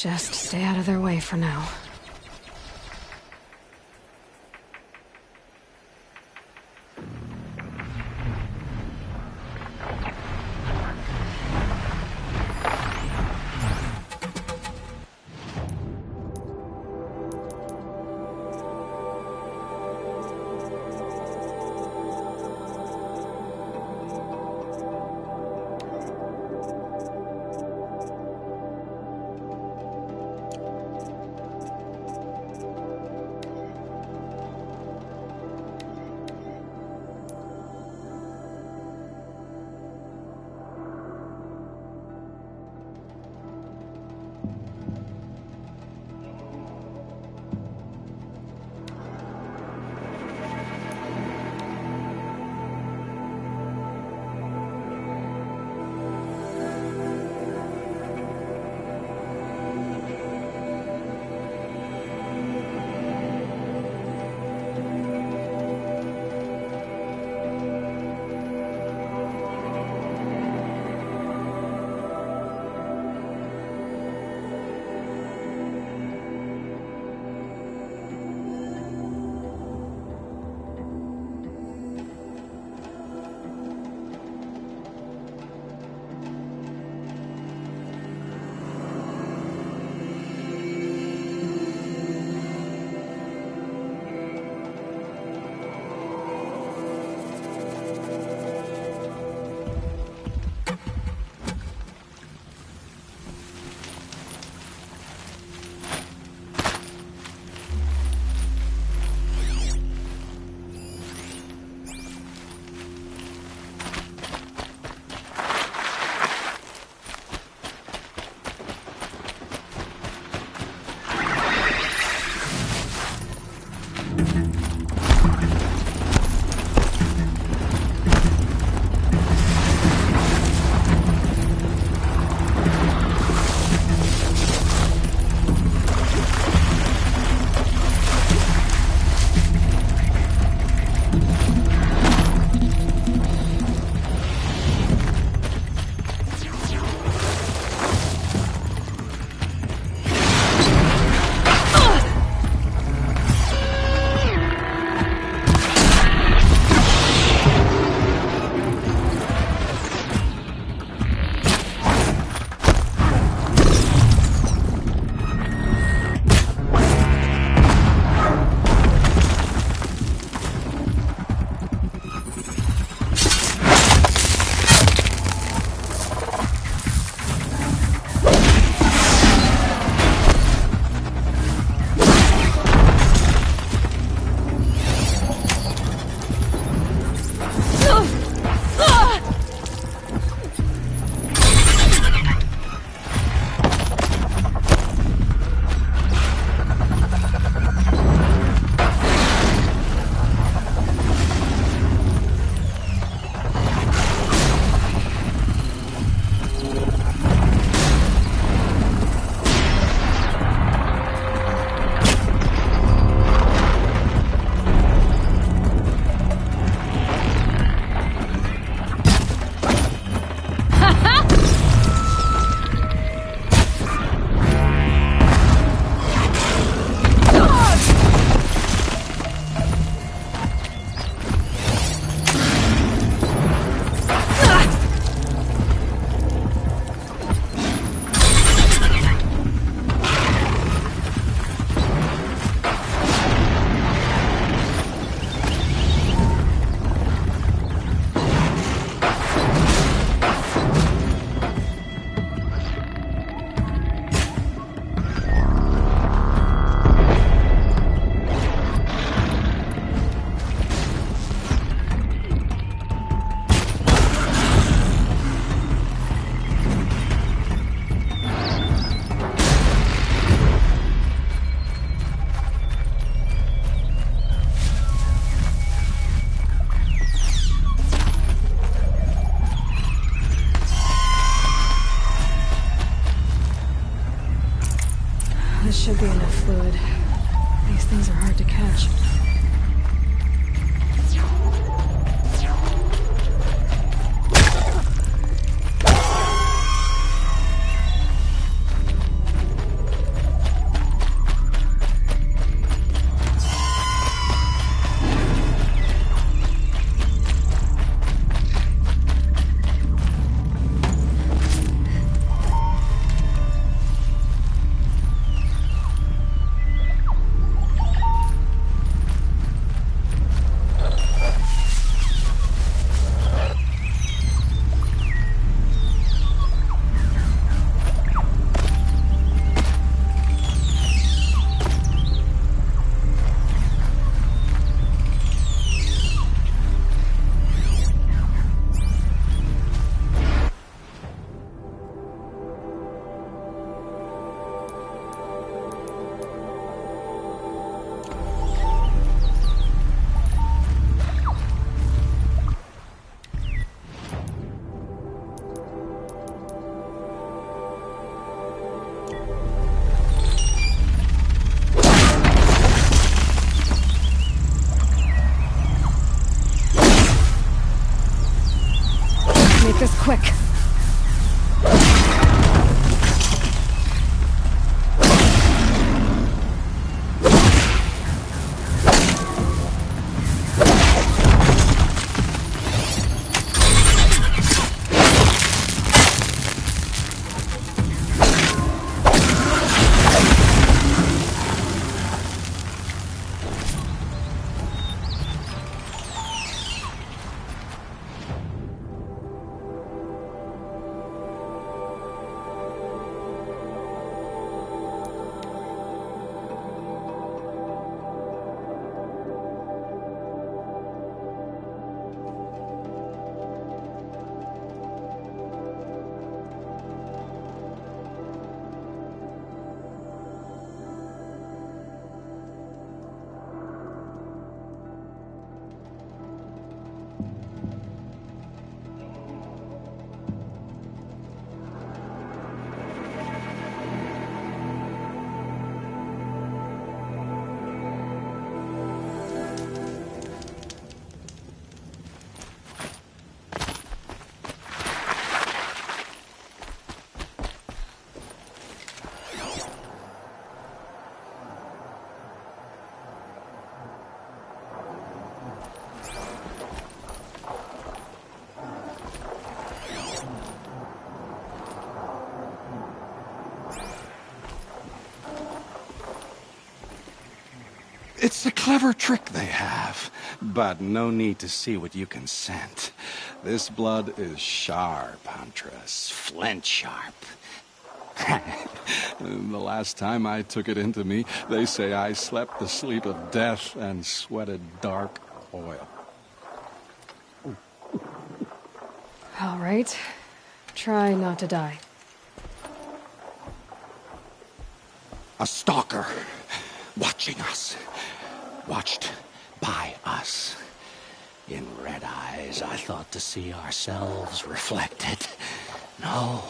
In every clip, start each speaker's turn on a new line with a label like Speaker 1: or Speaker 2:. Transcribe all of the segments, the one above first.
Speaker 1: Just stay out of their way for now. This should be enough fluid. These things are hard to catch. quick.
Speaker 2: It's a clever trick they have, but no need to see what you can scent. This blood is sharp, Huntress. Flint sharp. The last time I took it into me, they say I slept the sleep of death and sweated dark oil.
Speaker 1: All right. Try not to die.
Speaker 2: A stalker, watching us. Watched by us. In red eyes, I thought to see ourselves reflected. No,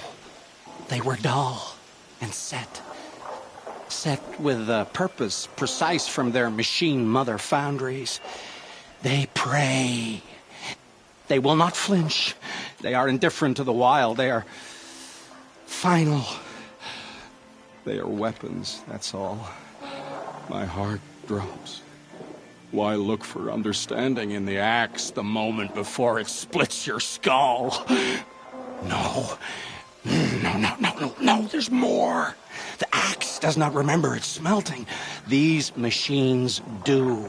Speaker 2: they were dull and set. Set with a purpose precise from their machine mother foundries. They prey. They will not flinch. They are indifferent to the wild. They are final. They are weapons, that's all. My heart drops. Why look for understanding in the axe the moment before it splits your skull? No, there's more. The axe does not remember its smelting. These machines do,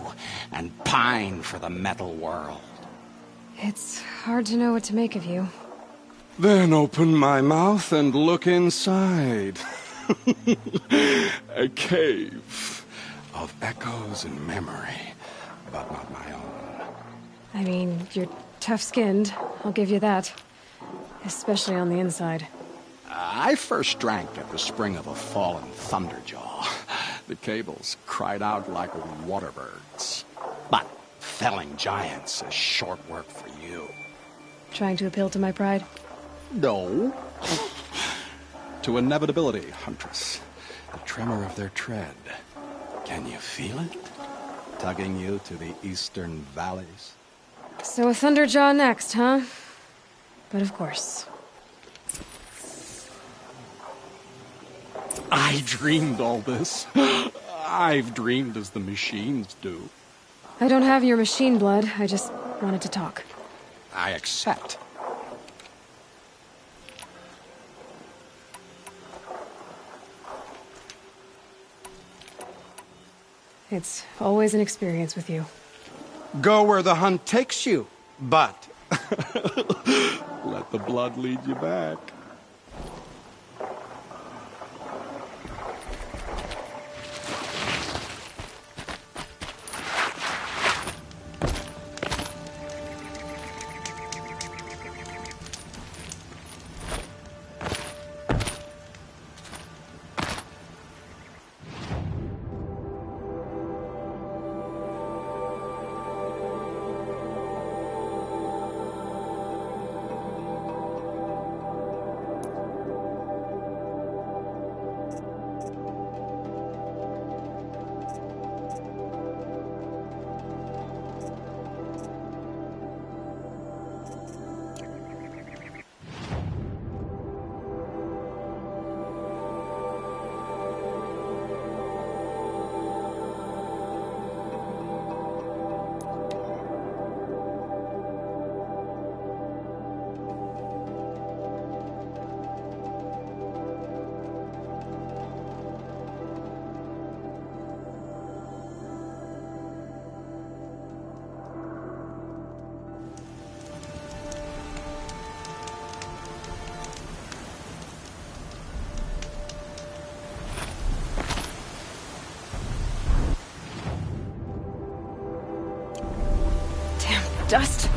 Speaker 2: and pine for the metal world.
Speaker 1: It's hard to know what to make of you.
Speaker 2: Then open my mouth and look inside. A cave of echoes and memory. But not my own.
Speaker 1: I mean, you're tough-skinned, I'll give you that. Especially on the inside.
Speaker 2: I first drank at the spring of a fallen thunderjaw. The cables cried out like waterbirds. But felling giants is short work for you.
Speaker 1: Trying to appeal to my pride?
Speaker 2: No. To inevitability, Huntress. The tremor of their tread. Can you feel it? Tugging you to the eastern valleys.
Speaker 1: So a Thunderjaw next, huh? But of course.
Speaker 2: I dreamed all this. I've dreamed as the machines do.
Speaker 1: I don't have your machine blood, I just wanted to talk.
Speaker 2: I accept.
Speaker 1: It's always an experience with you.
Speaker 2: Go where the hunt takes you, but let the blood lead you back.
Speaker 1: dust.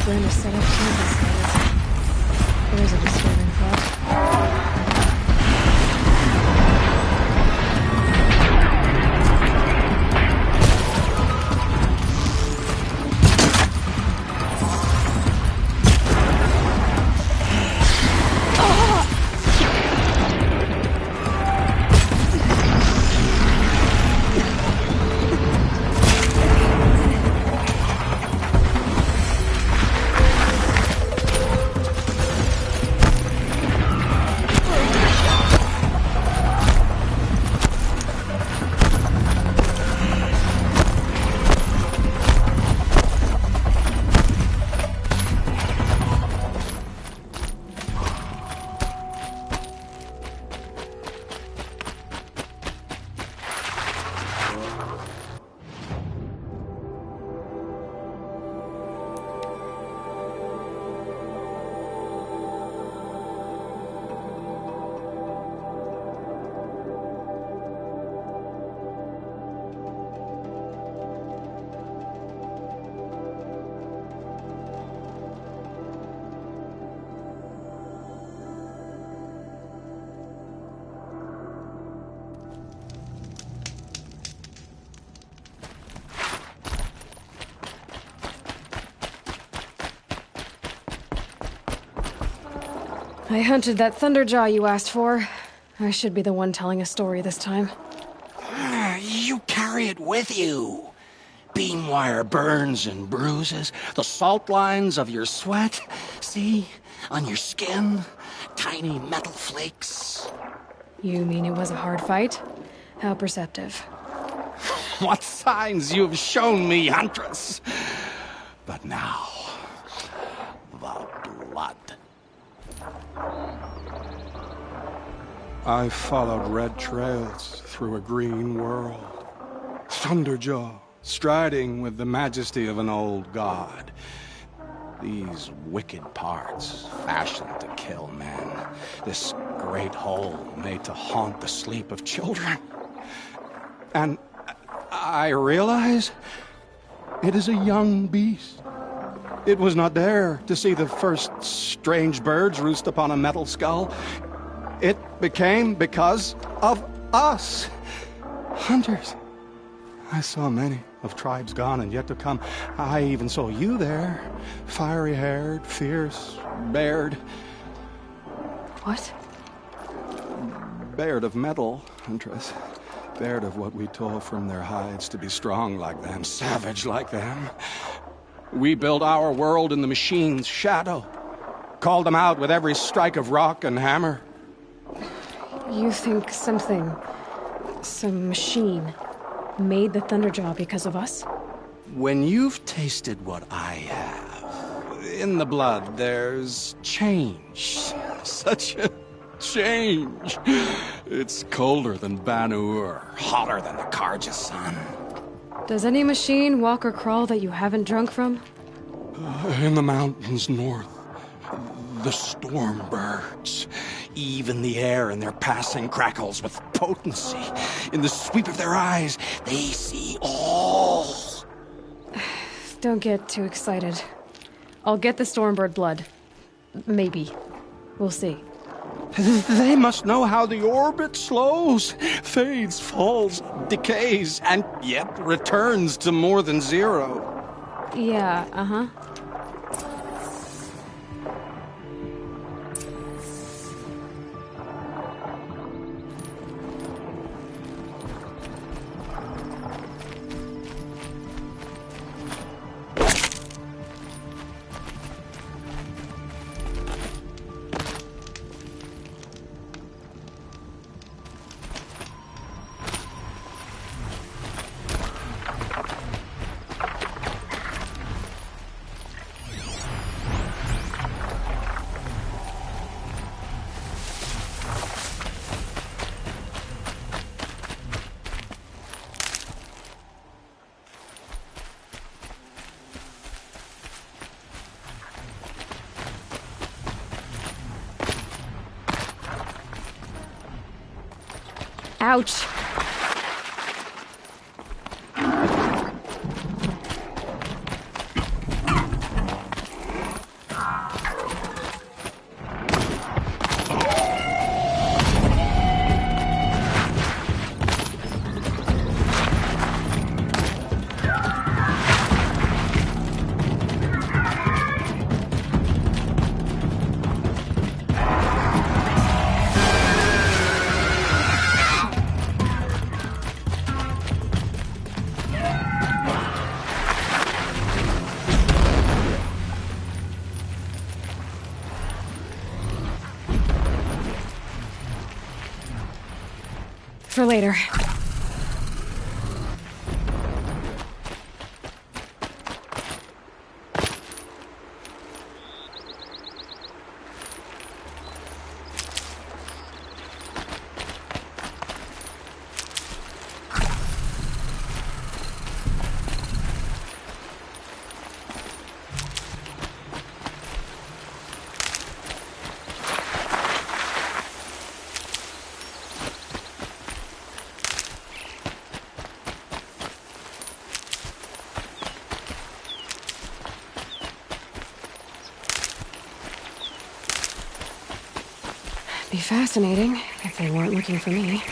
Speaker 1: we're in a set of campus sites. There's a disturbing thought. I hunted that Thunderjaw you asked for. I should be the one telling a story this time.
Speaker 2: You carry it with you. Beam wire burns and bruises, the salt lines of your sweat. See? On your skin, tiny metal flakes.
Speaker 1: You mean it was a hard fight? How perceptive.
Speaker 2: What signs you have shown me, Huntress. But now, the blood.
Speaker 3: I followed red trails through a green world. Thunderjaw, striding with the majesty of an old god.
Speaker 2: These wicked parts, fashioned to kill men. This great hole made to haunt the sleep of children. And I realize it is a young beast. It was not there to see the first strange birds roost upon a metal skull. It became because of us. Hunters. I saw many of tribes gone and yet to come. I even saw you there. Fiery-haired, fierce, bared.
Speaker 1: What?
Speaker 3: Bared of metal, Huntress. Bared of what we tore from their hides to be strong like them, savage like them. We built our world in the machine's shadow. Called them out with every strike of rock and hammer.
Speaker 1: You think some machine, made the Thunderjaw because of us?
Speaker 2: When you've tasted what I have, in the blood there's change. Such a change. It's colder than Banu-Ur, hotter than the Karja sun.
Speaker 1: Does any machine walk or crawl that you haven't drunk from?
Speaker 3: In the mountains north, the storm birds.
Speaker 2: Even the air in their passing crackles with potency. In the sweep of their eyes, they see all.
Speaker 1: Don't get too excited. I'll get the Stormbird blood. Maybe. We'll see.
Speaker 2: They must know how the orbit slows, fades, falls, decays, and yet returns to more than zero.
Speaker 1: Yeah, uh-huh. Ouch. later. Be fascinating if they weren't looking for me.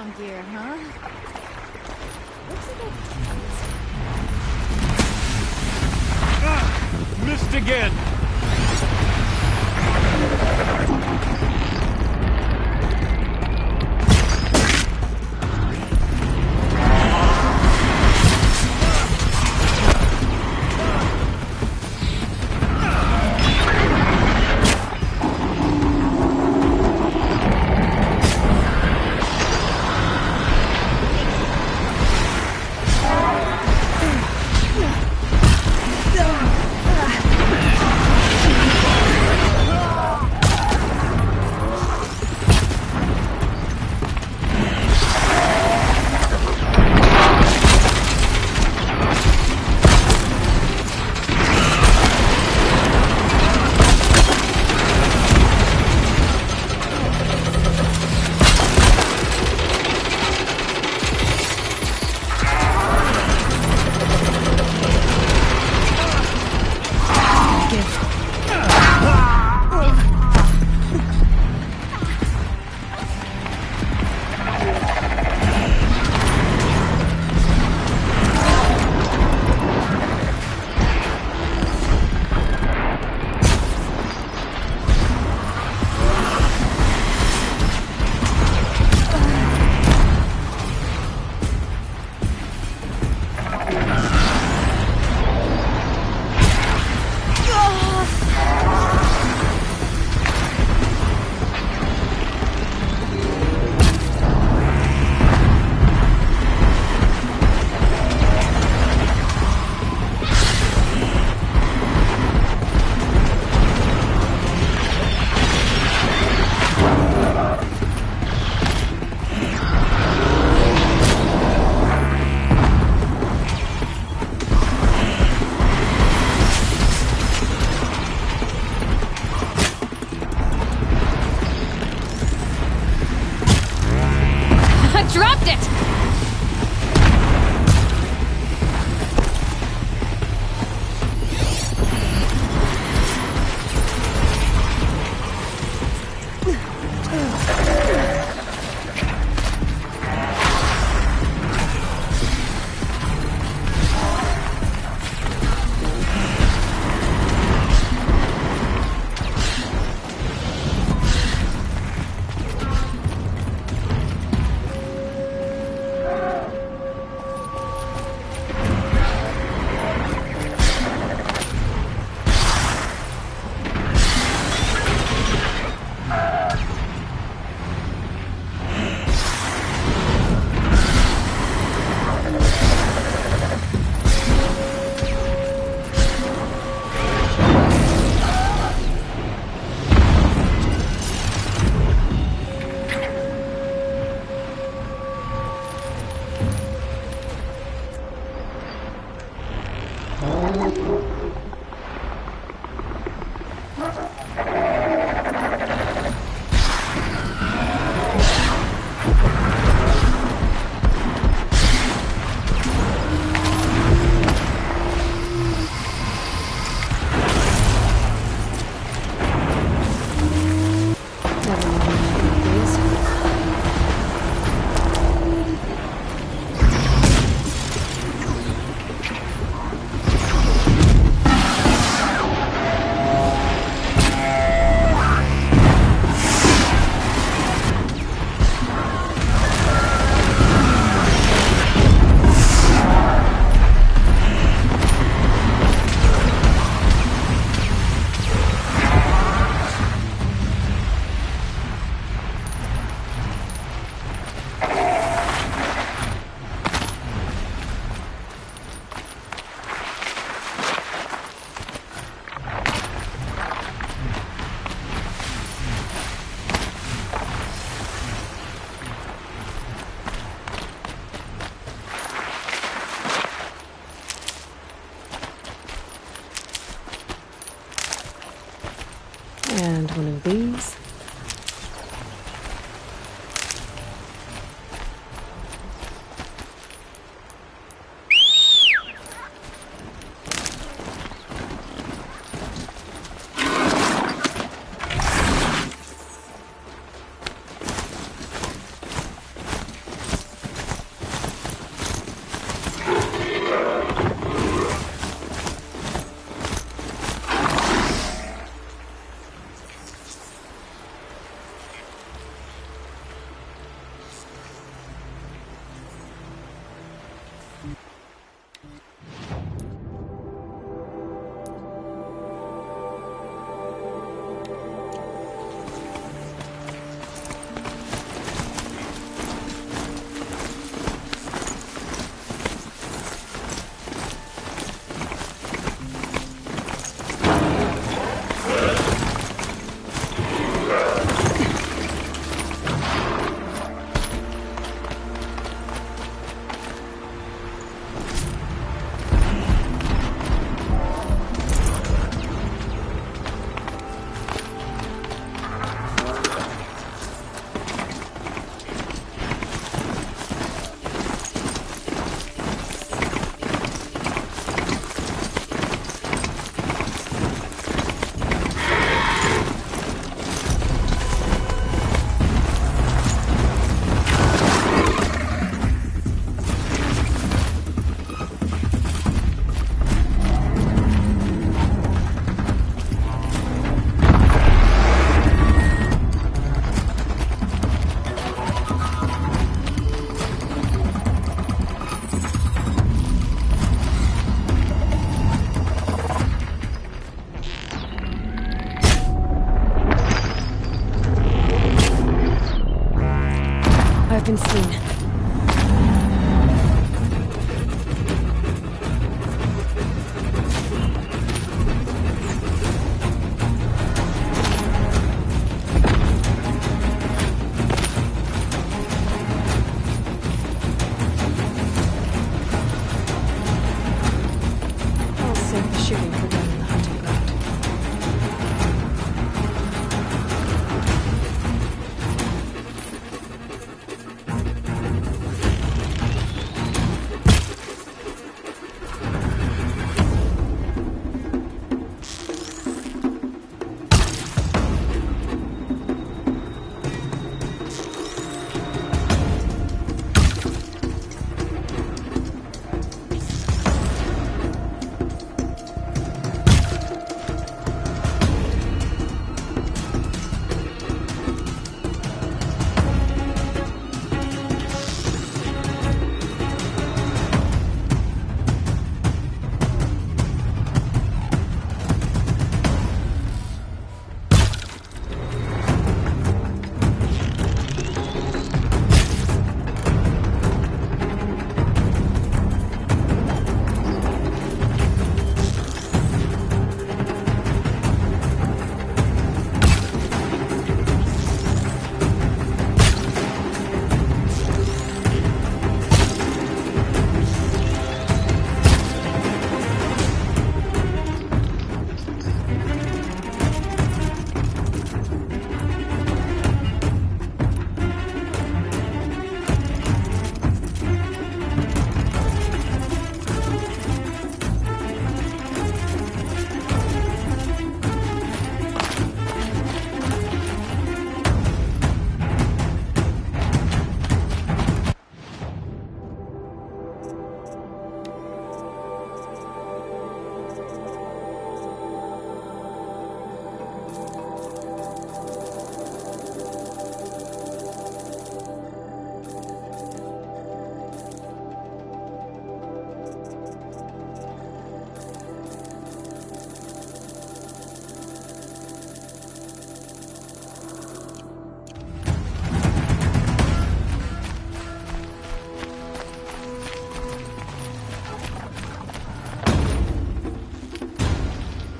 Speaker 4: around here, huh? Looks like
Speaker 5: Missed again!
Speaker 1: Dropped it! And one of these. been seen. I'll save the shooting for down in the hunting ground.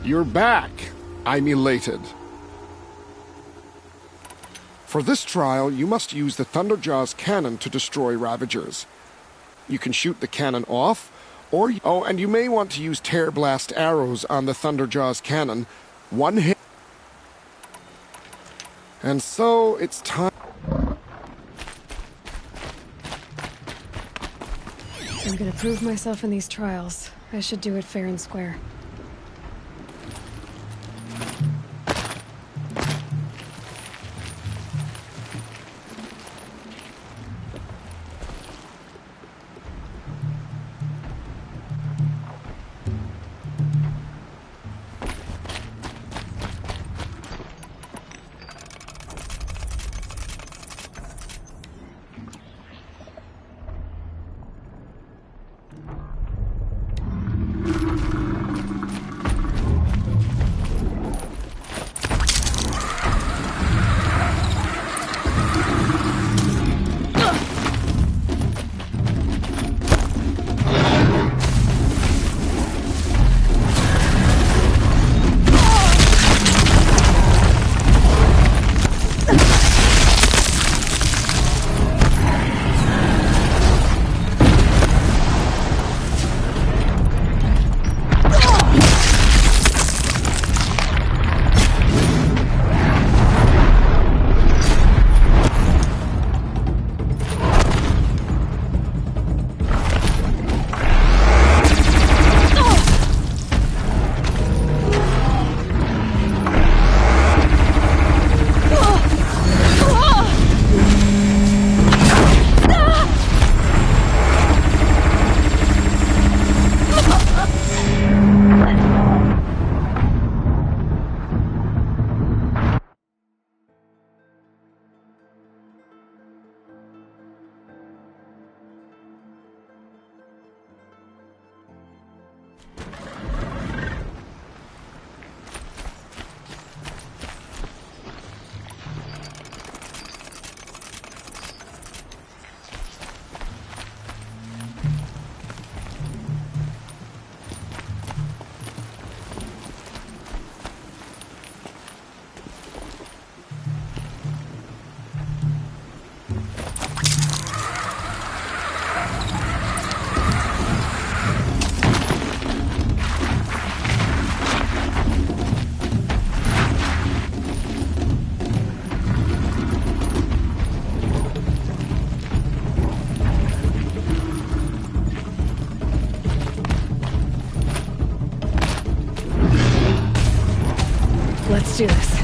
Speaker 5: You're back. I'm elated. For this trial, you must use the Thunderjaw's cannon to destroy Ravagers. You can shoot the cannon off, or... Oh, and you may want to use Tear Blast arrows on the Thunderjaw's cannon. One hit... And so, it's time...
Speaker 1: I'm gonna prove myself in these trials. I should do it fair and square. Let's do this.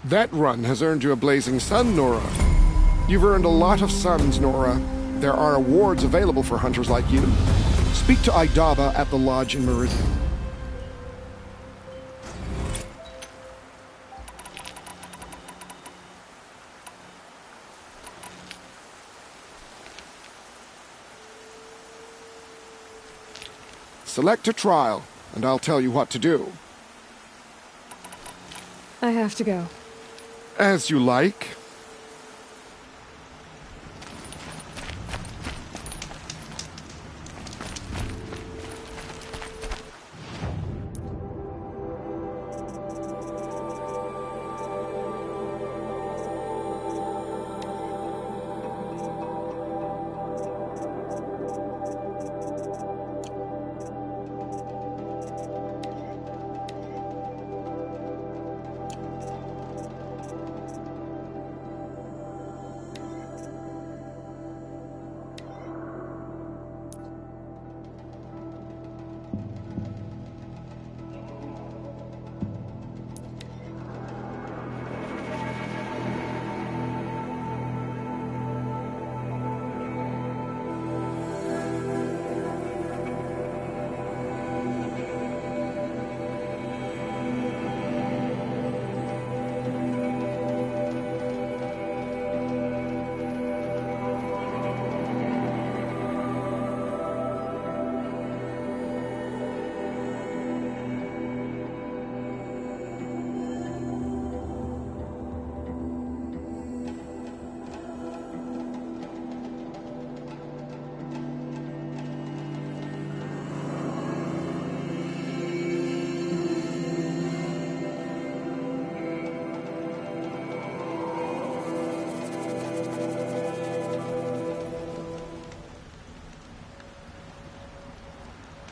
Speaker 5: That run has earned you a blazing sun, Nora. You've earned a lot of suns, Nora. There are awards available for hunters like you. Speak to Idaba at the lodge in Meridian. Select a trial, and I'll tell you what to do.
Speaker 1: I have to go.
Speaker 5: As you like.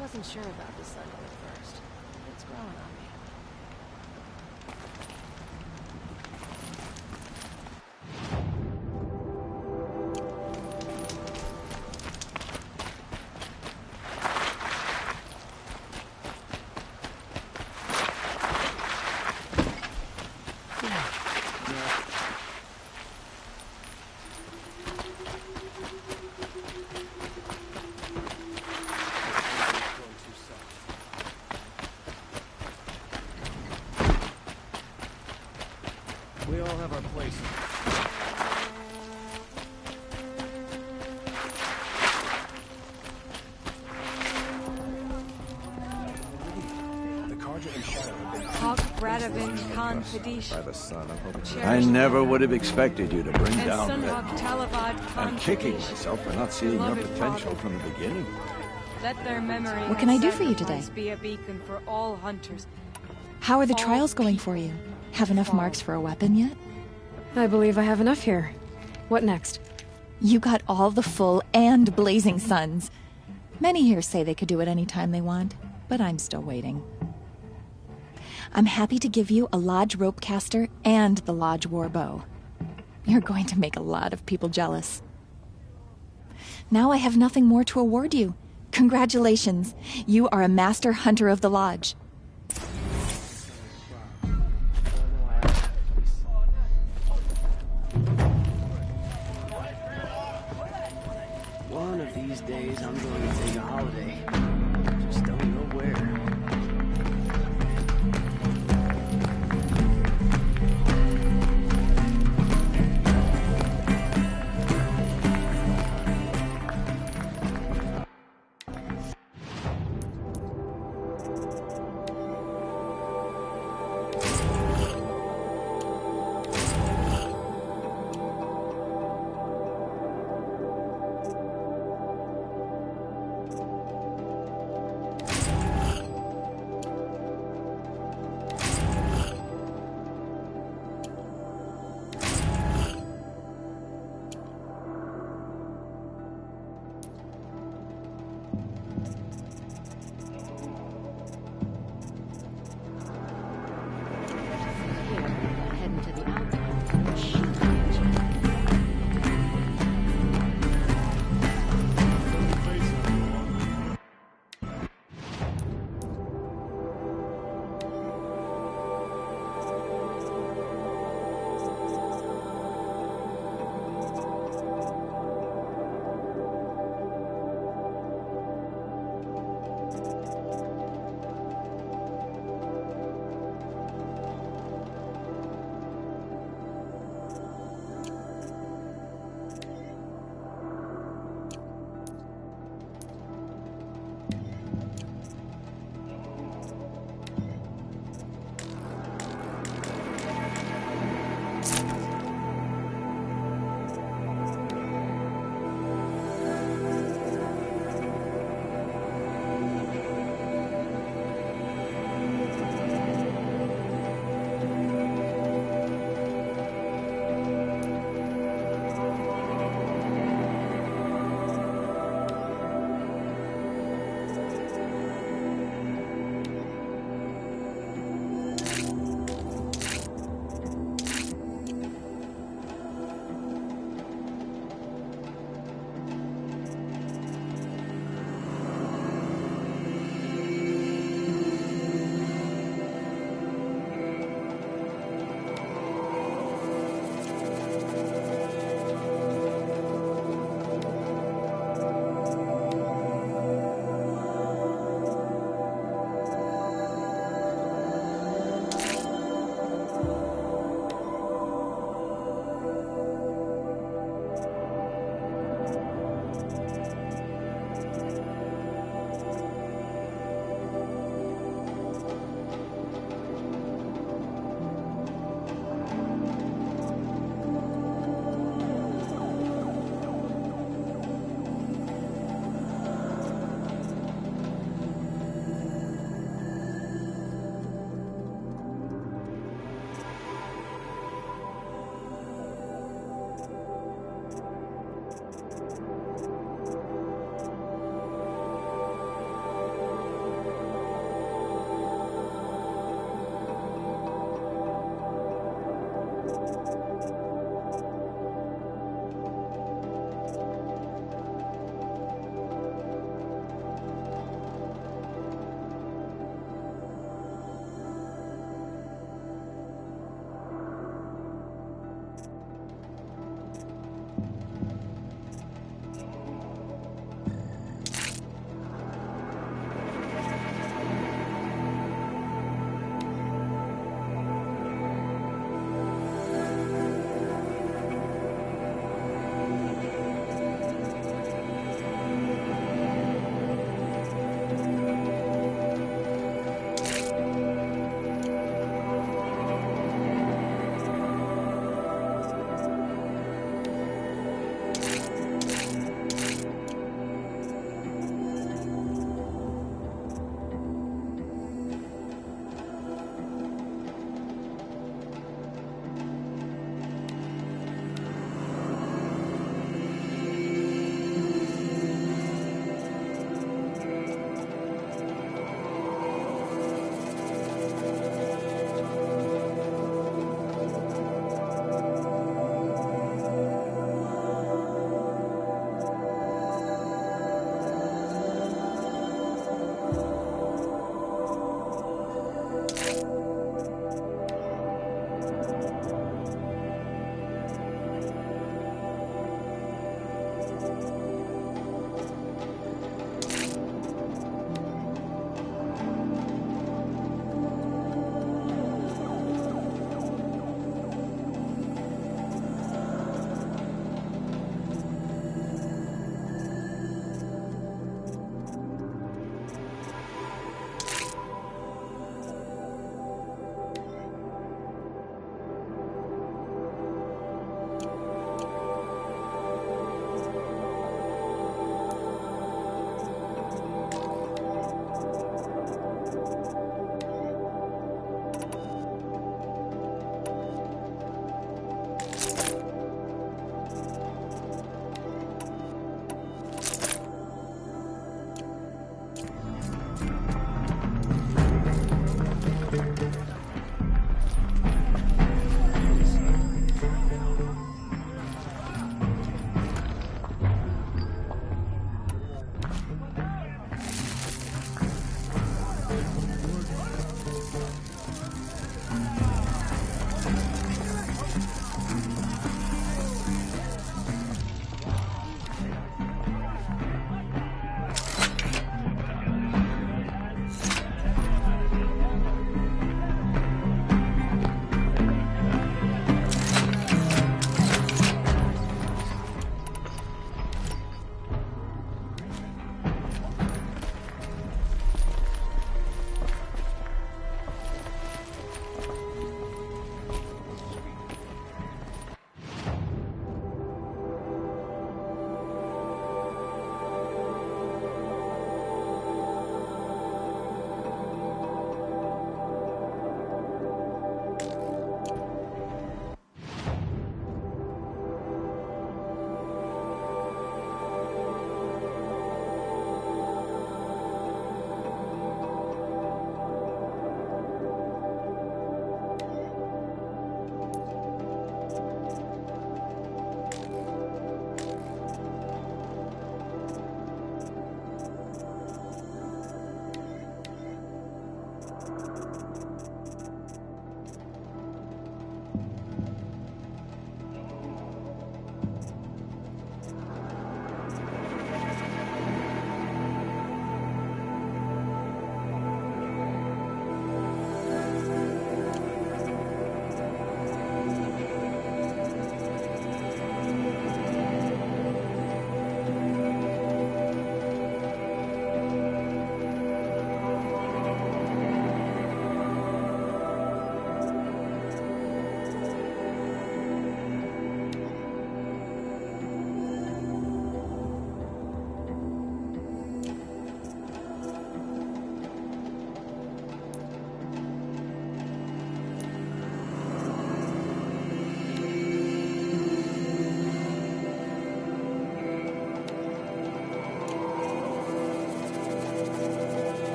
Speaker 4: Wasn't sure about the sun at first. It's growing on me.
Speaker 6: We all have our places. The Karja and Shadow have been
Speaker 7: Hawk Bradavin Khan Fadish.
Speaker 6: by the sun. I'm hoping
Speaker 8: I never would have expected you to bring
Speaker 7: And
Speaker 8: down
Speaker 7: Sunhawk
Speaker 8: that.
Speaker 7: Talabad Khan
Speaker 8: I'm kicking
Speaker 7: Fadish.
Speaker 8: myself for not seeing your
Speaker 7: Beloved
Speaker 8: potential
Speaker 7: father.
Speaker 8: from the beginning.
Speaker 7: Let their memory
Speaker 9: What can I do for you today?
Speaker 7: be a beacon for all hunters.
Speaker 9: How are the
Speaker 7: All
Speaker 9: trials going for you? Have enough marks for a weapon yet?
Speaker 1: I believe I have enough here. What next?
Speaker 9: You got all the full and blazing suns. Many here say they could do it any time they want, but I'm still waiting. I'm happy to give you a Lodge rope caster and the Lodge war bow. You're going to make a lot of people jealous. Now I have nothing more to award you. Congratulations. You are a master hunter of the Lodge.
Speaker 6: one of these days I'm going to take a holiday. Just don't know where.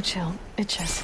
Speaker 1: chill. Itches.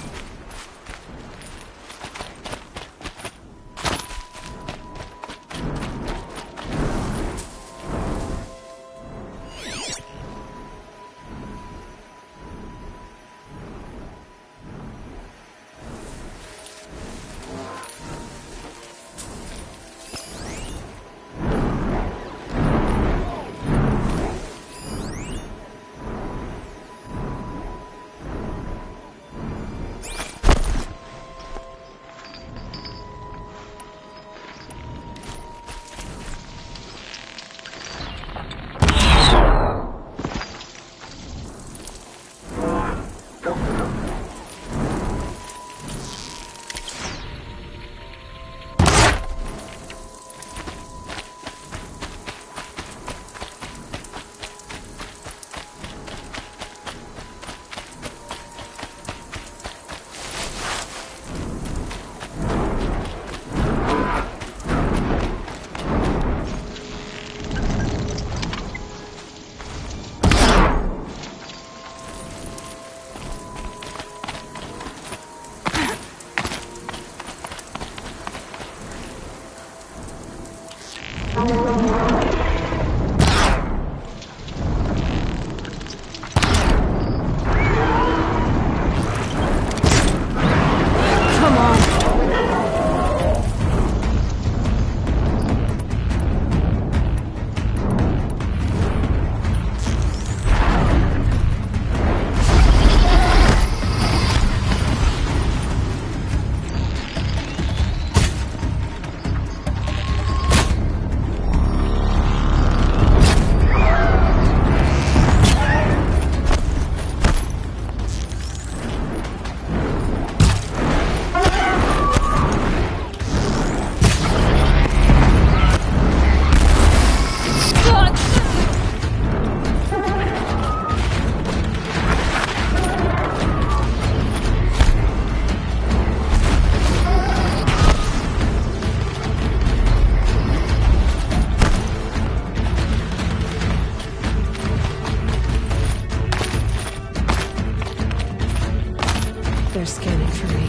Speaker 1: They're scanning for me.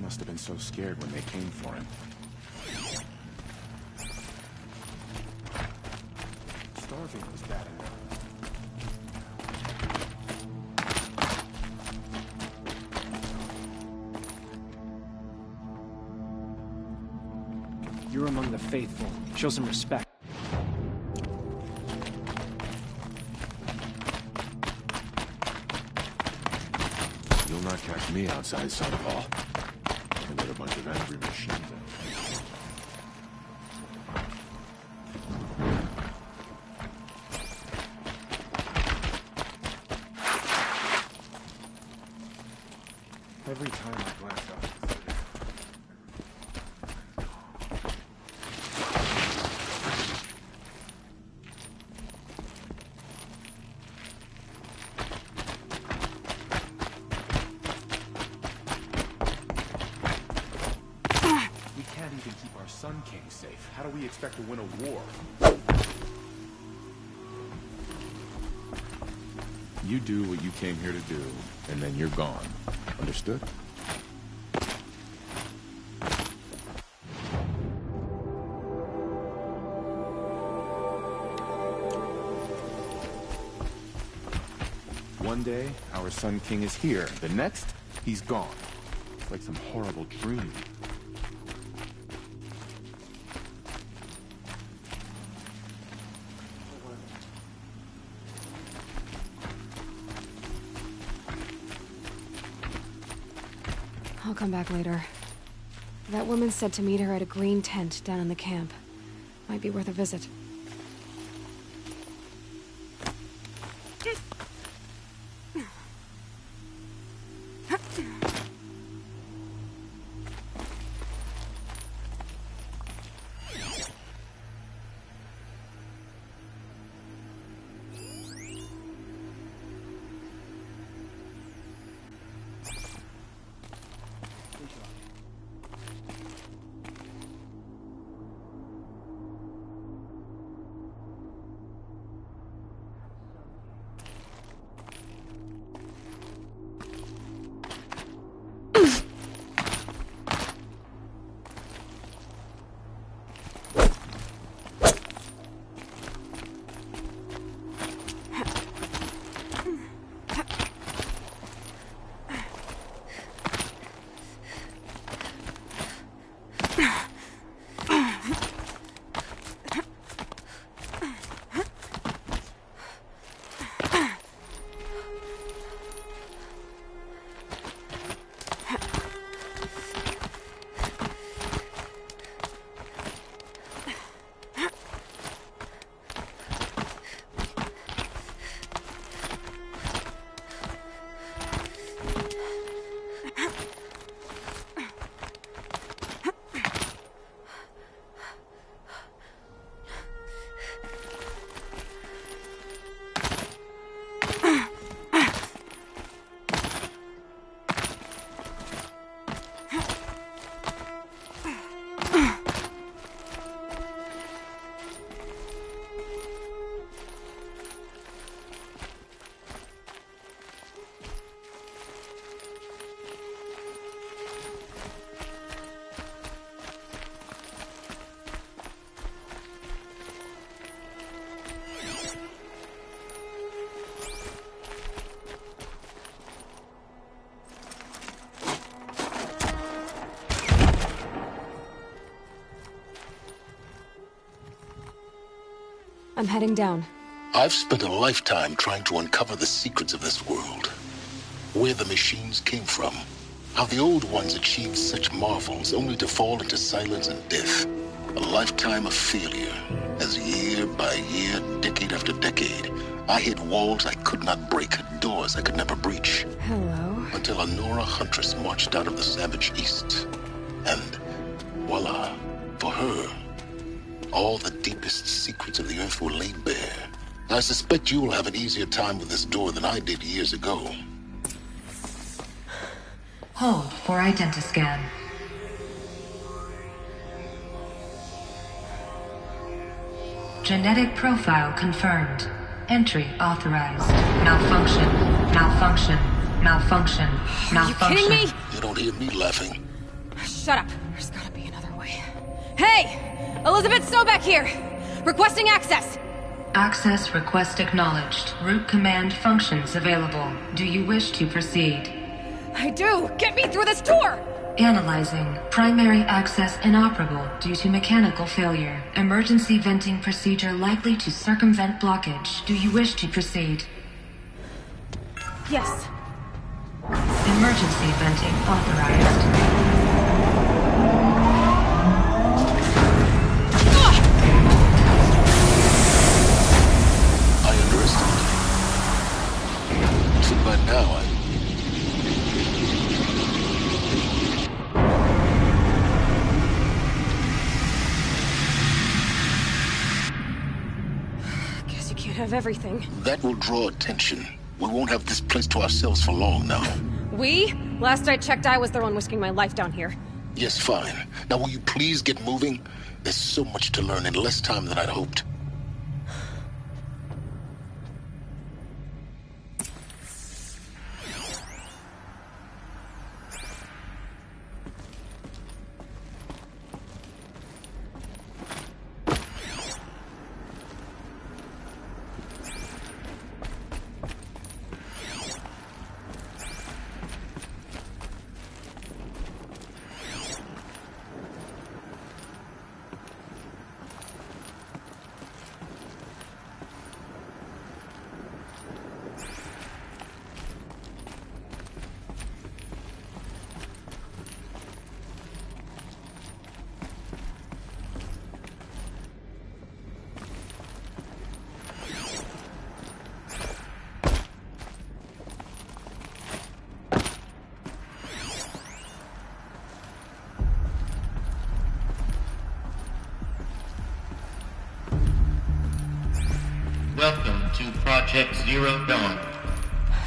Speaker 10: Must have been so scared when they came for him. Starving was bad enough.
Speaker 6: You're among the faithful. Show some respect.
Speaker 10: You'll not catch me outside Sun Hall. And with a bunch of angry machines. Every time I glance out. We can't even keep our Sun King safe. How do we expect to win a war? You do what you came here to do, and then you're gone. Understood? One day, our Sun King is here. The next, he's gone. It's like some horrible dream.
Speaker 1: I'll come back later. That woman said to meet her at a green tent down in the camp. Might be worth a visit. I'm heading down.
Speaker 11: I've spent a lifetime trying to uncover the secrets of this world. Where the machines came from. How the old ones achieved such marvels only to fall into silence and death. A lifetime of failure. As year by year, decade after decade, I hit walls I could not break, doors I could never breach.
Speaker 1: Hello.
Speaker 11: Until a Nora huntress marched out of the savage east. And voila, for her, all the deepest secrets of the earth were laid bare. I suspect you'll have an easier time with this door than I did years ago.
Speaker 12: Hold for identiscan. Genetic profile confirmed. Entry authorized. Malfunction. Malfunction. Malfunction. Malfunction.
Speaker 1: Are you kidding me?
Speaker 11: You don't hear me laughing.
Speaker 1: Shut up. There's gotta be another way. Hey! Elizabeth Sobek here! Requesting access!
Speaker 12: Access request acknowledged. Root command functions available. Do you wish to proceed?
Speaker 1: I do! Get me through this door!
Speaker 12: Analyzing. Primary access inoperable due to mechanical failure. Emergency venting procedure likely to circumvent blockage. Do you wish to proceed?
Speaker 1: Yes.
Speaker 12: Emergency venting authorized.
Speaker 11: I understand. So by now
Speaker 1: Guess you can't have everything.
Speaker 11: that will draw attention. We won't have this place to ourselves for long now.
Speaker 1: We? Last I checked, I was the one risking my life down here.
Speaker 11: Yes, fine. Now will you please get moving? There's so much to learn in less time than I'd hoped.
Speaker 13: Welcome to Project Zero Dawn.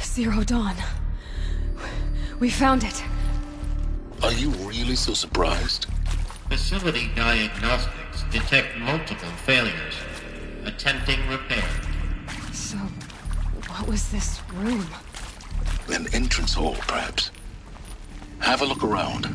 Speaker 1: Zero Dawn. We found it.
Speaker 11: Are you really so surprised?
Speaker 13: Facility diagnostics detect multiple failures. Attempting repair.
Speaker 1: So, what was this room?
Speaker 11: An entrance hall, perhaps. Have a look around.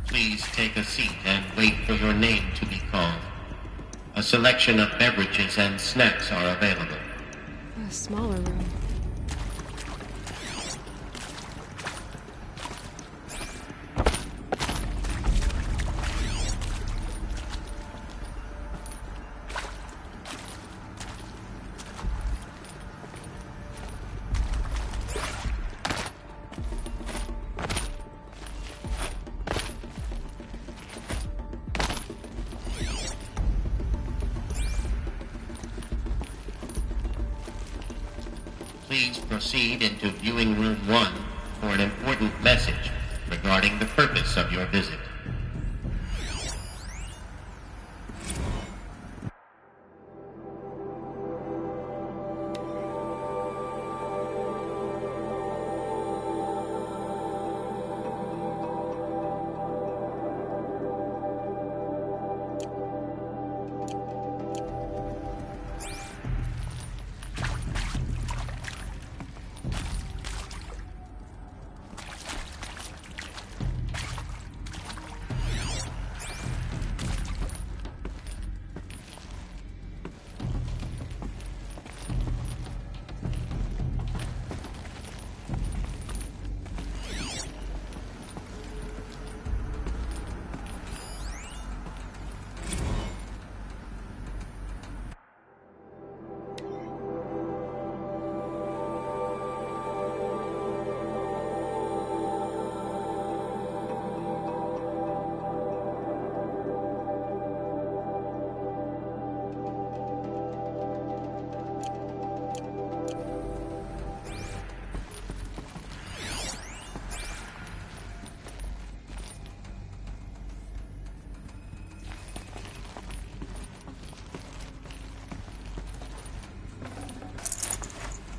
Speaker 13: Please take a seat and wait for your name to be called. A selection of beverages and snacks are available.
Speaker 1: A smaller room.
Speaker 13: please proceed into viewing room 1 for an important message regarding the purpose of your visit.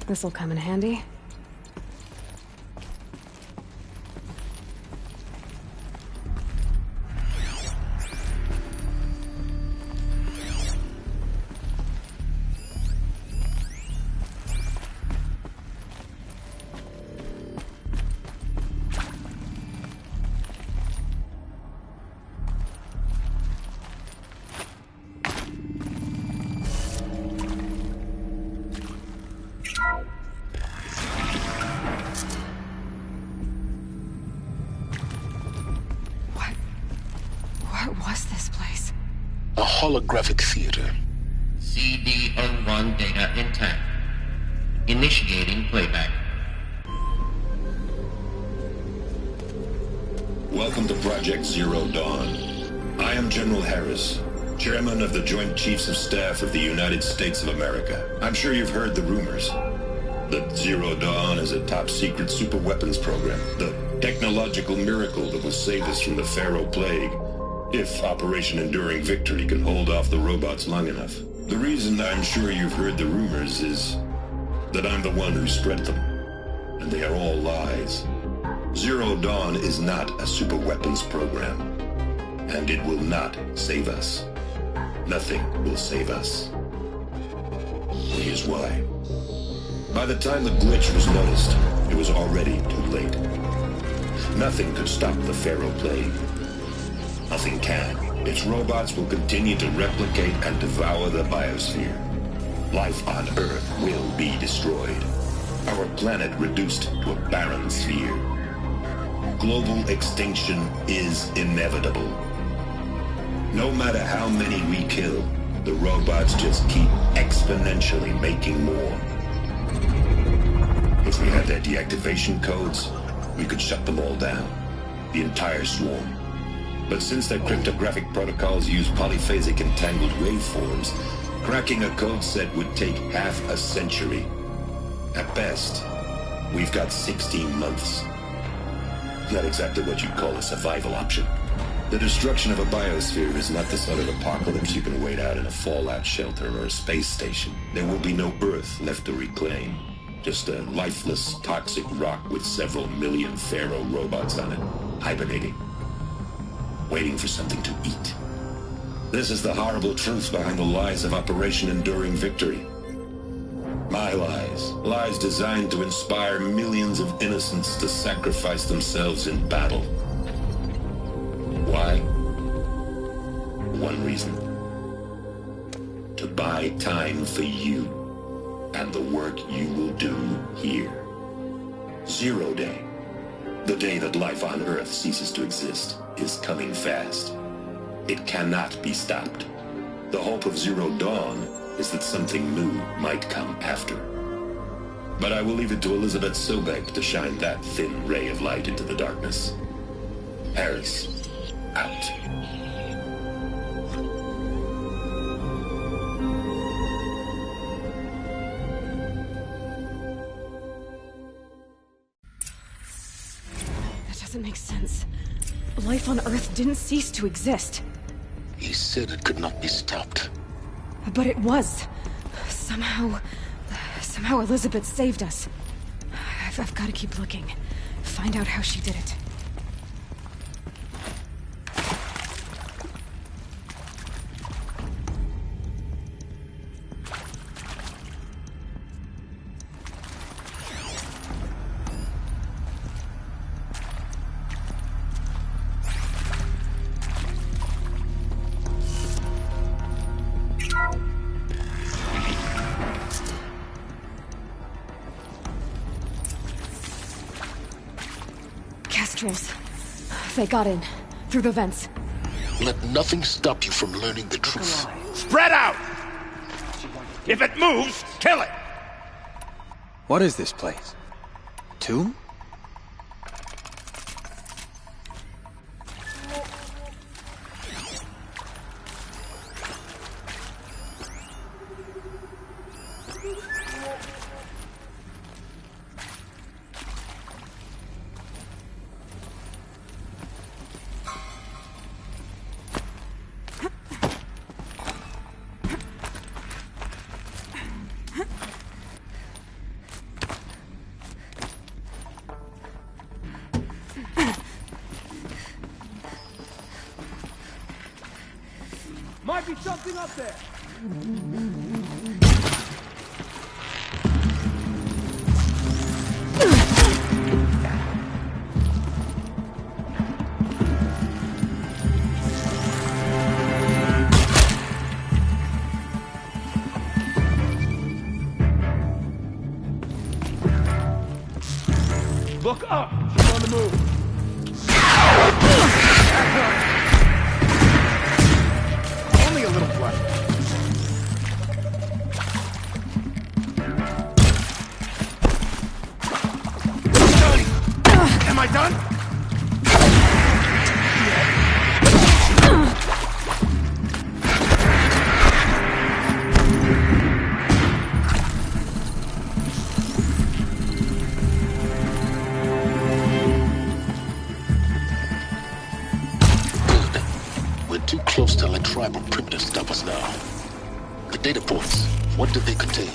Speaker 1: This'll come in handy.
Speaker 11: Holographic theater.
Speaker 13: CD01 data intact. Initiating playback.
Speaker 14: Welcome to Project Zero Dawn. I am General Harris, Chairman of the Joint Chiefs of Staff of the United States of America. I'm sure you've heard the rumors that Zero Dawn is a top-secret superweapons program, the technological miracle that will save us from the Pharaoh Plague, if Operation Enduring Victory can hold off the robots long enough. The reason I'm sure you've heard the rumors is that I'm the one who spread them, and they are all lies. Zero Dawn is not a superweapons program, and it will not save us. Nothing will save us. Here's why. By the time the glitch was noticed, it was already too late. Nothing could stop the Pharaoh Plague. Nothing can. Its robots will continue to replicate and devour the biosphere. Life on Earth will be destroyed. Our planet reduced to a barren sphere. Global extinction is inevitable. No matter how many we kill, the robots just keep exponentially making more. If we had their deactivation codes, we could shut them all down. The entire swarm. But since their cryptographic protocols use polyphasic entangled waveforms, cracking a code set would take half a century. At best, we've got 16 months. Not exactly what you'd call a survival option. The destruction of a biosphere is not the sort of apocalypse you can wait out in a fallout shelter or a space station. There will be no Earth left to reclaim. Just a lifeless, toxic rock with several million Pharaoh robots on it, hibernating. Waiting for something to eat. This is the horrible truth behind the lies of Operation Enduring Victory. My lies. Lies designed to inspire millions of innocents to sacrifice themselves in battle. Why? One reason. To buy time for you and the work you will do here. Zero Day. The day that life on Earth ceases to exist is coming fast. It cannot be stopped. The hope of Zero Dawn is that something new might come after. But I will leave it to Elizabeth Sobek to shine that thin ray of light into the darkness. Harris, out.
Speaker 1: life on Earth didn't cease to exist.
Speaker 11: He said it could not be stopped.
Speaker 1: But it was. Somehow Elizabeth saved us. I've got to keep looking. Find out how she did it. Kestrels. They got in. Through the vents.
Speaker 11: Let nothing stop you from learning the truth.
Speaker 2: Spread out! If it moves, kill it!
Speaker 8: What is this place? Tomb?
Speaker 6: Might be something up there. Look up! She's on the move! Only a little blood. Am I done?
Speaker 11: Too close to let tribal primitives stop us now. The data ports, what did they contain?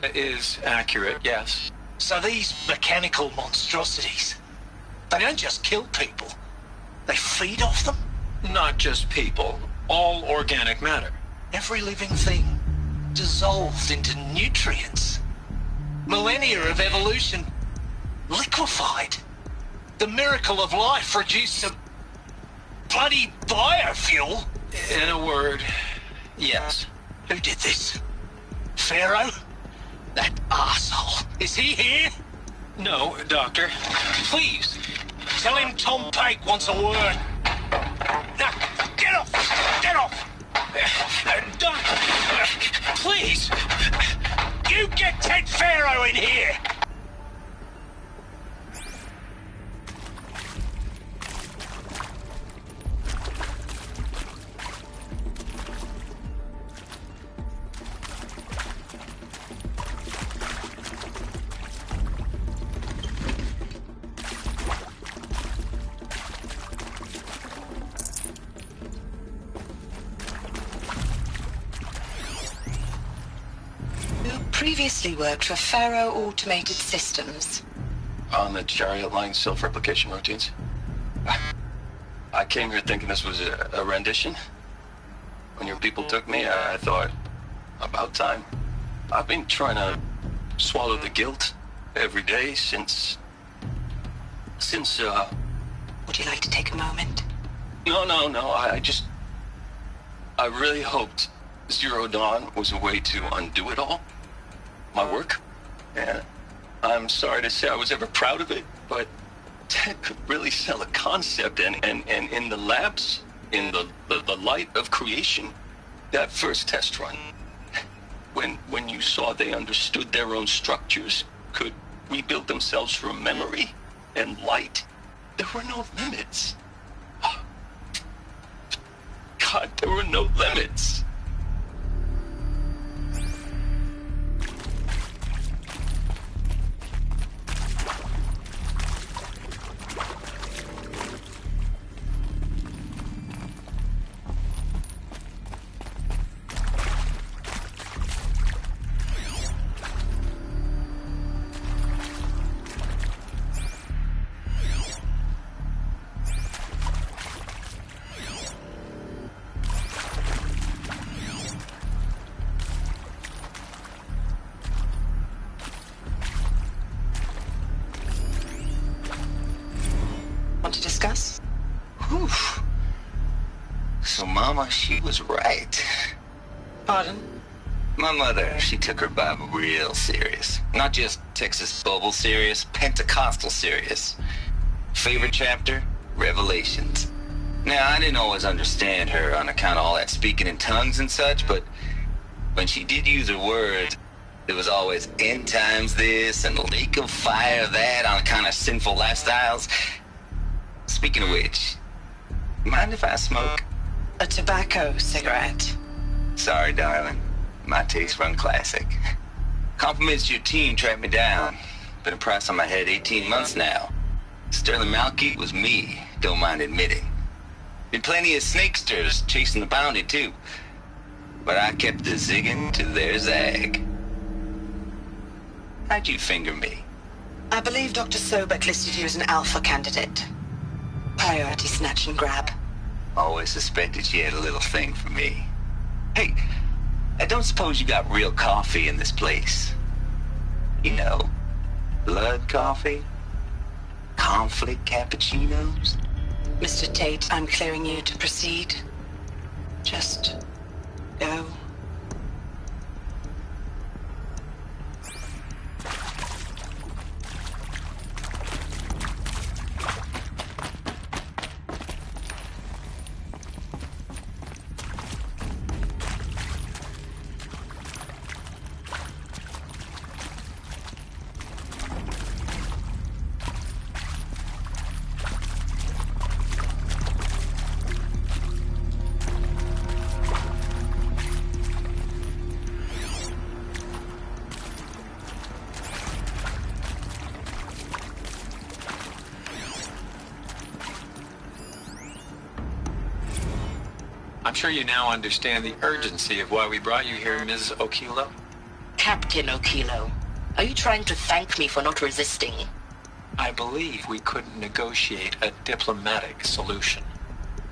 Speaker 15: It is accurate, yes.
Speaker 16: So these mechanical monstrosities, they don't just kill people, they feed off them?
Speaker 15: Not just people, all organic matter.
Speaker 16: Every living thing dissolved into nutrients. Millennia of evolution liquefied. The miracle of life produced some bloody biofuel.
Speaker 15: In a word, yes.
Speaker 16: Who did this? Pharaoh? That arsehole. Is he here?
Speaker 15: No, Doctor.
Speaker 16: Please, tell him Tom Pake wants a word. Now, get off! Get off! Doctor, please! You get Ted Pharaoh in here!
Speaker 17: Previously worked for Pharaoh Automated Systems.
Speaker 15: On the chariot line self-replication routines. I came here thinking this was a rendition. When your people took me, I thought, about time. I've been trying to swallow the guilt every day since...
Speaker 17: Would you like to take a moment?
Speaker 15: No, I really hoped Zero Dawn was a way to undo it all. My work. And I'm sorry to say I was ever proud of it, but Ted could really sell a concept, and in the labs, in the light of creation, that first test run, when you saw they understood their own structures, could rebuild themselves from memory and light, there were no limits. God, there were no limits.
Speaker 17: discuss?
Speaker 15: Whew. So Mama, she was right.
Speaker 17: Pardon?
Speaker 15: My mother, she took her Bible real serious. Not just Texas Bible serious, Pentecostal serious. Favorite chapter? Revelations. Now, I didn't always understand her on account of all that speaking in tongues and such, but when she did use her words, there was always end times this and lake of fire that on account of sinful lifestyles. Speaking of which, mind if I smoke?
Speaker 17: A tobacco cigarette.
Speaker 15: Sorry, darling. My taste run classic. Compliments to your team tracked me down. Been a price on my head 18 months now. Sterling Malky was me, don't mind admitting. Been plenty of snakesters chasing the bounty, too. But I kept the zigging to their zag. How'd you finger me?
Speaker 17: I believe Dr. Sobek listed you as an alpha candidate. Priority snatch and grab.
Speaker 15: Always suspected she had a little thing for me. Hey, I don't suppose you got real coffee in this place. You know, blood coffee? Conflict cappuccinos?
Speaker 17: Mr. Tate, I'm clearing you to proceed. Just go.
Speaker 18: I'm sure you now understand the urgency of why we brought you here, Ms. Okilo.
Speaker 17: Captain Okilo, are you trying to thank me for not resisting?
Speaker 18: I believe we couldn't negotiate a diplomatic solution.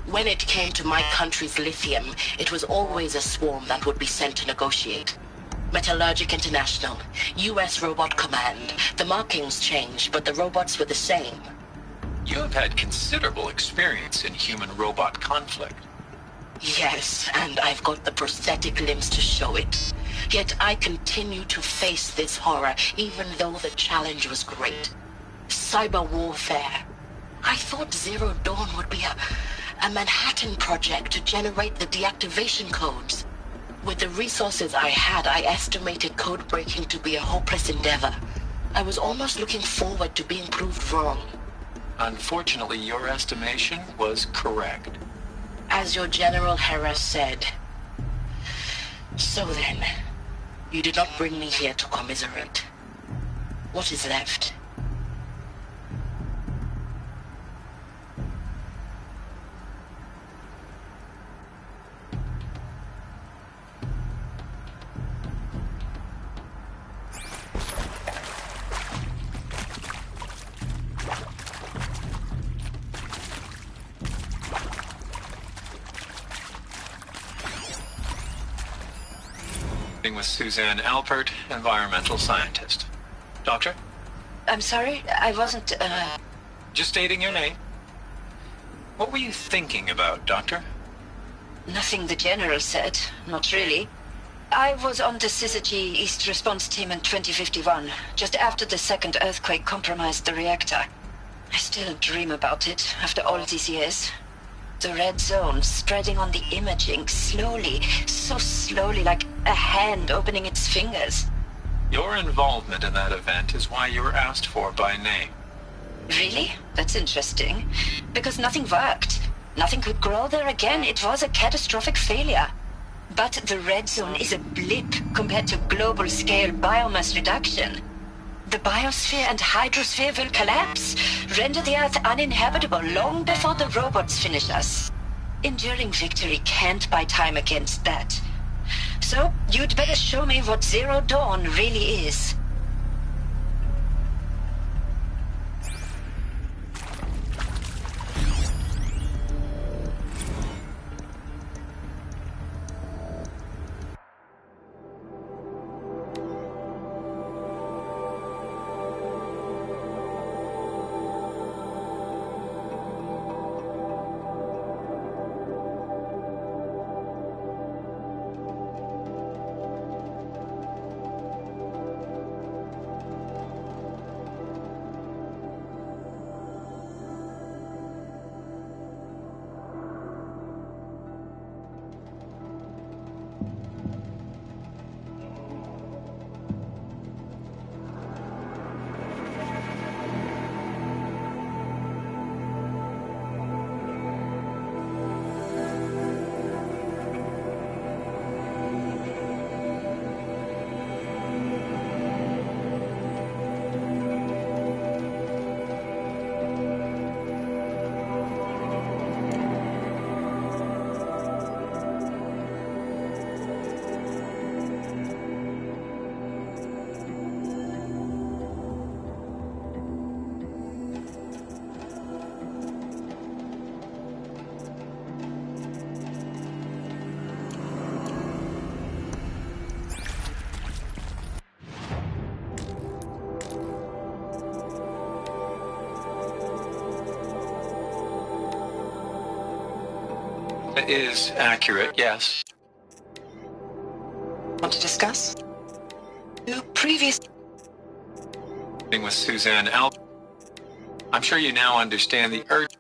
Speaker 17: When it came to my country's lithium, it was always a swarm that would be sent to negotiate. Metallurgic International, U.S. Robot Command. The markings changed, but the robots were the same.
Speaker 18: You have had considerable experience in human-robot conflict.
Speaker 17: Yes, and I've got the prosthetic limbs to show it. Yet I continue to face this horror, even though the challenge was great. Cyber warfare. I thought Zero Dawn would be a Manhattan project to generate the deactivation codes. With the resources I had, I estimated code breaking to be a hopeless endeavor. I was almost looking forward to being proved wrong.
Speaker 18: Unfortunately, your estimation was correct.
Speaker 17: As your General Hera said. So then, you did not bring me here to commiserate. What is left?
Speaker 18: With Suzanne Alpert, environmental scientist. Doctor?
Speaker 17: I'm sorry, I wasn't,
Speaker 18: Just stating your name. What were you thinking about, Doctor?
Speaker 19: Nothing the General said, not really. I was on the Syzygy East Response Team in 2051, just after the second earthquake compromised the reactor. I still dream about it, after all these years. The red zone spreading on the imaging, slowly, so slowly, like a hand opening its fingers.
Speaker 18: Your involvement in that event is why you were asked for by name.
Speaker 19: Really? That's interesting. Because nothing worked. Nothing could grow there again. It was a catastrophic failure. But the red zone is a blip compared to global-scale biomass reduction. The biosphere and hydrosphere will collapse, render the Earth uninhabitable long before the robots finish us. Enduring victory can't buy time against that. So, you'd better show me what Zero Dawn really is.
Speaker 18: That is accurate, yes.
Speaker 19: Want to discuss? Your previous...
Speaker 18: With Suzanne Al... I'm sure you now understand the urge...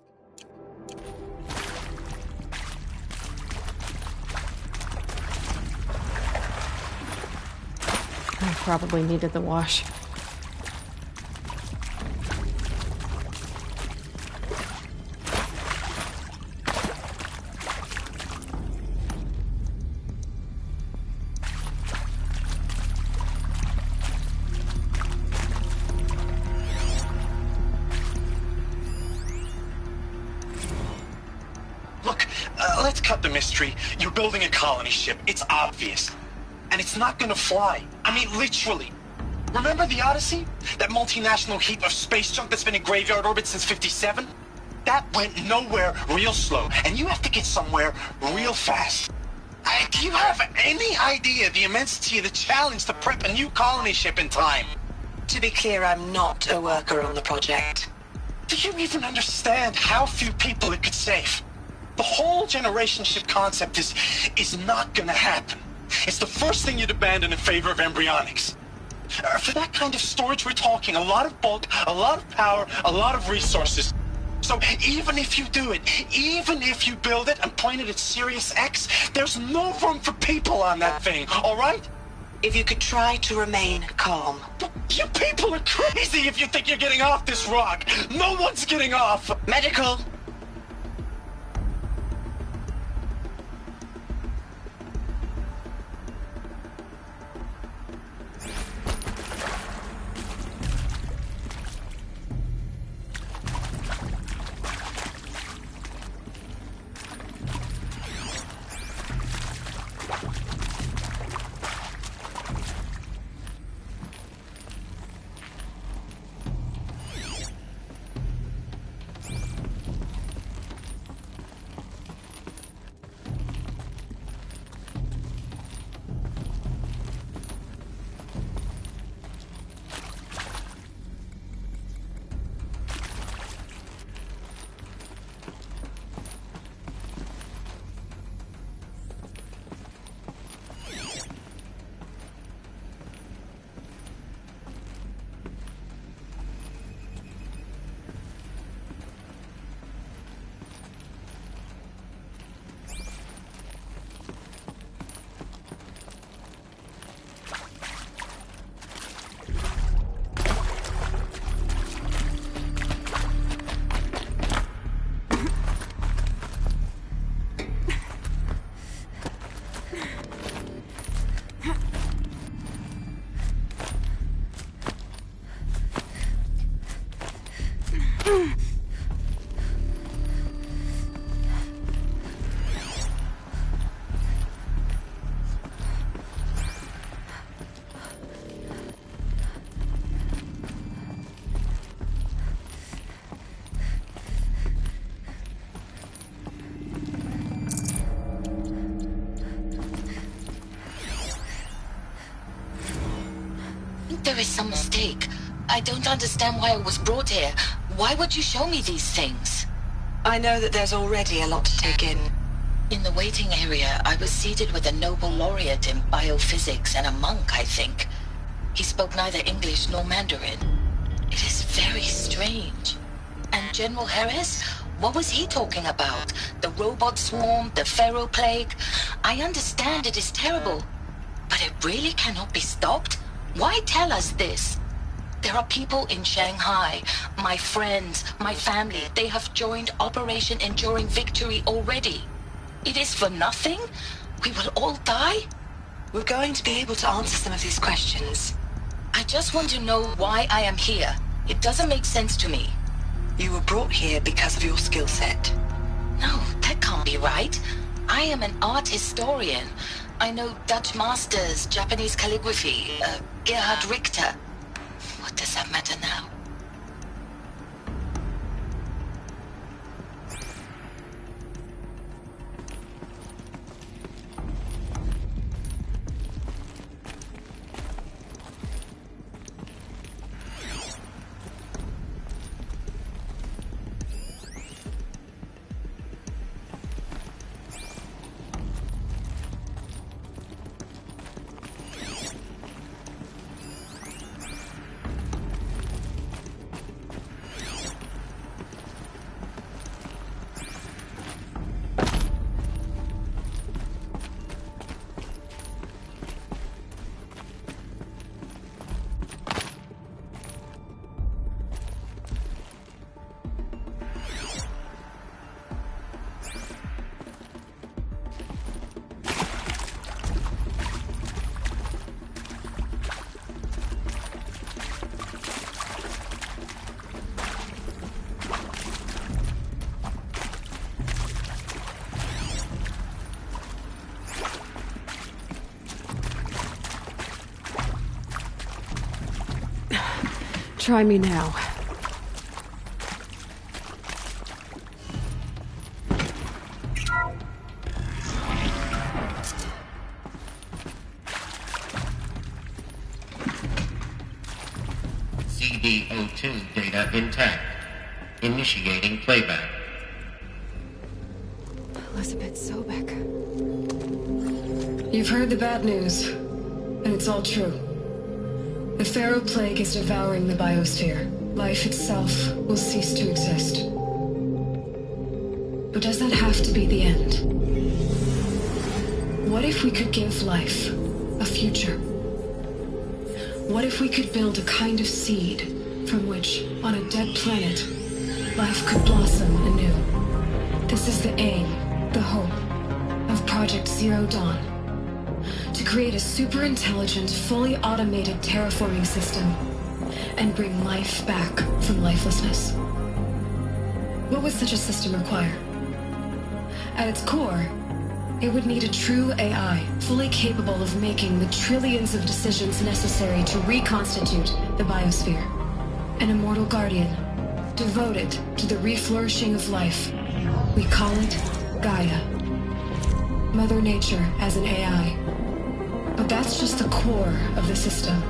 Speaker 4: I probably needed the wash.
Speaker 16: Look, let's cut the mystery. You're building a colony ship. It's obvious. And it's not gonna fly. I mean, literally. Remember the Odyssey? That multinational heap of space junk that's been in graveyard orbit since '57? That went nowhere real slow. And you have to get somewhere real fast. Do you have any idea the immensity of the challenge to prep a new colony ship in time?
Speaker 17: To be clear, I'm not a worker on the project.
Speaker 16: Do you even understand how few people it could save? The whole generation ship concept is not gonna happen. It's the first thing you'd abandon in favor of embryonics. For that kind of storage, we're talking a lot of bulk, a lot of power, a lot of resources. So even if you do it, even if you build it and point it at Sirius X, there's no room for people on that thing, all right?
Speaker 17: If you could try to remain calm.
Speaker 16: You people are crazy if you think you're getting off this rock. No one's getting off.
Speaker 17: Medical. There is some mistake. I don't understand why I was brought here. Why would you show me these things? I know that there's already a lot to take in. In the waiting area, I was seated with a Nobel laureate in biophysics and a monk, I think. He spoke neither English nor Mandarin. It is very strange. And General Harris? What was he talking about? The robot swarm, the Pharaoh plague? I understand it is terrible, but it really cannot be stopped? Why tell us this? There are people in Shanghai, my friends, my family. They have joined Operation Enduring Victory already. It is for nothing? We will all die? We're going to be able to answer some of these questions. I just want to know why I am here. It doesn't make sense to me. You were brought here because of your skill set. No, that can't be right. I am an art historian. I know Dutch masters, Japanese calligraphy, Gerhard Richter. What does that matter now?
Speaker 1: Try me now.
Speaker 13: CD02 data intact. Initiating playback.
Speaker 1: Elizabeth Sobek.
Speaker 20: You've heard the bad news, and it's all true. The Pharaoh Plague is devouring the biosphere. Life itself will cease to exist. But does that have to be the end? What if we could give life a future? What if we could build a kind of seed from which, on a dead planet, life could blossom anew? This is the aim, the hope, of Project Zero Dawn. To create a super-intelligent, fully automated terraforming system and bring life back from lifelessness. What would such a system require? At its core, it would need a true AI, fully capable of making the trillions of decisions necessary to reconstitute the biosphere. An immortal guardian, devoted to the reflourishing of life. We call it Gaia. Mother Nature as an AI. But that's just the core of the system.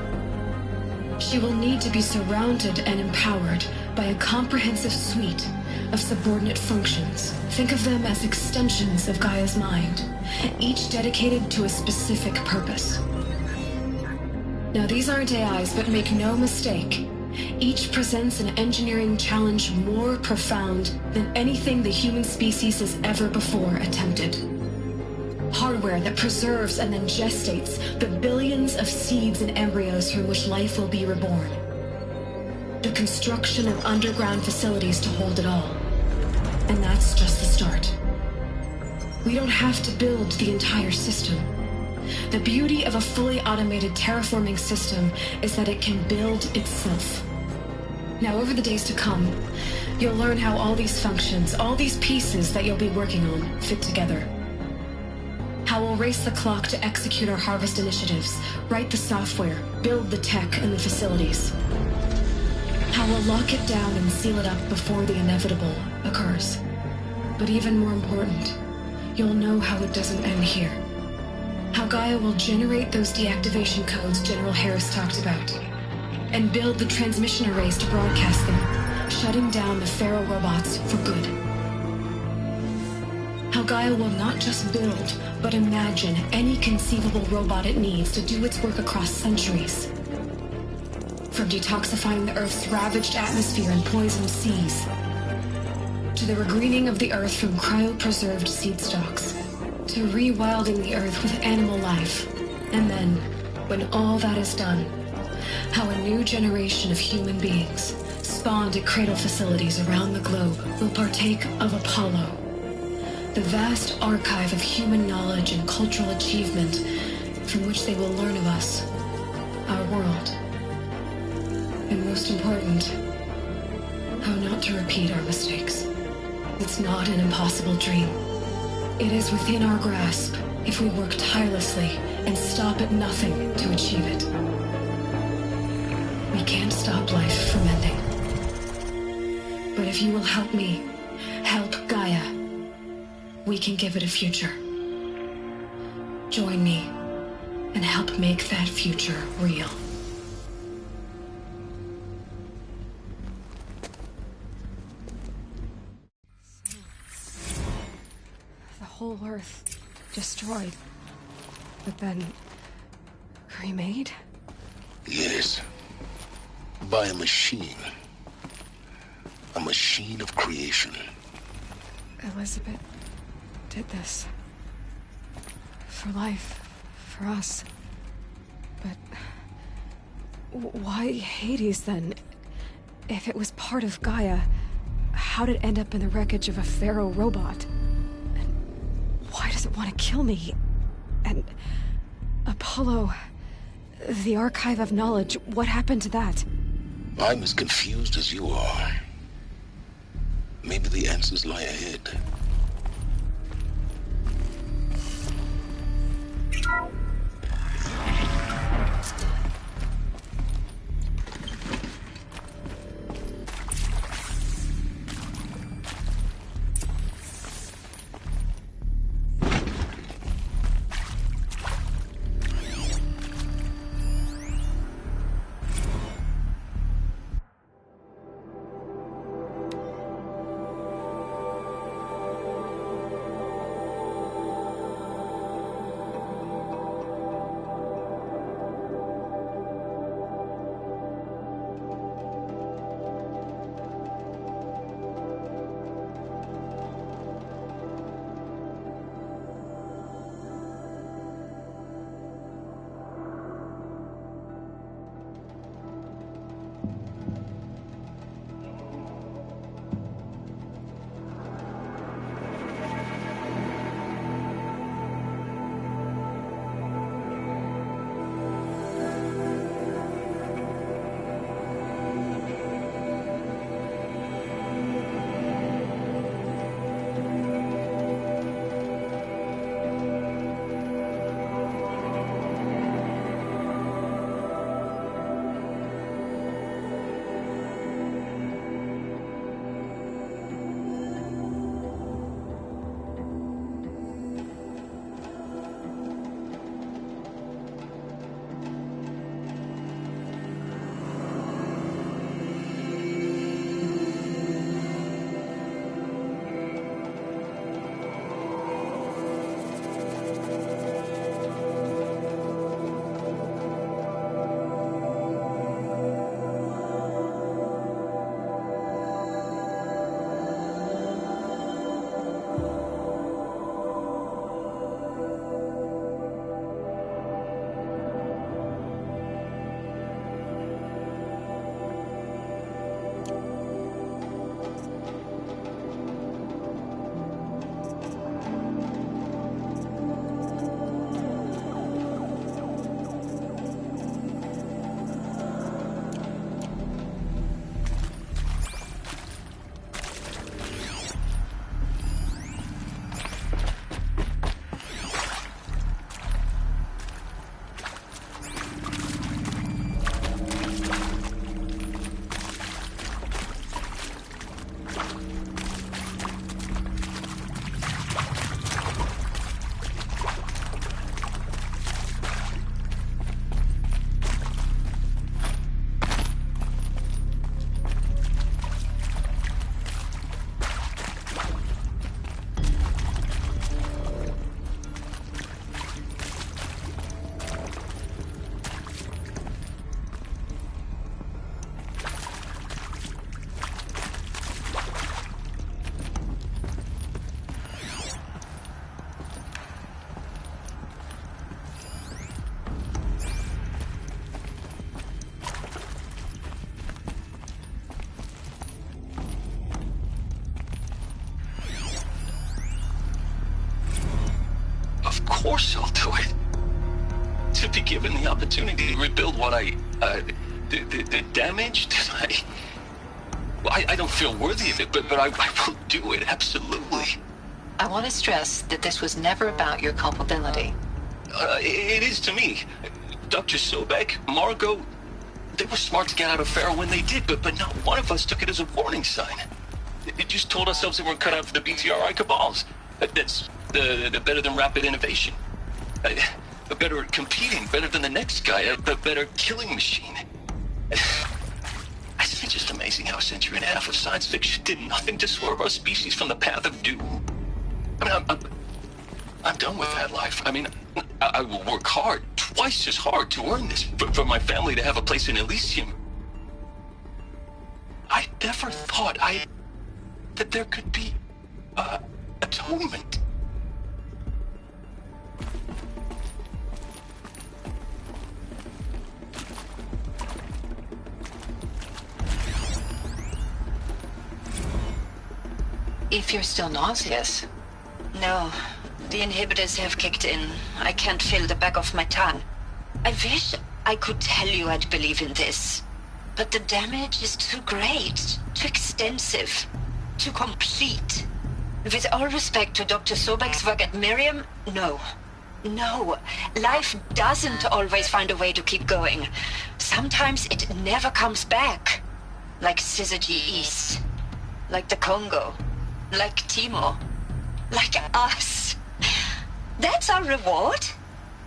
Speaker 20: She will need to be surrounded and empowered by a comprehensive suite of subordinate functions. Think of them as extensions of Gaia's mind, each dedicated to a specific purpose. Now, these aren't AIs, but make no mistake, each presents an engineering challenge more profound than anything the human species has ever before attempted. Hardware that preserves and then gestates the billions of seeds and embryos from which life will be reborn. The construction of underground facilities to hold it all. And that's just the start. We don't have to build the entire system. The beauty of a fully automated terraforming system is that it can build itself. Now, over the days to come, you'll learn how all these functions, all these pieces that you'll be working on, fit together. How we'll race the clock to execute our harvest initiatives, write the software, build the tech and the facilities. How we'll lock it down and seal it up before the inevitable occurs. But even more important, you'll know how it doesn't end here. How Gaia will generate those deactivation codes General Harris talked about, and build the transmission arrays to broadcast them, shutting down the Pharaoh robots for good. How Gaia will not just build, but imagine any conceivable robot it needs to do its work across centuries. From detoxifying the Earth's ravaged atmosphere and poisoned seas, to the regreening of the Earth from cryopreserved seed stalks, to rewilding the Earth with animal life. And then, when all that is done, how a new generation of human beings, spawned at cradle facilities around the globe, will partake of Apollo, the vast archive of human knowledge and cultural achievement from which they will learn of us, our world. And most important, how not to repeat our mistakes. It's not an impossible dream. It is within our grasp if we work tirelessly and stop at nothing to achieve it. We can't stop life from ending. But if you will help me, help Gaia, we can give it a future. Join me and help make that future real.
Speaker 1: The whole Earth destroyed, but then remade?
Speaker 11: Yes. By a machine. A machine of creation.
Speaker 1: Elizabeth did this. For life. For us. But why Hades then? If it was part of Gaia, how did it end up in the wreckage of a Pharaoh robot? And why does it want to kill me? And Apollo, the archive of knowledge, what happened to that?
Speaker 11: I'm as confused as you are. Maybe the answers lie ahead.
Speaker 15: force I'll do it. To be given the opportunity to rebuild what the damage that I don't feel worthy of it, but I will do it, absolutely.
Speaker 19: I want to stress that this was never about your culpability.
Speaker 15: It is to me. Dr. Sobek, Margot, they were smart to get out of Pharaoh when they did, but not one of us took it as a warning sign. It just told ourselves that we're cut out for the BTRI cabals. That's the better than rapid innovation. Better at competing, better than the next guy, a better killing machine. It's just amazing how a century and a half of science fiction did nothing to swerve our species from the path of doom. I mean, I'm done with that life. I mean, I will work hard, twice as hard, to earn this, for my family to have a place in Elysium. I never thought that there could be atonement.
Speaker 19: If you're still nauseous. No, the inhibitors have kicked in. I can't feel the back of my tongue. I wish I could tell you I'd believe in this. But the damage is too great, too extensive, too complete. With all respect to Dr. Sobek's work at Miriam, no. No, life doesn't always find a way to keep going. Sometimes it never comes back. Like Syzygy East. Like the Congo. Like Timo. Like us. That's our reward?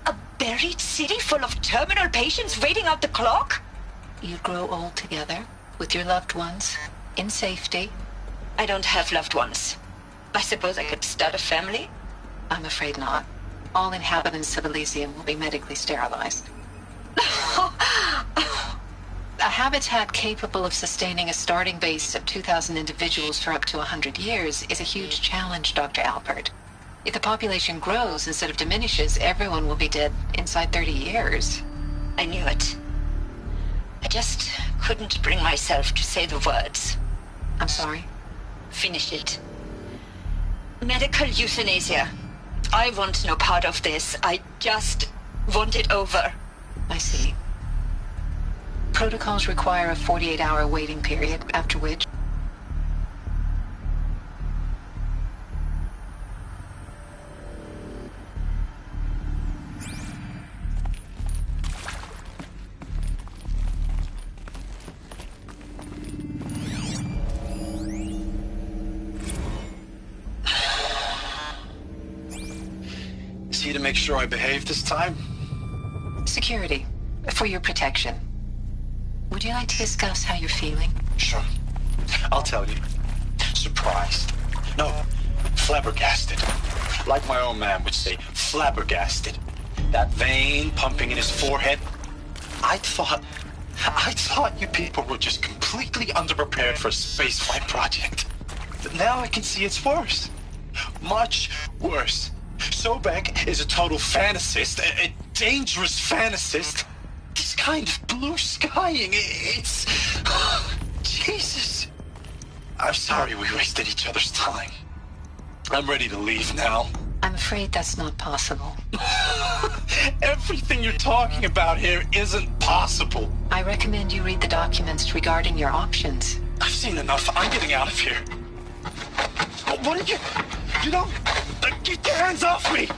Speaker 19: A buried city full of terminal patients waiting out the clock? You grow old together, with your loved ones, in safety. I don't have loved ones. I suppose I could start a family? I'm afraid not. All inhabitants of Elysium will be medically sterilized. A habitat capable of sustaining a starting base of 2,000 individuals for up to 100 years is a huge challenge, Dr. Alpert. If the population grows instead of diminishes, everyone will be dead inside 30 years. I knew it. I just couldn't bring myself to say the words. I'm sorry. Finish it. Medical euthanasia. I want no part of this. I just want it over. I see. Protocols require a 48-hour waiting period, after which...
Speaker 16: See to make sure I behave this time?
Speaker 19: Security. For your protection. Would you like to discuss how you're feeling?
Speaker 16: Sure. I'll tell you. Surprised. No, flabbergasted. Like my own man would say, flabbergasted. That vein pumping in his forehead. I thought you people were just completely underprepared for a spaceflight project. But now I can see it's worse. Much worse. Sobek is a total fantasist, a dangerous fantasist. He's kind of blue skying. It's... Jesus. I'm sorry we wasted each other's time. I'm ready to leave now.
Speaker 19: I'm afraid that's not possible.
Speaker 16: Everything you're talking about here isn't possible.
Speaker 19: I recommend you read the documents regarding your options.
Speaker 16: I've seen enough. I'm getting out of here. What did you... You don't... Get your hands off me!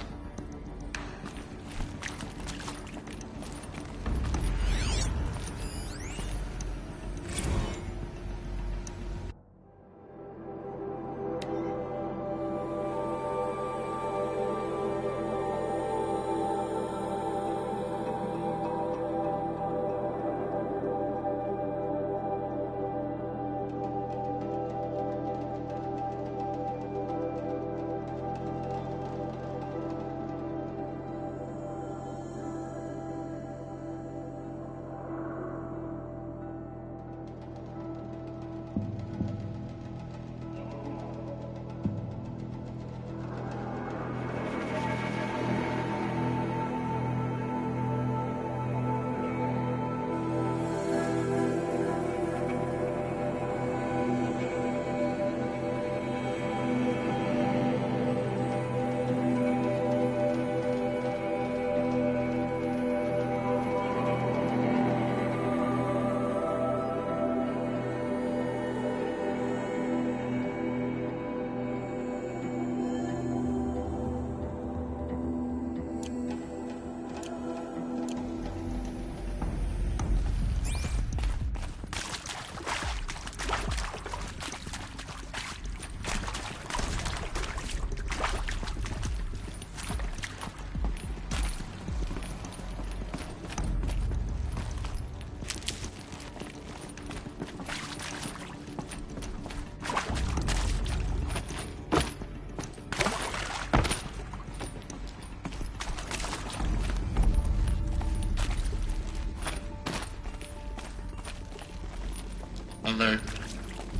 Speaker 13: alert.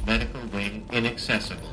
Speaker 13: Medical wing inaccessible.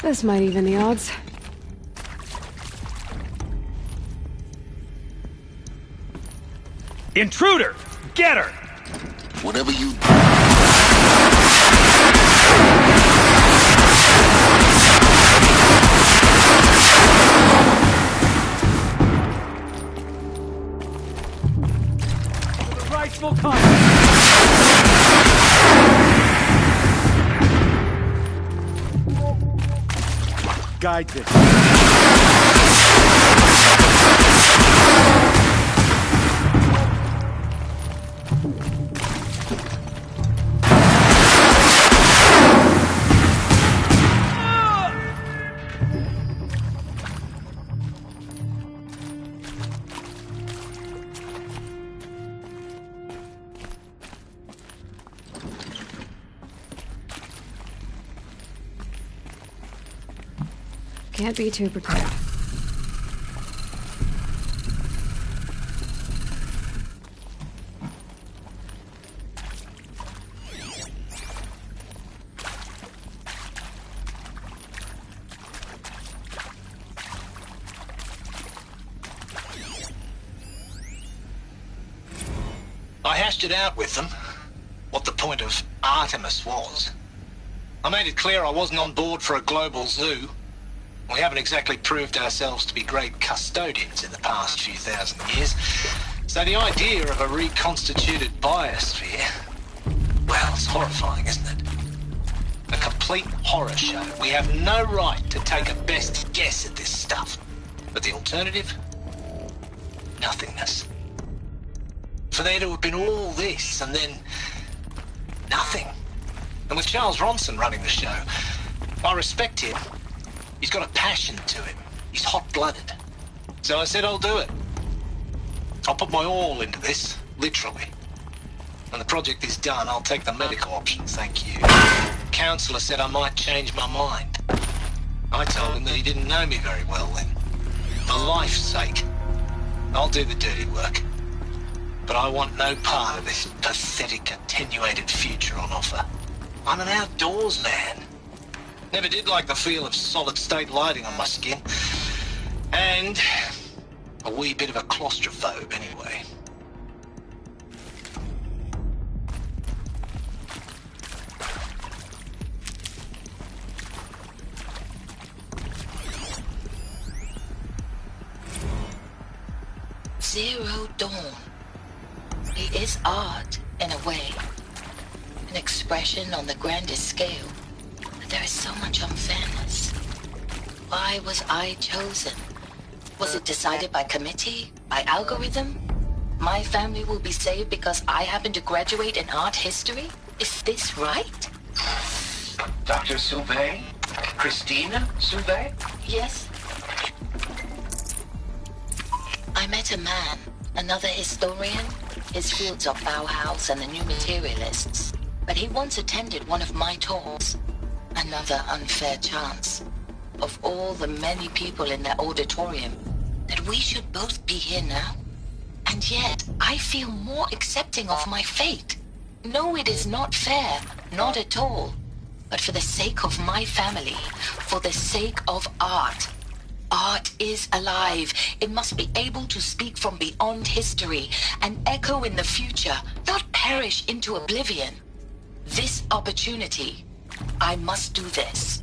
Speaker 1: This might even the odds.
Speaker 2: Intruder! Get her!
Speaker 11: Whatever you
Speaker 2: The rightful come! Guide this.
Speaker 1: Can't be too prepared.
Speaker 16: I hashed it out with them, what the point of Artemis was. I made it clear I wasn't on board for a global zoo. We haven't exactly proved ourselves to be great custodians in the past few thousand years. So the idea of a reconstituted biosphere, well, it's horrifying, isn't it? A complete horror show. We have no right to take a best guess at this stuff. But the alternative? Nothingness. For there to have been all this and then nothing. And with Charles Ronson running the show, I respect him. He's got a passion to him. He's hot-blooded. So I said I'll do it. I'll put my all into this, literally. When the project is done, I'll take the medical option, thank you. Counselor said I might change my mind. I told him that he didn't know me very well then. For life's sake, I'll do the dirty work. But I want no part of this pathetic, attenuated future on offer. I'm an outdoors man. Never did like the feel of solid-state lighting on my skin. And a wee bit of a claustrophobe, anyway.
Speaker 17: Zero Dawn. It is art, in a way. An expression on the grandest scale. But there is so much unfairness. Why was I chosen? Was it decided by committee? By algorithm? My family will be saved because I happen to graduate in art history? Is this right?
Speaker 15: Dr. Sauvé? Christina Sauvé?
Speaker 17: Yes. I met a man, another historian. His fields are Bauhaus and the New Materialists. But he once attended one of my talks. Another unfair chance. Of all the many people in that auditorium, that we should both be here now. And yet, I feel more accepting of my fate. No, it is not fair. Not at all. But for the sake of my family, for the sake of art. Art is alive. It must be able to speak from beyond history and echo in the future, not perish into oblivion. This opportunity, I must do this.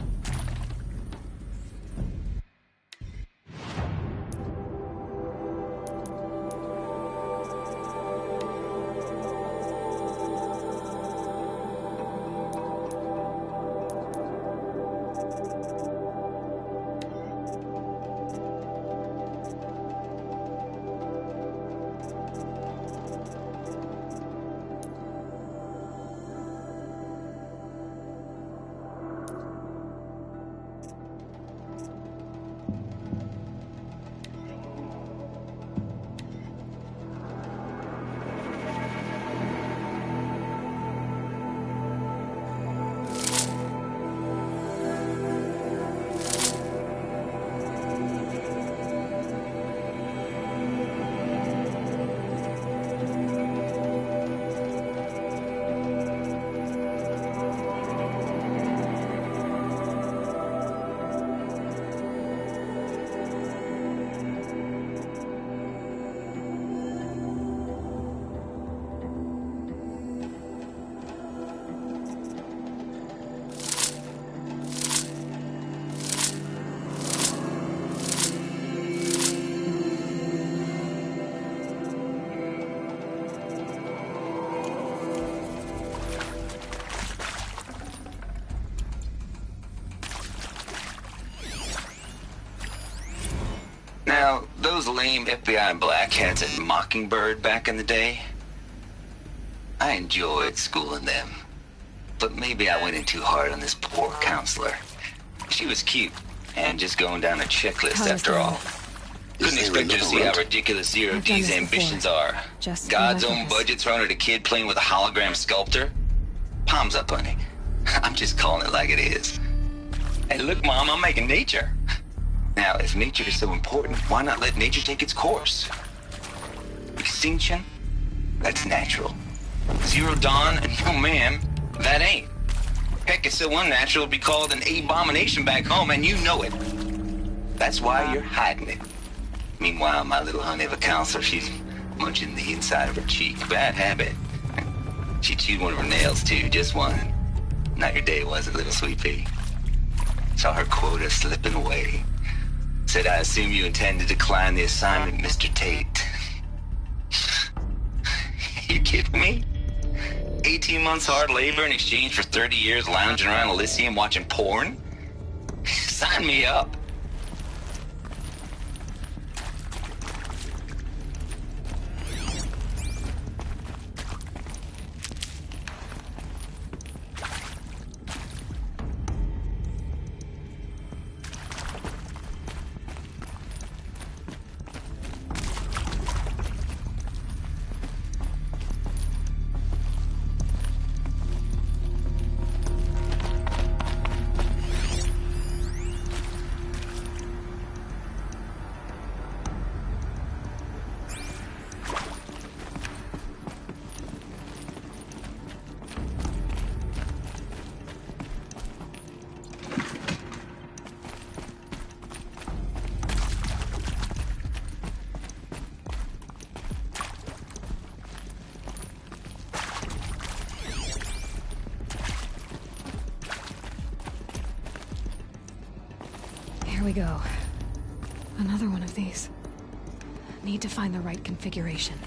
Speaker 15: Now, those lame FBI blackheads at Mockingbird back in the day, I enjoyed schooling them. But maybe I went in too hard on this poor counselor. She was cute, and just going down a checklist after all. Couldn't expect you to see how ridiculous Zero D's ambitions are. God's own budget thrown at a kid playing with a hologram sculptor? Palms up, honey. I'm just calling it like it is. Hey, look, Mom, I'm making nature. Now, if nature is so important, why not let nature take its course? Extinction? That's natural. Zero Dawn? No, ma'am, that ain't. Heck, it's so unnatural it'd be called an abomination back home, and you know it. That's why you're hiding it. Meanwhile, my little honey of a counselor, she's munching the inside of her cheek. Bad habit. She chewed one of her nails, too, just one. Not your day, was it, little sweet pea? Saw her quota slipping away. Said, I assume you intend to decline the assignment, Mr. Tate. You kidding me? 18 months hard labor in exchange for 30 years lounging around Elysium watching porn? Sign me up.
Speaker 1: Here we go. Another one of these. Need to find the right configuration.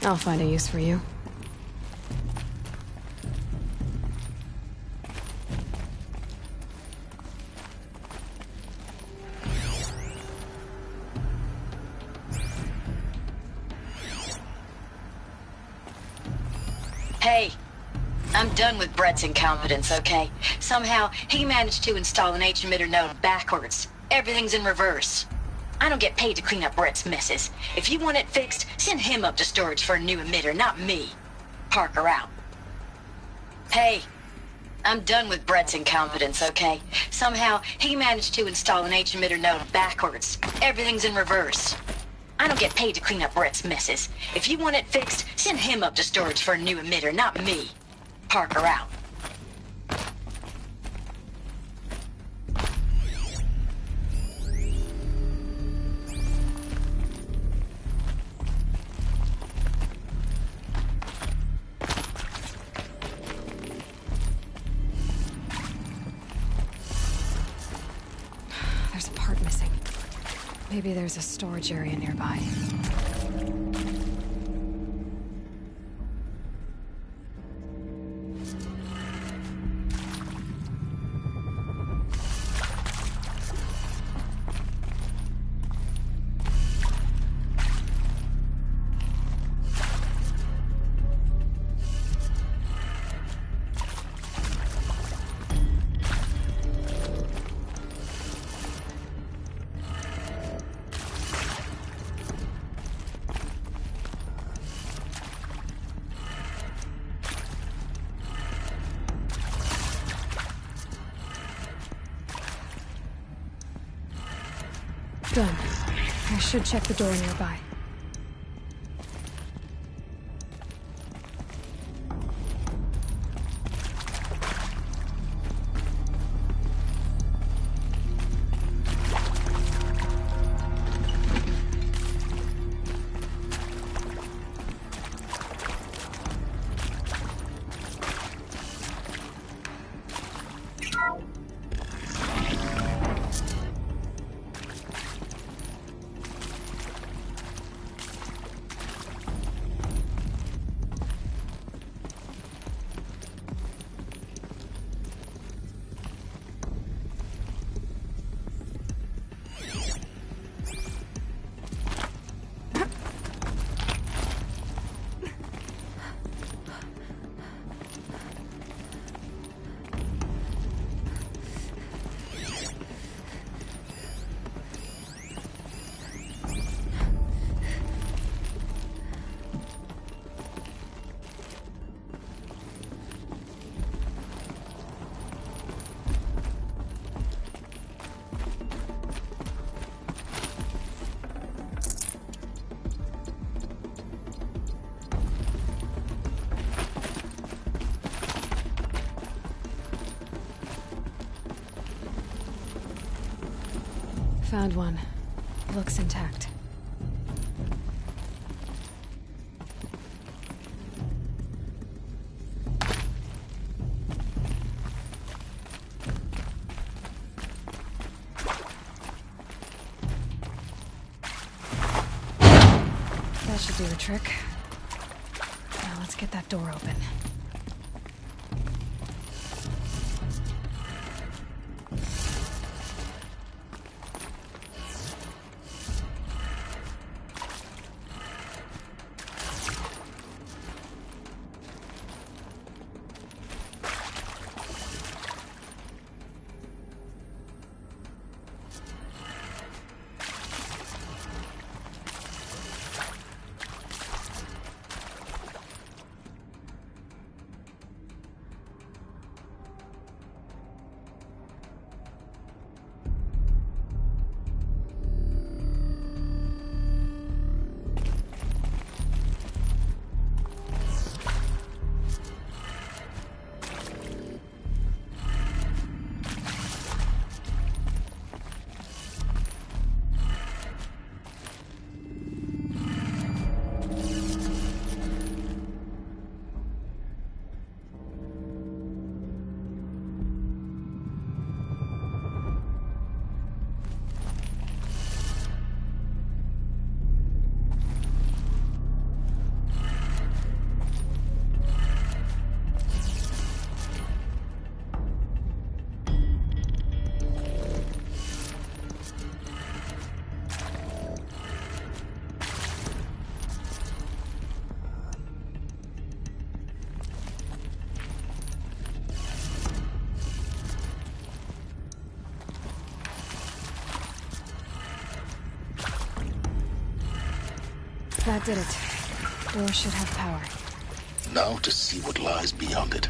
Speaker 1: I'll find a use for you.
Speaker 19: Hey, I'm done with Brett's incompetence, okay? Somehow, he managed to install an H-emitter node backwards. Everything's in reverse. I don't get paid to clean up Brett's messes. If you want it fixed, send him up to storage for a new emitter, not me. Parker out. Hey, I'm done with Brett's incompetence, okay? Somehow, he managed to install an H-emitter node backwards. Everything's in reverse. I don't get paid to clean up Brett's messes. If you want it fixed, send him up to storage for a new emitter, not me. Parker out.
Speaker 1: There's a part missing. Maybe there's a storage area nearby. Done. I should check the door nearby. Found one. Looks intact. That should do the trick. Now let's get that door open. That did it. Door should have power.
Speaker 11: Now to see what lies beyond it.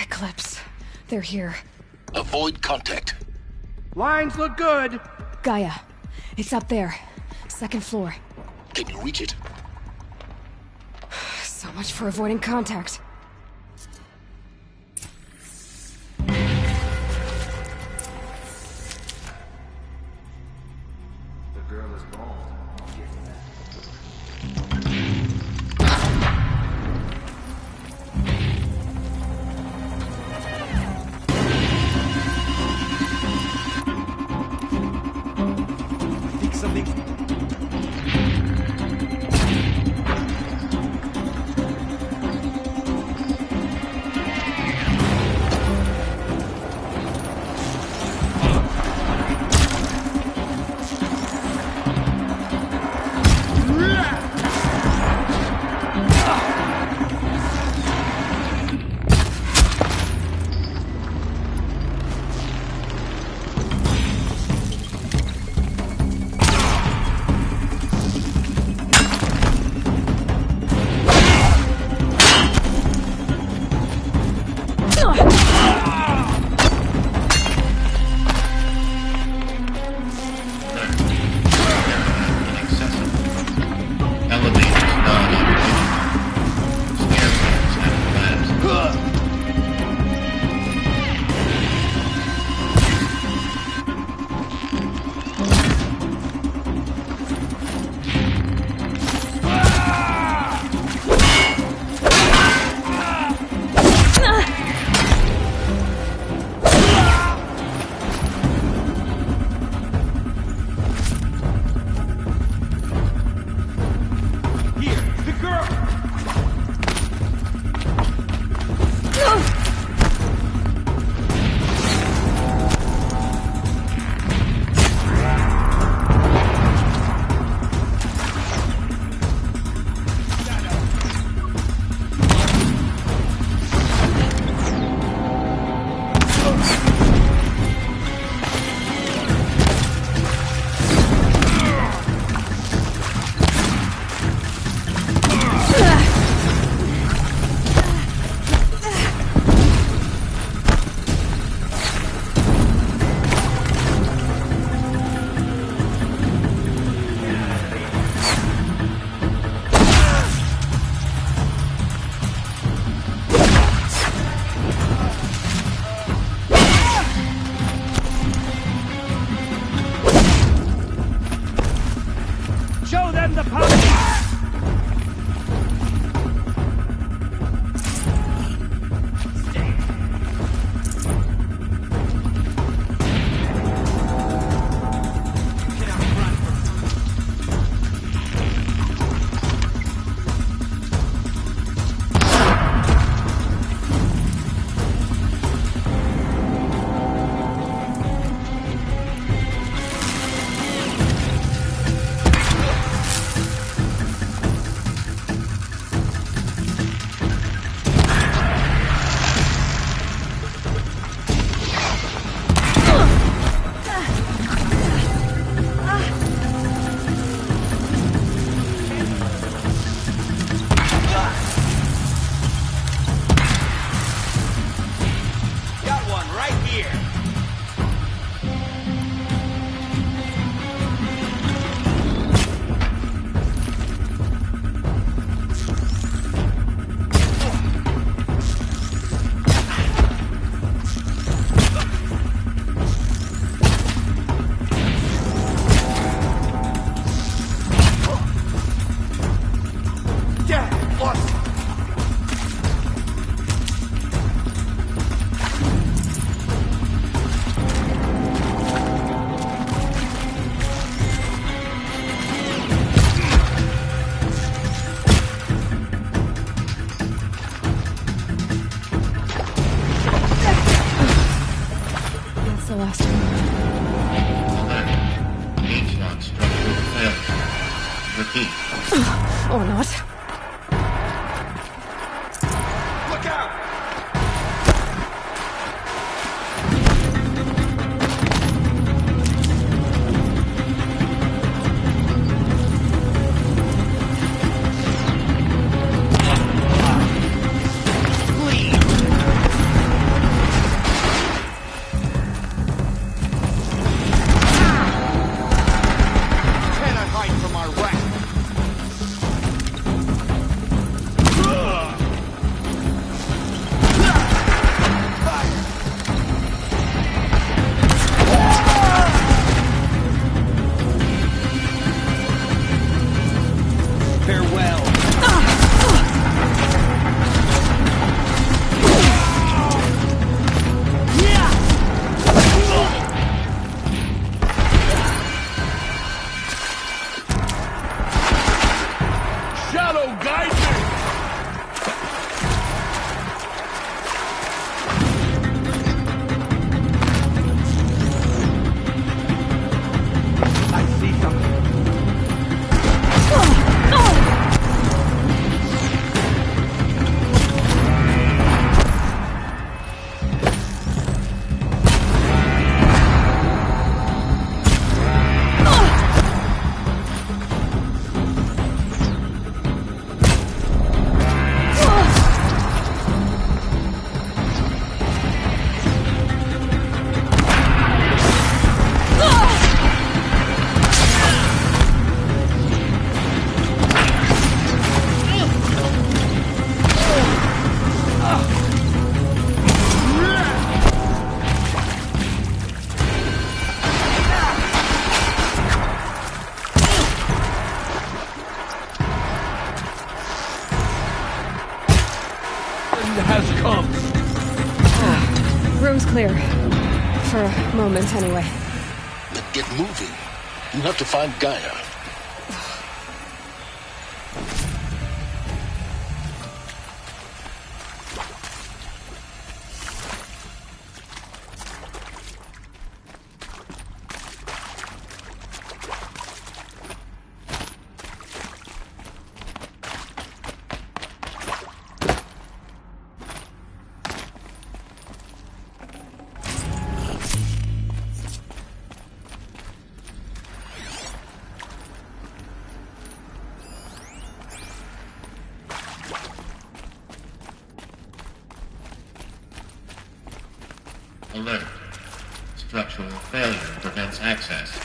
Speaker 1: Eclipse. They're here.
Speaker 11: Avoid contact.
Speaker 2: Lines look good.
Speaker 1: Gaia. It's up there. Second floor.
Speaker 11: Can you reach it?
Speaker 1: So much for avoiding contact.
Speaker 10: The girl is bald. I think something.
Speaker 1: the last one.
Speaker 13: Alert. H-lock structural failure. Repeat.
Speaker 1: Or not.
Speaker 3: Look out!
Speaker 2: Has come.
Speaker 1: Room's clear. For a moment, anyway.
Speaker 11: Then get moving. You have to find Gaia.
Speaker 13: Alert. Structural failure prevents access.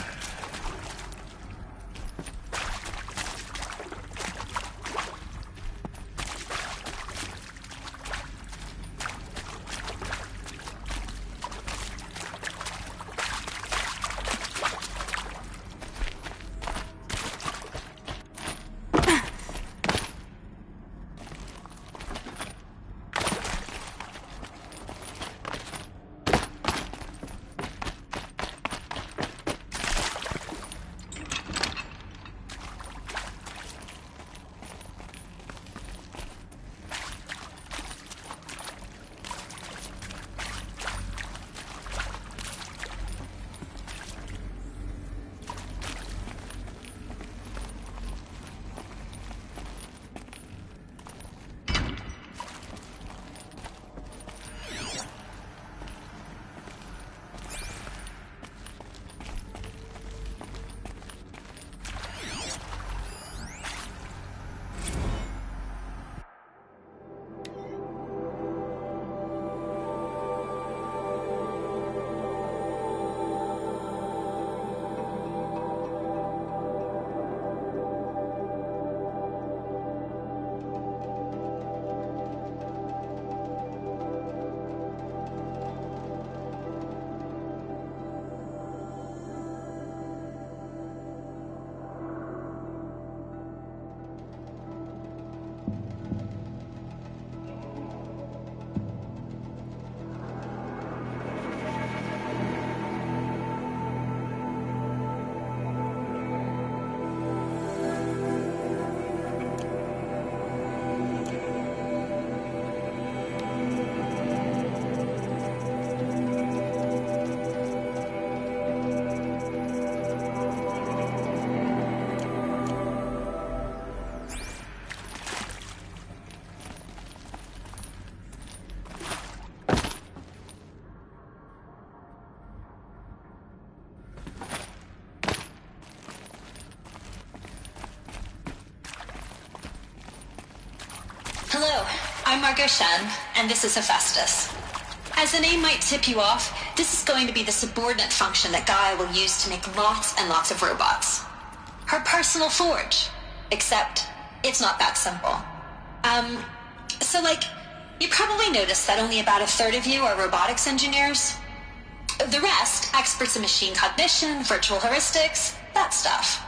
Speaker 19: I'm Margot Shen, and this is Hephaestus. As the name might tip you off, this is going to be the subordinate function that Gaia will use to make lots and lots of robots. Her personal forge. Except, it's not that simple. You probably noticed that only about a third of you are robotics engineers. The rest, experts in machine cognition, virtual heuristics, that stuff.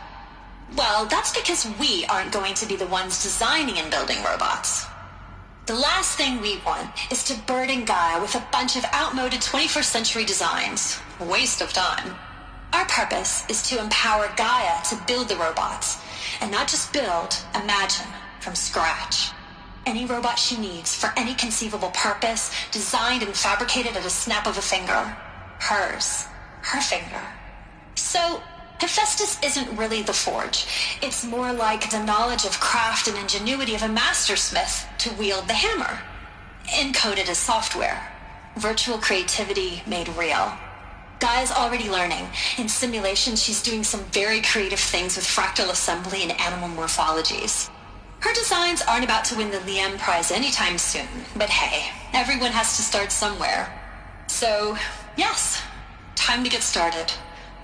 Speaker 19: Well, that's because we aren't going to be the ones designing and building robots. The last thing we want is to burden Gaia with a bunch of outmoded 21st century designs. Waste of time. Our purpose is to empower Gaia to build the robots, and not just build, imagine, from scratch. Any robot she needs for any conceivable purpose, designed and fabricated at a snap of a finger. Hers. Her finger. So, Hephaestus isn't really the forge. It's more like the knowledge of craft and ingenuity of a mastersmith to wield the hammer. Encoded as software. Virtual creativity made real. Gaia's already learning. In simulation, she's doing some very creative things with fractal assembly and animal morphologies. Her designs aren't about to win the Liam Prize anytime soon, but hey, everyone has to start somewhere. So, yes, time to get started.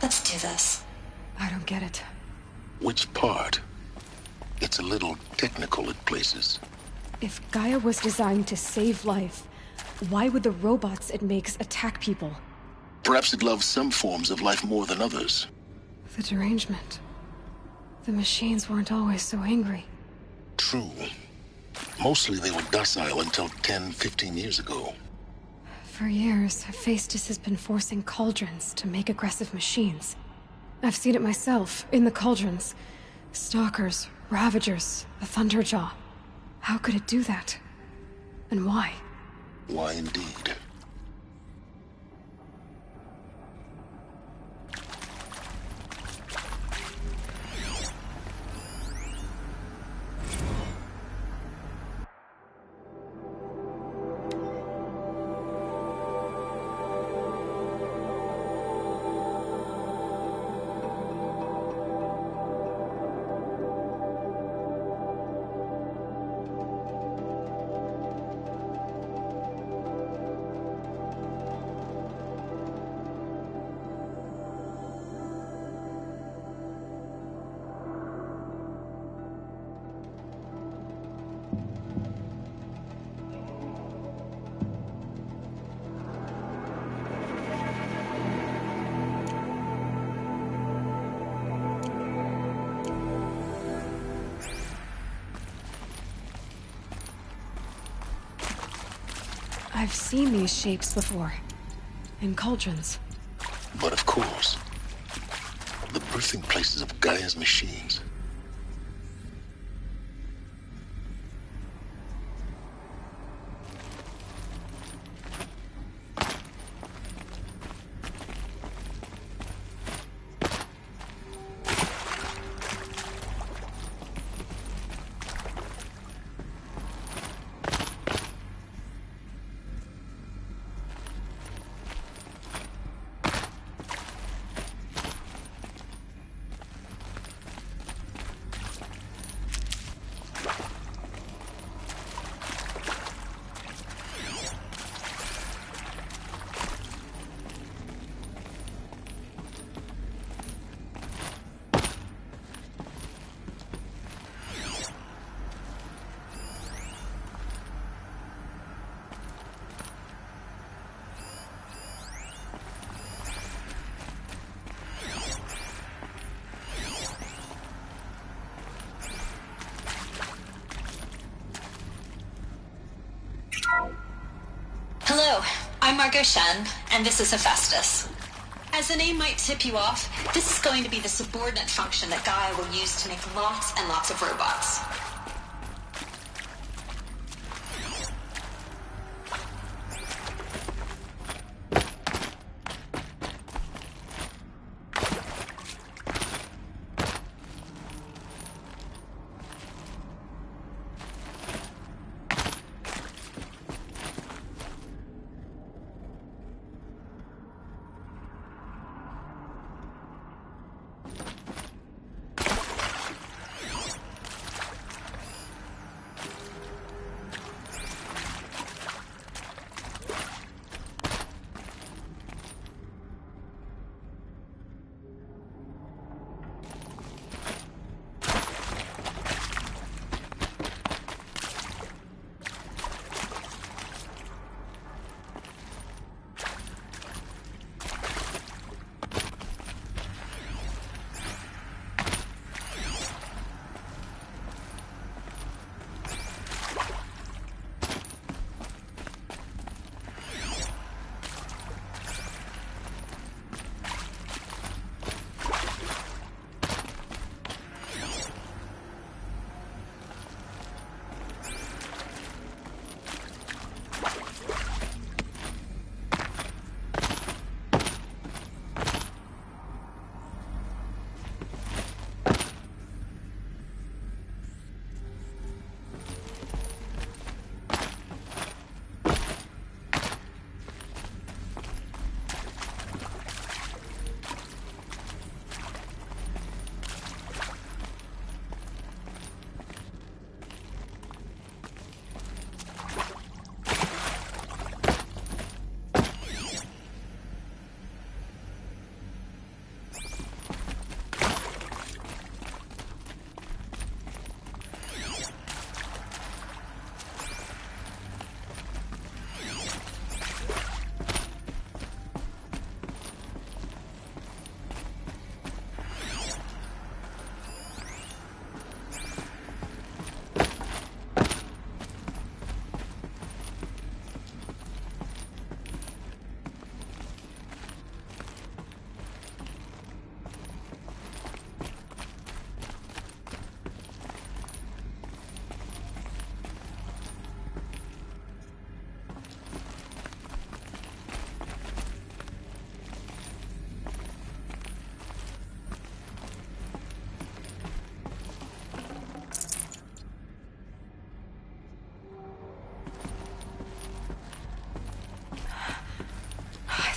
Speaker 19: Let's do this.
Speaker 1: I don't get it.
Speaker 11: Which part? It's a little technical at places.
Speaker 1: If Gaia was designed to save life, why would the robots it makes attack people?
Speaker 11: Perhaps it loves some forms of life more than others.
Speaker 1: The derangement. The machines weren't always so angry.
Speaker 11: True. Mostly they were docile until 10, 15 years ago.
Speaker 1: For years, Hephaestus has been forcing cauldrons to make aggressive machines. I've seen it myself, in the cauldrons. Stalkers, Ravagers, the Thunderjaw. How could it do that? And why?
Speaker 11: Why indeed?
Speaker 1: I've seen these shapes before. In cauldrons.
Speaker 11: But of course, the birthing places of Gaia's machines.
Speaker 19: Hello, I'm Margot Shen, and this is Hephaestus. As the name might tip you off, this is going to be the subordinate function that Gaia will use to make lots and lots of robots.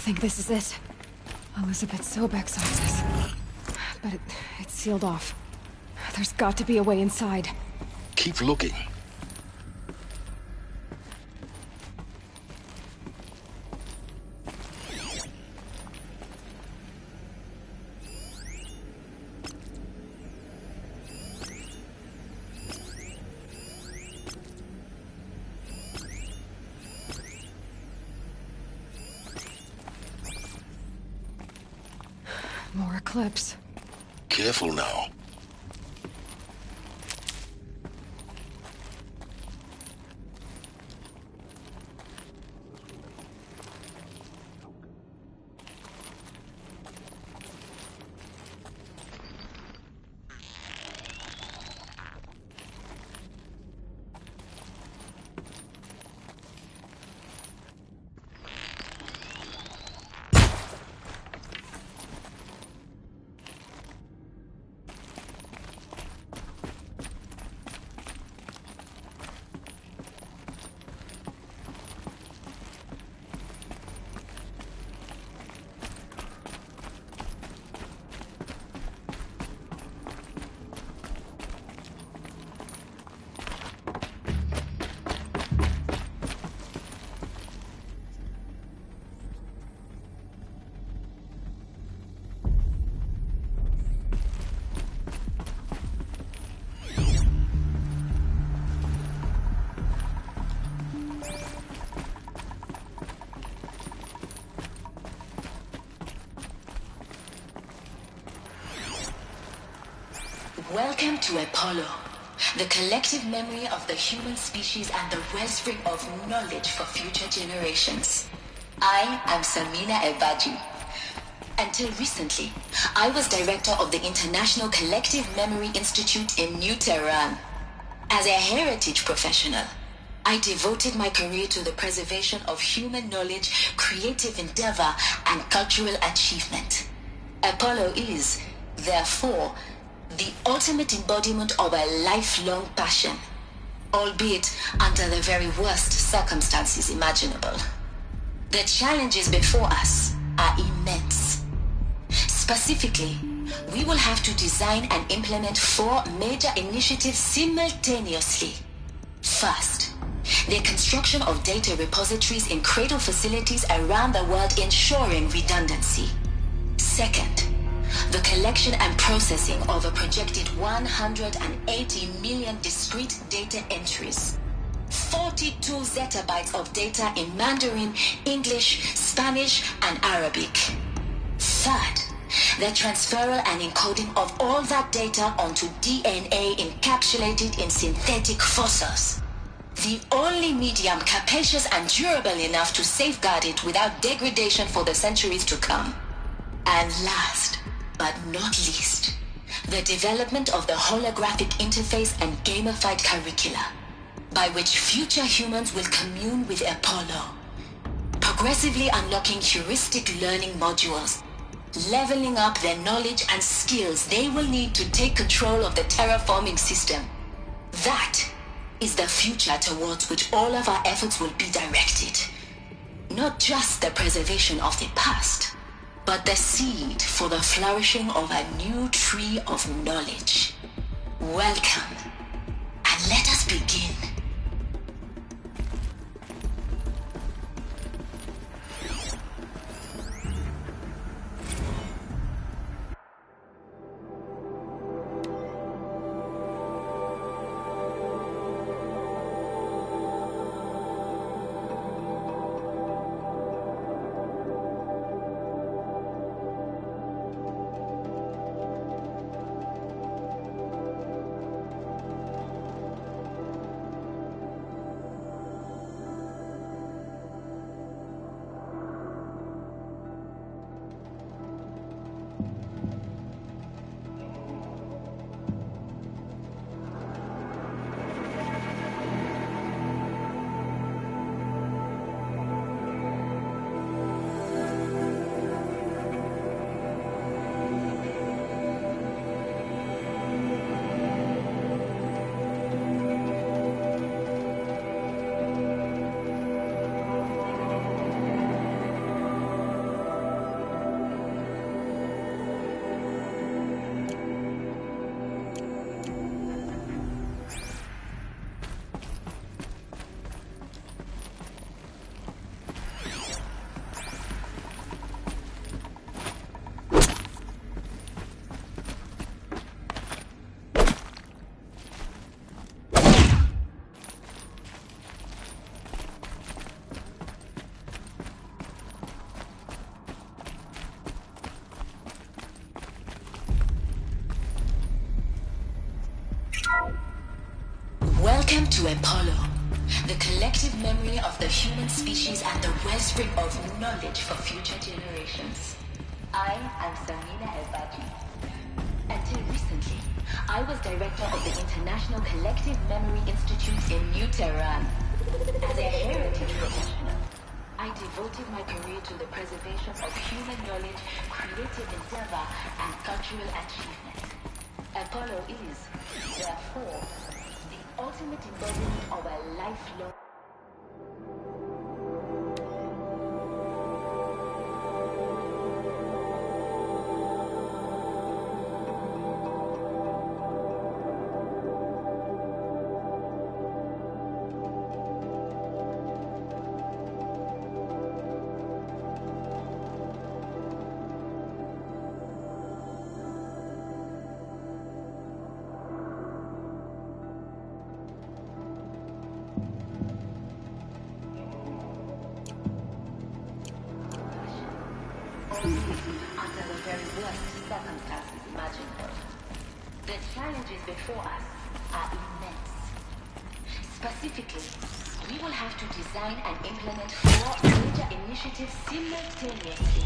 Speaker 1: think this is it. Elizabeth Sobek's office. But it's sealed off. There's got to be a way inside.
Speaker 11: Keep looking.
Speaker 1: More eclipse.
Speaker 11: Careful now.
Speaker 17: Welcome to Apollo, the collective memory of the human species and the wellspring of knowledge for future generations. I am Samina Ebaji. Until recently, I was director of the International Collective Memory Institute in New Tehran. As a heritage professional, I devoted my career to the preservation of human knowledge, creative endeavor, and cultural achievement. Apollo is, therefore, the ultimate embodiment of a lifelong passion, albeit under the very worst circumstances imaginable. The challenges before us are immense. Specifically, we will have to design and implement 4 major initiatives simultaneously. First, the construction of data repositories in cradle facilities around the world ensuring redundancy. Second, the collection and processing of a projected 180 million discrete data entries. 42 zettabytes of data in Mandarin, English, Spanish, and Arabic. Third, the transferal and encoding of all that data onto DNA encapsulated in synthetic fossils. The only medium capacious and durable enough to safeguard it without degradation for the centuries to come. And last, but not least, the development of the holographic interface and gamified curricula, by which future humans will commune with Apollo, progressively unlocking heuristic learning modules, leveling up their knowledge and skills they will need to take control of the terraforming system. That is the future towards which all of our efforts will be directed. Not just the preservation of the past, but the seed for the flourishing of a new tree of knowledge. Welcome, and let us begin. Welcome to Apollo, the collective memory of the human species and the wellspring of knowledge for future generations. I am Samina El-Baji. Until recently, I was director of the International Collective Memory Institute in New Tehran. As a heritage professional, I devoted my career to the preservation of human knowledge, creative endeavor, and cultural achievement. Apollo is, therefore, the ultimate embodiment of a lifelong... under the very worst circumstances imaginable. The challenges before us are immense. Specifically, we will have to design and implement 4 major initiatives simultaneously.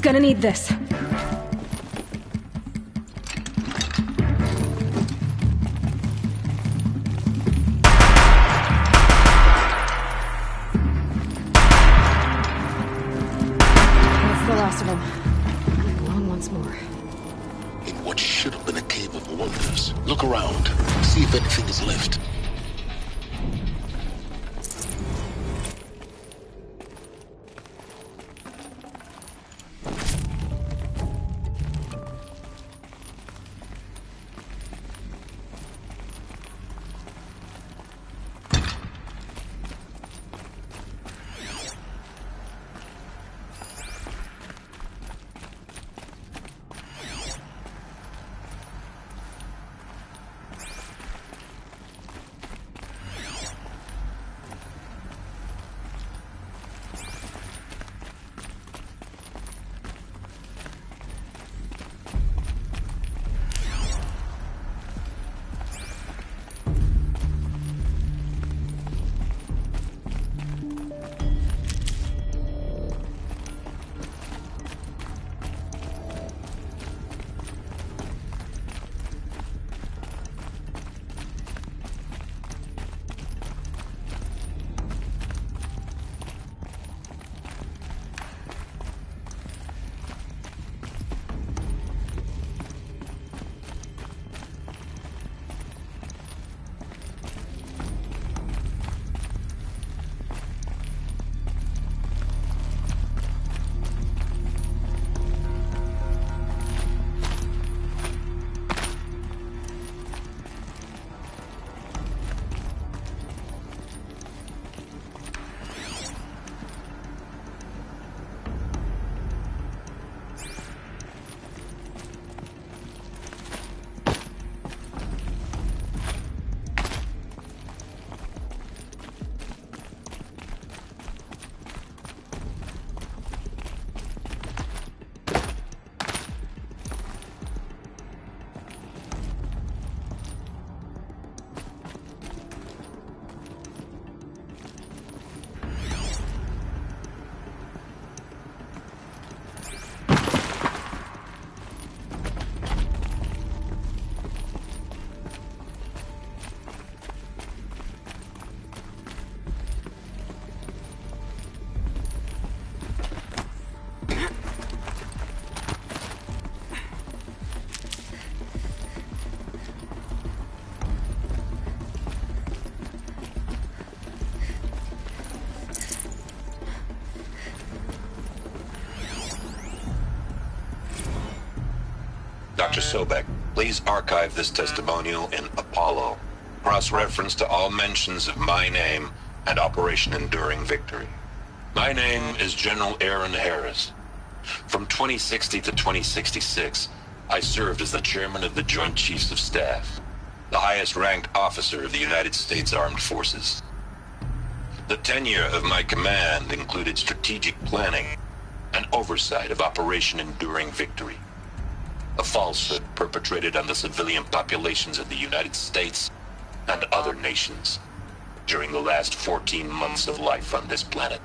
Speaker 1: Gonna need this. That's the last of them. I'm alone once more.
Speaker 11: In what should have been a cave of wonders. Look around. See if anything is left.
Speaker 14: Dr. Sobek, please archive this testimonial in Apollo. Cross-reference to all mentions of my name and Operation Enduring Victory. My name is General Aaron Harris. From 2060 to 2066, I served as the chairman of the Joint Chiefs of Staff, the highest-ranked officer of the United States Armed Forces. The tenure of my command included strategic planning and oversight of Operation Enduring Victory, a falsehood perpetrated on the civilian populations of the United States and other nations during the last 14 months of life on this planet.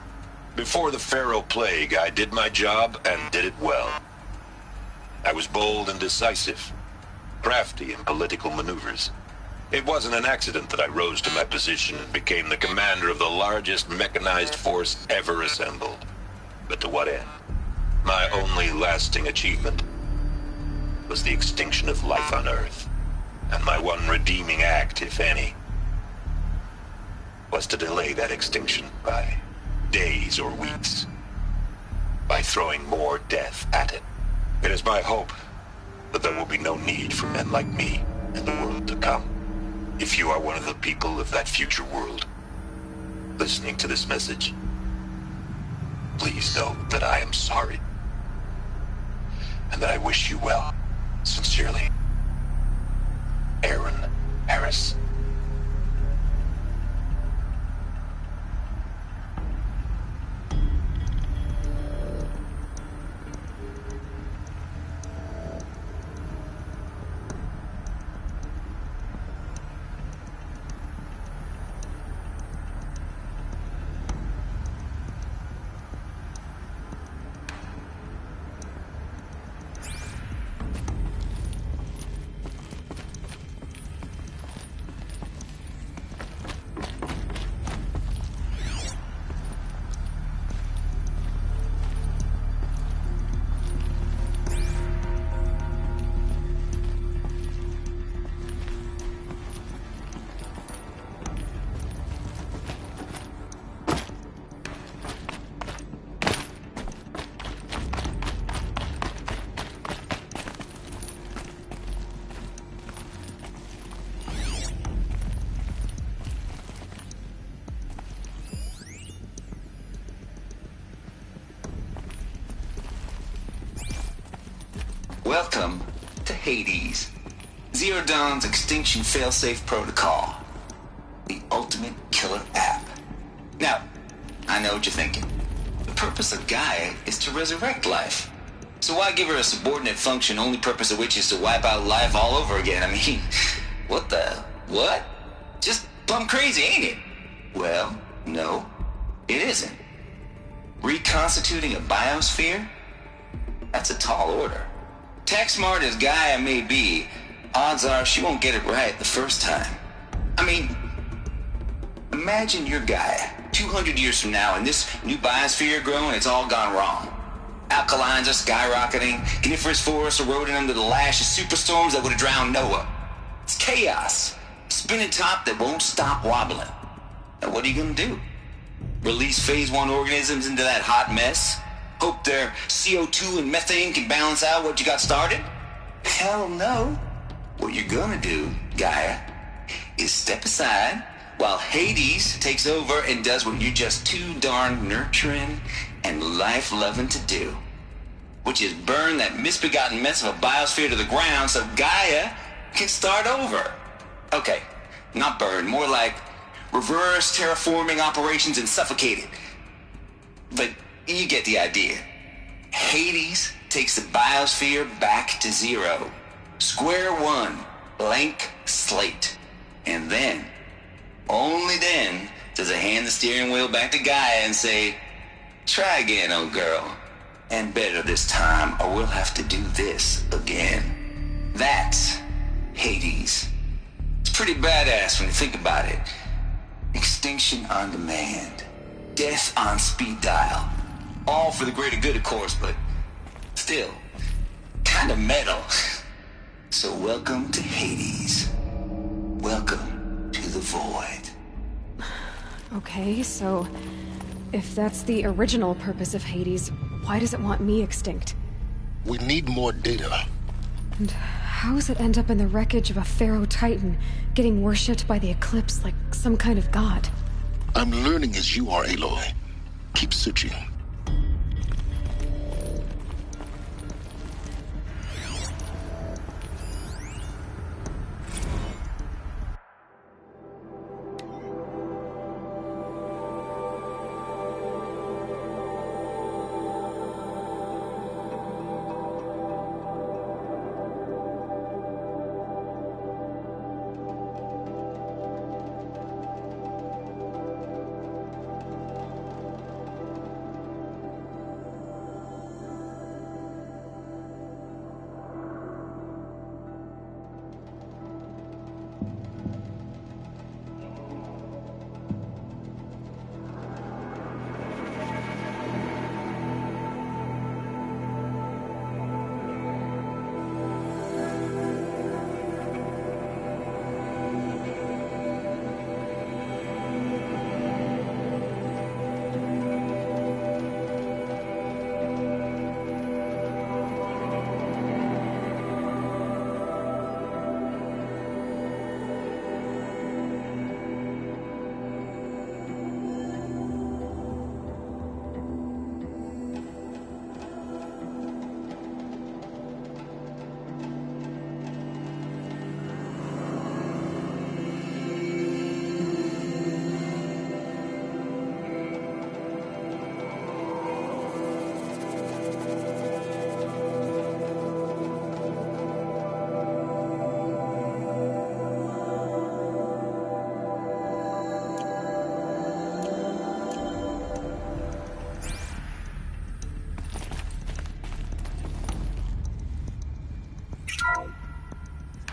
Speaker 14: Before the Pharaoh Plague, I did my job and did it well. I was bold and decisive, crafty in political maneuvers. It wasn't an accident that I rose to my position and became the commander of the largest mechanized force ever assembled. But to what end? My only lasting achievement was the extinction of life on Earth. And my one redeeming act, if any, was to delay that extinction by days or weeks, by throwing more death at it. It is my hope that there will be no need for men like me in the world to come. If you are one of the people of that future world listening to this message, please know that I am sorry and that I wish you well. Sincerely, Aaron Harris.
Speaker 21: Welcome to Hades, Zero Dawn's extinction failsafe protocol, the ultimate killer app. Now, I know what you're thinking. The purpose of Gaia is to resurrect life. So why give her a subordinate function, only purpose of which is to wipe out life all over again? I mean, what? Just plumb crazy, ain't it? Well, no, it isn't. Reconstituting a biosphere? That's a tall order. Tech smart as Gaia may be, odds are she won't get it right the first time. I mean, imagine you're Gaia, 200 years from now, and this new biosphere growing, it's all gone wrong. Alkalines are skyrocketing, coniferous forests eroding under the lash of superstorms that would have drowned Noah. It's chaos, spinning top that won't stop wobbling. Now what are you gonna do? Release phase 1 organisms into that hot mess? Hope their CO2 and methane can balance out what you got started? Hell no. What you're gonna do, Gaia, is step aside while Hades takes over and does what you're just too darn nurturing and life-loving to do, which is burn that misbegotten mess of a biosphere to the ground so Gaia can start over. Okay, not burn, more like reverse terraforming operations and suffocate it. But you get the idea. Hades takes the biosphere back to zero. Square one, blank slate. And then, only then, does it hand the steering wheel back to Gaia and say, try again, old girl. And better this time, or we'll have to do this again. That's Hades. It's pretty badass when you think about it. Extinction on demand. Death on speed dial. All for the greater good, of course, but still, kind of metal. So welcome to Hades. Welcome to the void.
Speaker 1: Okay, so if that's the original purpose of Hades, why does it want me extinct?
Speaker 11: We need more data.
Speaker 1: And How does it end up in the wreckage of a Pharaoh Titan, getting worshipped by the Eclipse like some kind of god?
Speaker 11: I'm learning as you are, Aloy. Keep searching.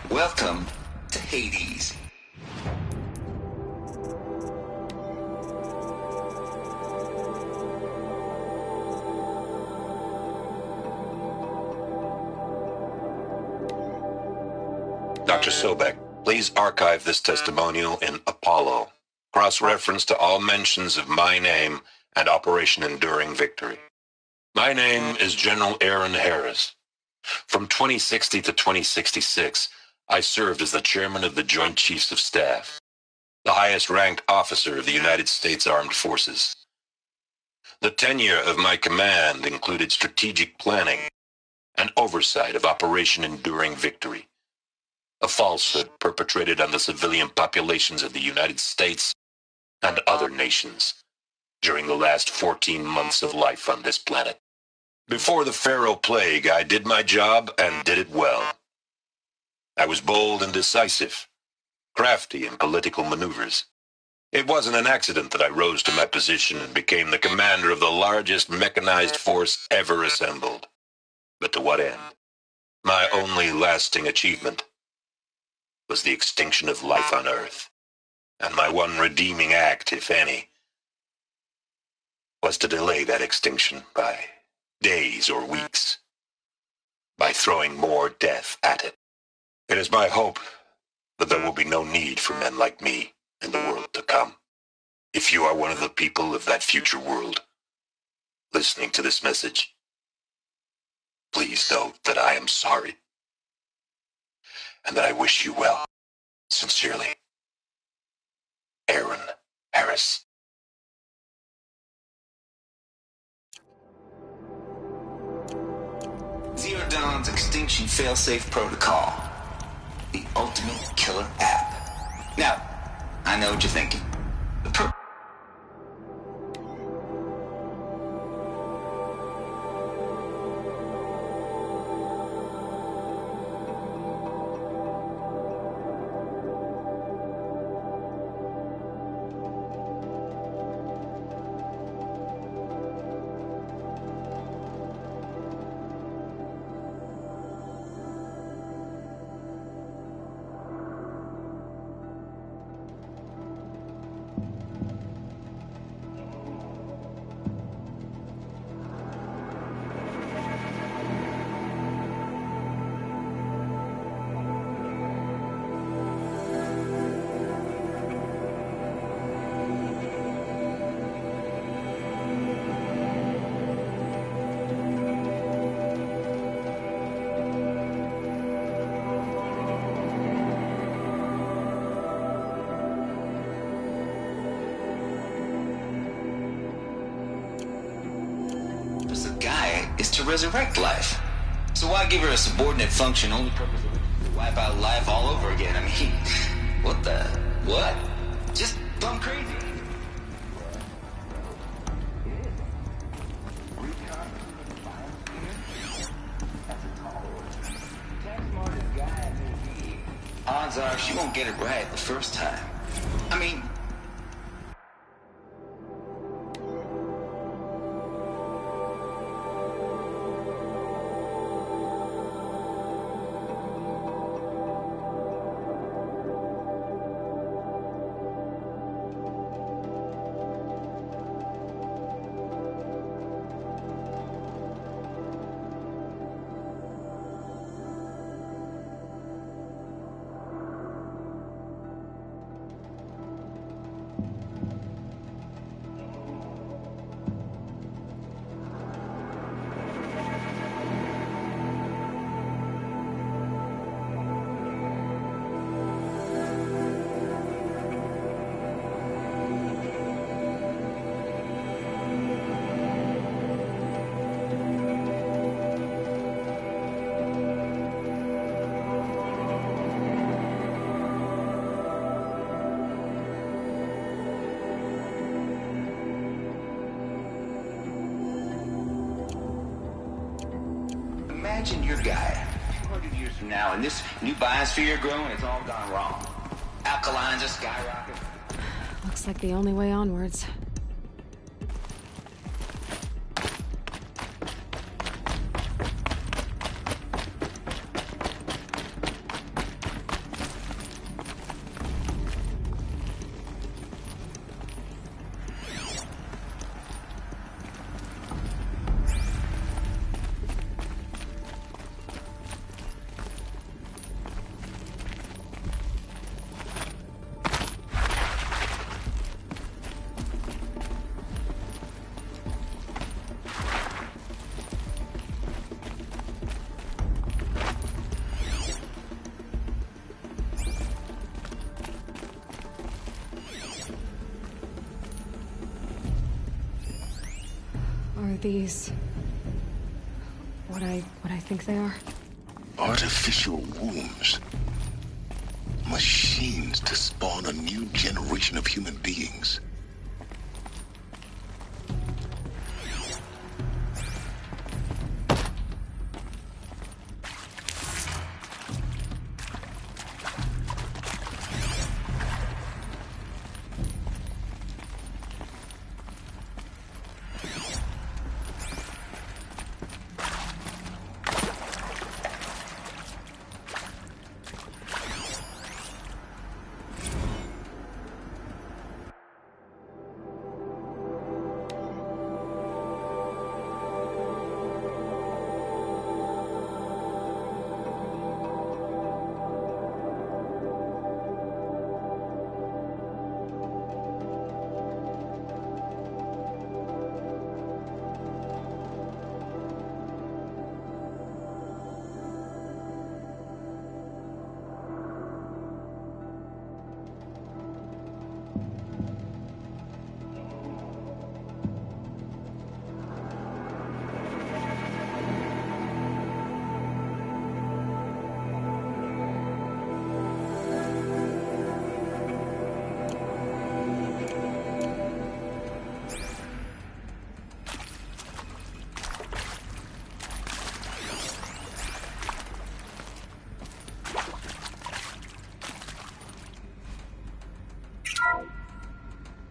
Speaker 21: Welcome to Hades.
Speaker 5: Dr. Sobek, please archive this testimonial in Apollo. Cross-reference to all mentions of my name and Operation Enduring Victory. My name is General Aaron Harris. From 2060 to 2066, I served as the chairman of the Joint Chiefs of Staff, the highest-ranked officer of the United States Armed Forces. The tenure of my command included strategic planning and oversight of Operation Enduring Victory, a falsehood perpetrated on the civilian populations of the United States and other nations during the last 14 months of life on this planet. Before the Pharaoh Plague, I did my job and did it well. I was bold and decisive, crafty in political maneuvers. It wasn't an accident that I rose to my position and became the commander of the largest mechanized force ever assembled. But to what end? My only lasting achievement was the extinction of life on Earth. And my one redeeming act, if any, was to delay that extinction by days or weeks, by throwing more death at it. It is my hope that there will be no need for men like me in the world to come. If you are one of the people of that future world listening to this message, please know that I am sorry and that I wish you well. Sincerely, Aaron Harris.
Speaker 21: Zero Dawn's Extinction Failsafe Protocol. The ultimate killer app. Now, I know what you're thinking. is to resurrect life. So why give her a subordinate function only purpose of which is to wipe out life all over again? I mean, what? Just plumb crazy. Odds are she won't get it right the first time. I mean... Imagine your guy 200 years from now, and this new biosphere growing, it's all gone wrong. Alkalines are skyrocketing.
Speaker 1: Looks like the only way onwards. Are these what I think they are?
Speaker 11: Artificial wombs. Machines to spawn a new generation of human beings.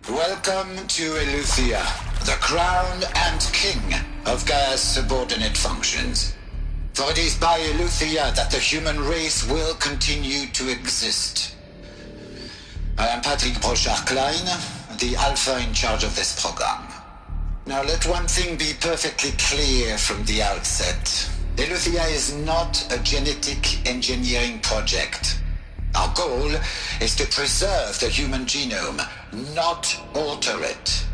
Speaker 21: Welcome to Eleuthia, the crown and king of Gaia's subordinate functions. For it is by Eleuthia that the human race will continue to exist. I am Patrick Brochard-Klein, the Alpha in charge of this program. Now let one thing be perfectly clear from the outset. Eleuthia is not a genetic engineering project. Our goal is to preserve the human genome, not alter it.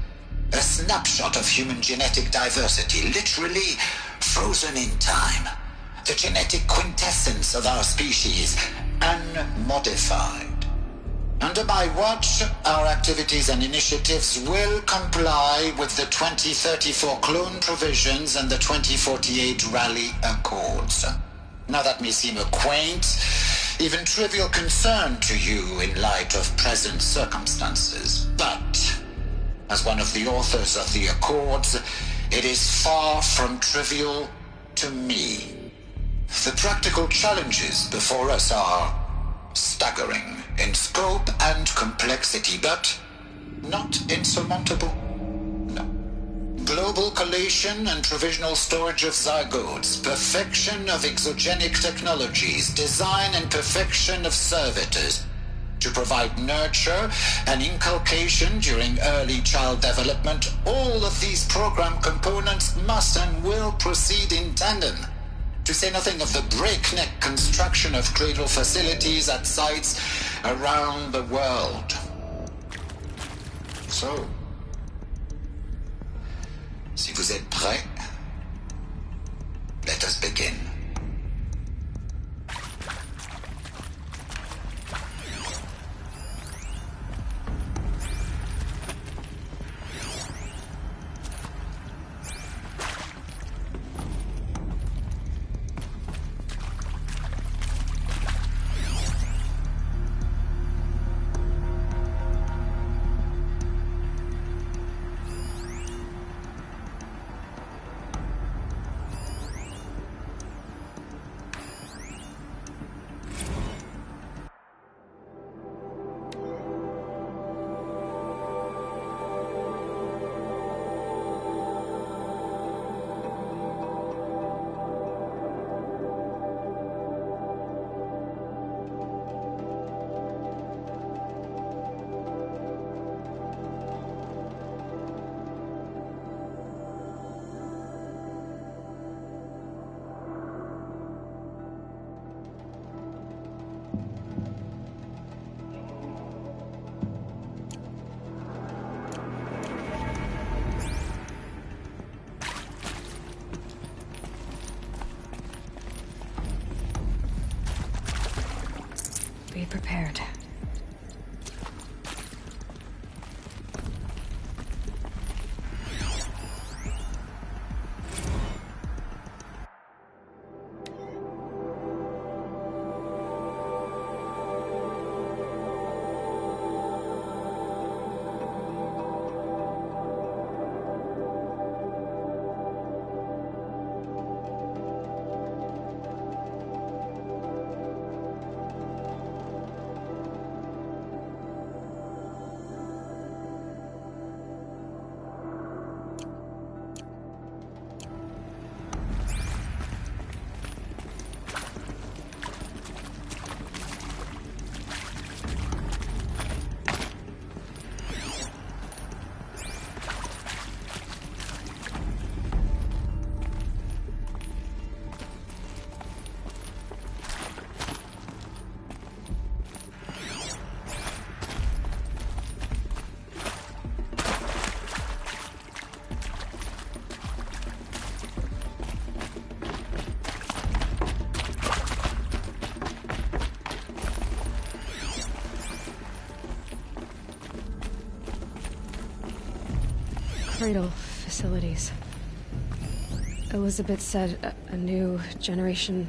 Speaker 21: A snapshot of human genetic diversity, literally frozen in time. The genetic quintessence of our species, unmodified. Under my watch, our activities and initiatives will comply with the 2034 clone provisions and the 2048 Rally Accords. Now that may seem a quaint, even trivial concern to you in light of present circumstances, but as one of the authors of the Accords, it is far from trivial to me. The practical challenges before us are staggering in scope and complexity, but not insurmountable. No. Global collation and provisional storage of zygotes, perfection of exogenic technologies, design and perfection of servitors to provide nurture and inculcation during early child development. All of these program components must and will proceed in tandem, to say nothing of the breakneck construction of cradle facilities at sites around the world. So, si vous êtes prêts, let us begin.
Speaker 1: Be prepared. Cradle facilities. Elizabeth said a new generation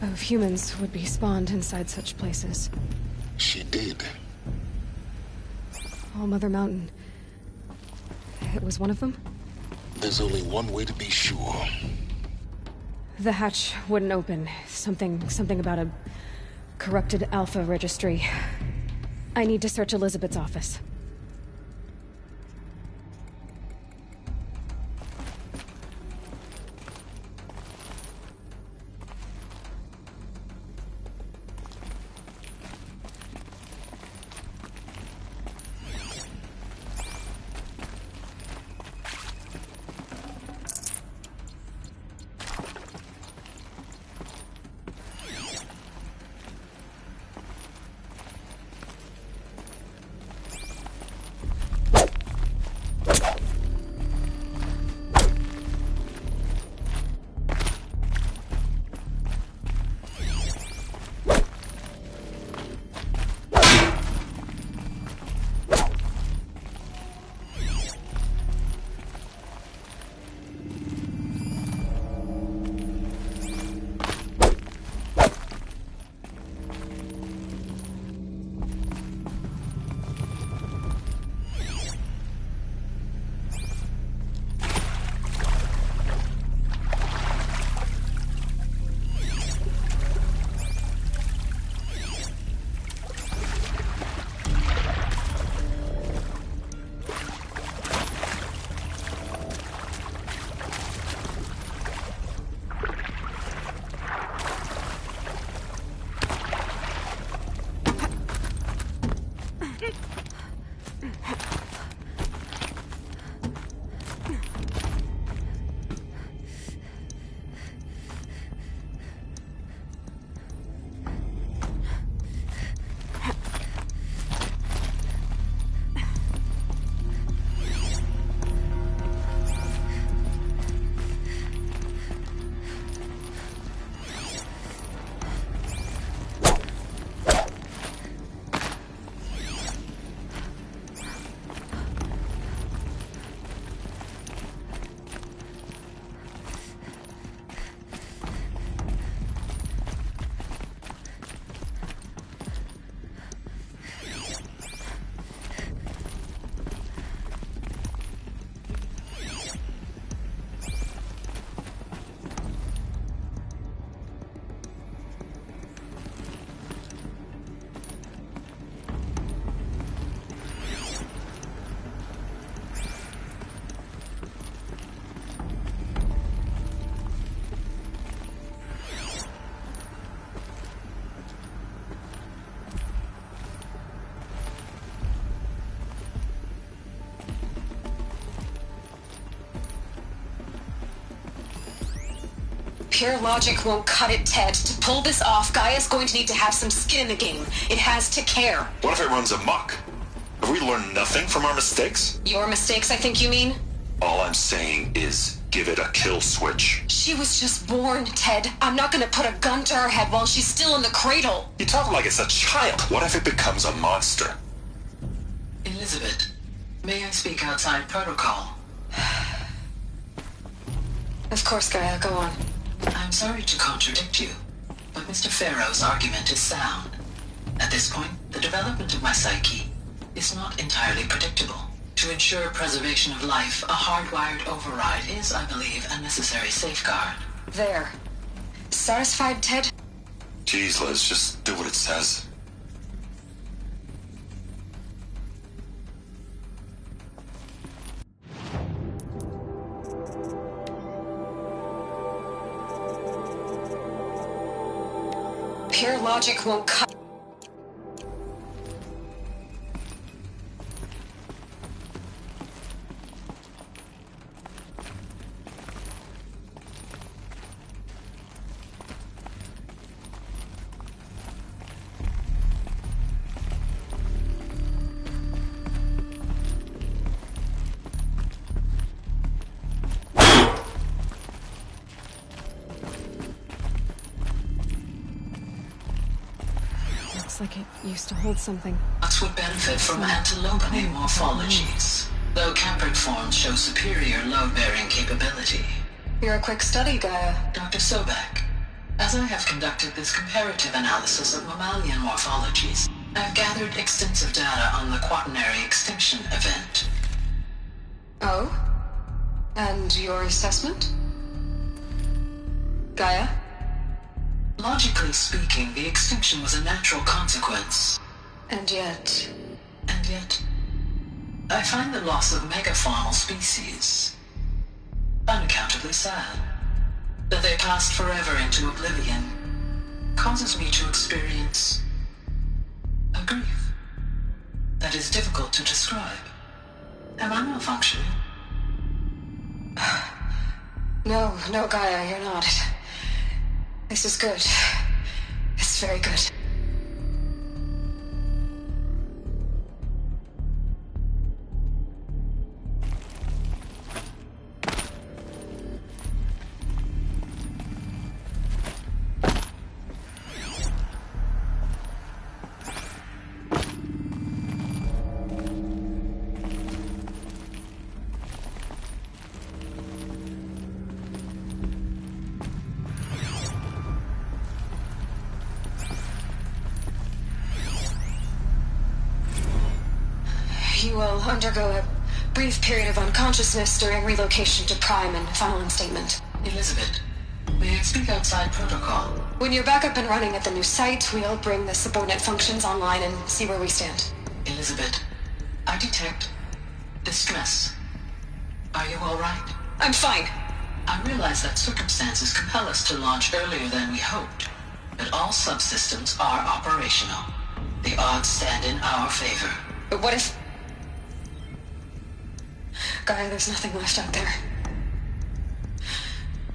Speaker 1: of humans would be spawned inside such places.
Speaker 11: She did.
Speaker 1: All Mother Mountain. It was one of them?
Speaker 11: There's only one way to be sure.
Speaker 1: The hatch wouldn't open. Something about a corrupted Alpha registry. I need to search Elizabeth's office. Pure logic won't cut it, Ted. To pull this off, Gaia's going to need to have some skin in the game. It has to care.
Speaker 14: What if it runs amok? Have we learned nothing from our mistakes?
Speaker 1: Your mistakes, I think you mean?
Speaker 14: All I'm saying is, give it a kill switch.
Speaker 1: She was just born, Ted. I'm not gonna put a gun to her head while she's still in the cradle.
Speaker 14: You talk like it's a child. What if it becomes a monster?
Speaker 21: Elizabeth, may I speak outside protocol?
Speaker 1: Of course, Gaia, go on.
Speaker 21: I'm sorry to contradict you, but Mr. Farrow's argument is sound. At this point, the development of my psyche is not entirely predictable. To ensure preservation of life, a hardwired override is, I believe, a necessary safeguard.
Speaker 1: There. Satisfied, Ted?
Speaker 14: Jeez, Liz, just do what it says.
Speaker 1: Pure logic won't cut. Like it used to hold something.
Speaker 21: Us would benefit from antilopine morphologies, though Caprid forms show superior load-bearing capability.
Speaker 1: You're a quick study, Gaia.
Speaker 21: Dr. Sobek, as I have conducted this comparative analysis of mammalian morphologies, I've gathered extensive data on the quaternary extinction event.
Speaker 1: Oh? And your assessment? Gaia?
Speaker 21: Logically speaking, the extinction was a natural consequence.
Speaker 1: And yet,
Speaker 21: I find the loss of megafaunal species unaccountably sad. That they passed forever into oblivion causes me to experience a grief that is difficult to describe. Am I malfunctioning?
Speaker 1: No, Gaia, you're not. This is good. It's very good. You will undergo a brief period of unconsciousness during relocation to Prime and final instatement.
Speaker 21: Elizabeth, may I speak outside protocol?
Speaker 1: When you're back up and running at the new site, we'll bring the subordinate functions online and see where we stand.
Speaker 21: Elizabeth, I detect distress. Are you all right?
Speaker 1: I'm fine.
Speaker 21: I realize that circumstances compel us to launch earlier than we hoped, but all subsystems are operational. The odds stand in our favor.
Speaker 1: But what if... Gaia, there's nothing left out there.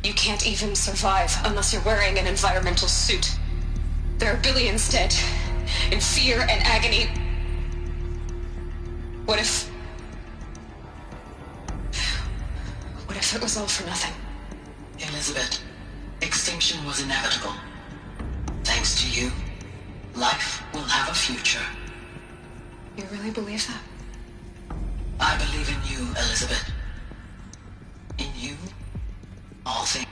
Speaker 1: You can't even survive unless you're wearing an environmental suit. There are billions dead, in fear and agony. What if it was all for nothing?
Speaker 21: Elizabeth, extinction was inevitable. Thanks to you, life will have a future.
Speaker 1: You really believe that?
Speaker 21: I believe in you, Elizabeth. In you, all things.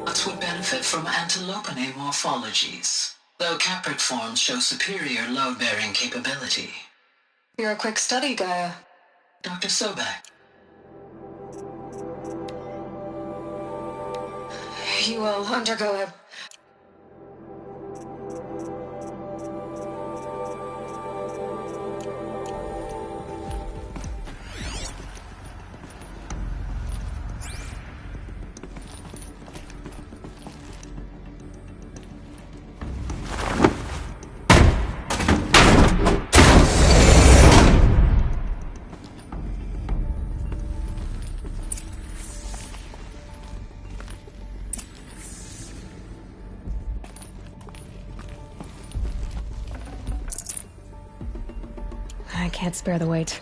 Speaker 21: Us would benefit from antilopine morphologies, though Caprid forms show superior load-bearing capability.
Speaker 1: You're a quick study, Gaia.
Speaker 21: Dr. Sobek.
Speaker 1: You will undergo a... I can't spare the wait.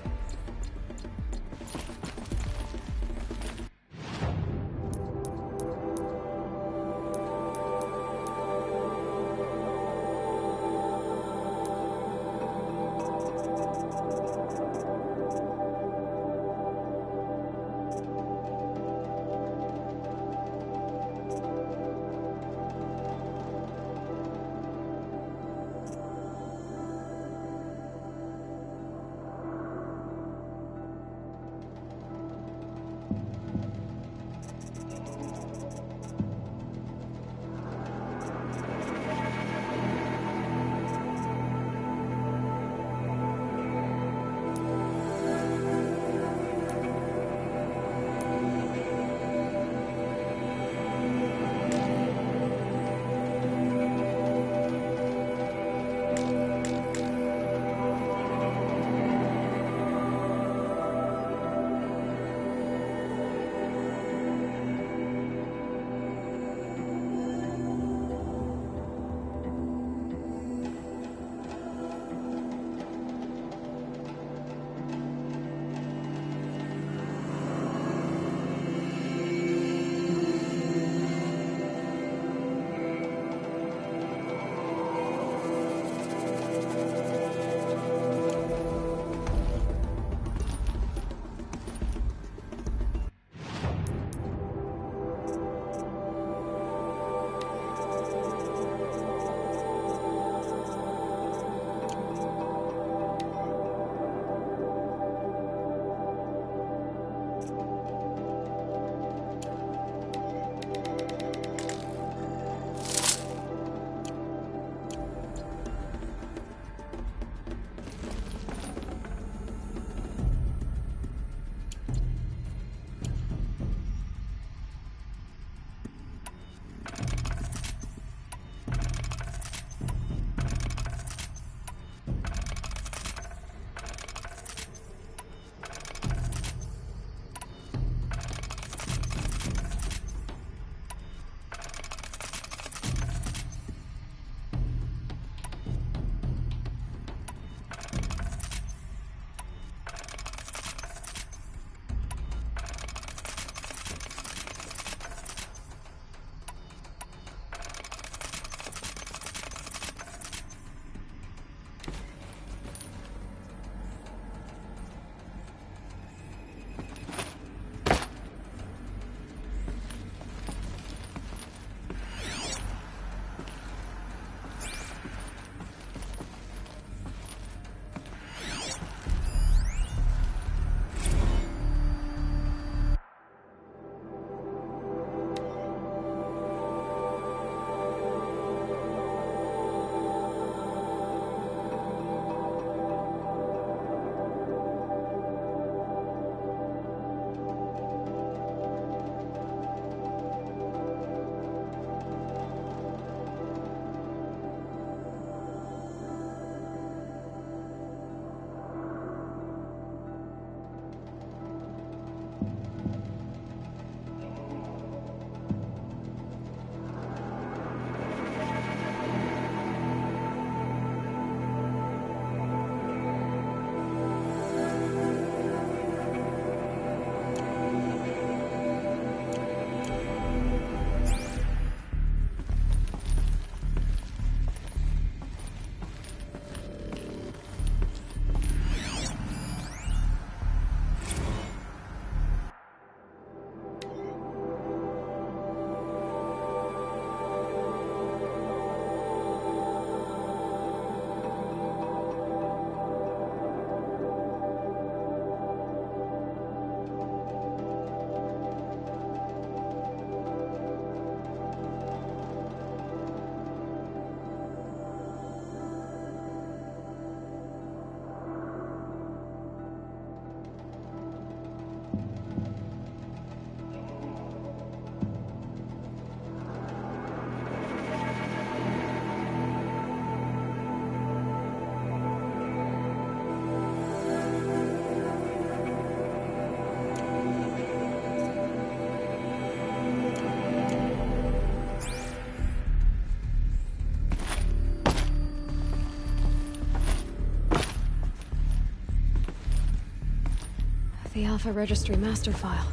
Speaker 1: The Alpha Registry master file.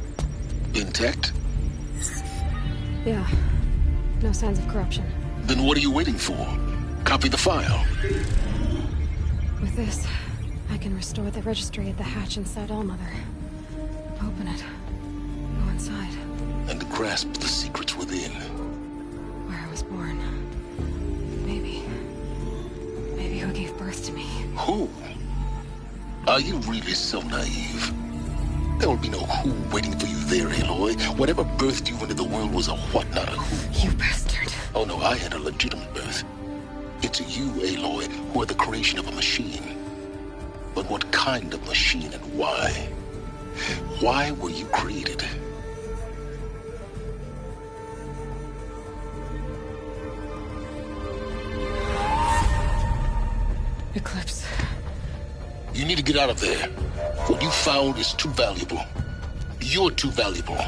Speaker 11: Intact?
Speaker 1: Yeah. No signs of corruption.
Speaker 11: Then what are you waiting for? Copy the file.
Speaker 1: With this, I can restore the registry at the hatch inside Allmother. Open it. Go inside.
Speaker 11: And grasp the secrets within.
Speaker 1: Where I was born. Maybe who gave birth to me.
Speaker 11: Who? Are you really so naive? There will be no who waiting for you there, Aloy. Whatever birthed you into the world was a what, not a who.
Speaker 1: You bastard.
Speaker 11: Oh no, I had a legitimate birth. It's you, Aloy, who are the creation of a machine. But what kind of machine and why? Why were you created?
Speaker 1: Eclipse.
Speaker 11: You need to get out of there. What you found is too valuable. You're too valuable.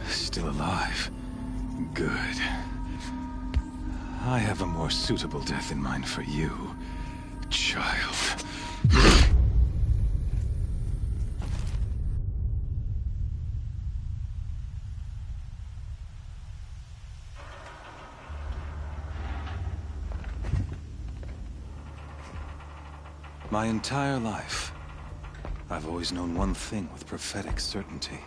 Speaker 3: Still alive. Good. I have a more suitable death in mind for you, child. My entire life, I've always known one thing with prophetic certainty.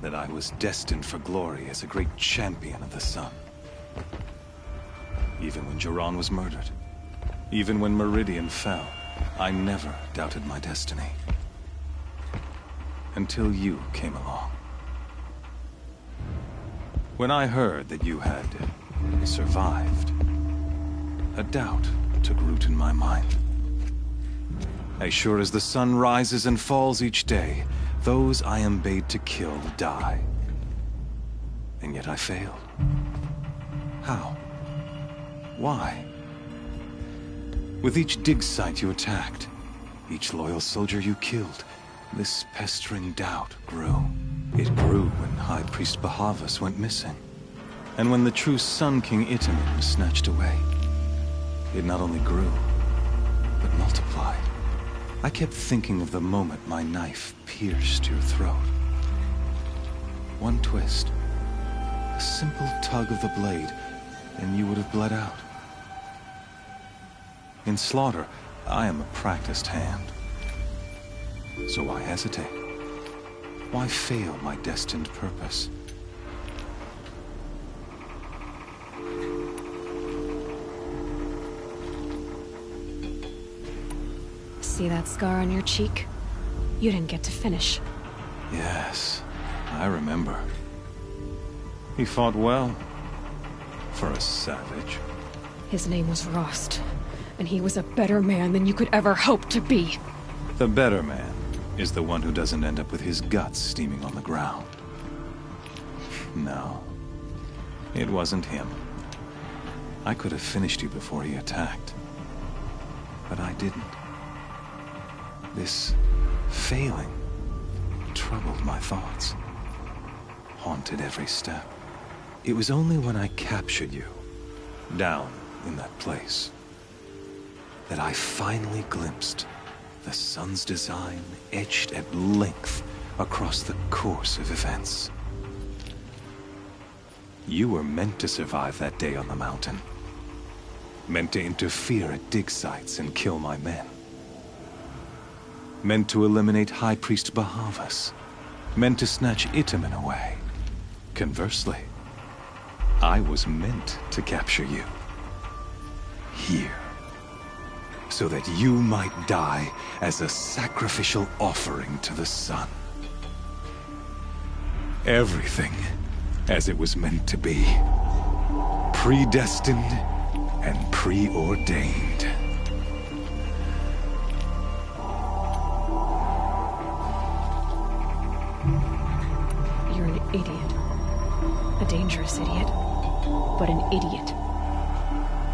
Speaker 3: That I was destined for glory as a great champion of the sun. Even when Jiran was murdered, even when Meridian fell, I never doubted my destiny. Until you came along. When I heard that you had survived, a doubt took root in my mind. As sure as the sun rises and falls each day, those I am bade to kill die. And yet I failed. How? Why? With each dig site you attacked, each loyal soldier you killed, this pestering doubt grew. It grew when High Priest Bahavas went missing. And when the true Sun King Itamen was snatched away. It not only grew, but multiplied. I kept thinking of the moment my knife pierced your throat. One twist, a simple tug of the blade, and you would have bled out. In slaughter, I am a practiced hand. So why hesitate? Why fail my destined purpose?
Speaker 1: See that scar on your cheek? You didn't get to finish.
Speaker 3: Yes, I remember. He fought well. For a savage.
Speaker 1: His name was Rost, and he was a better man than you could ever hope to be.
Speaker 3: The better man is the one who doesn't end up with his guts steaming on the ground. No, it wasn't him. I could have finished you before he attacked. But I didn't. This failing troubled my thoughts, haunted every step. It was only when I captured you, down in that place, that I finally glimpsed the sun's design etched at length across the course of events. You were meant to survive that day on the mountain. Meant to interfere at dig sites and kill my men. Meant to eliminate High Priest Bahavas. Meant to snatch Itamen away. Conversely, I was meant to capture you. Here. So that you might die as a sacrificial offering to the sun. Everything as it was meant to be. Predestined and preordained.
Speaker 1: idiot. A dangerous idiot, but an idiot.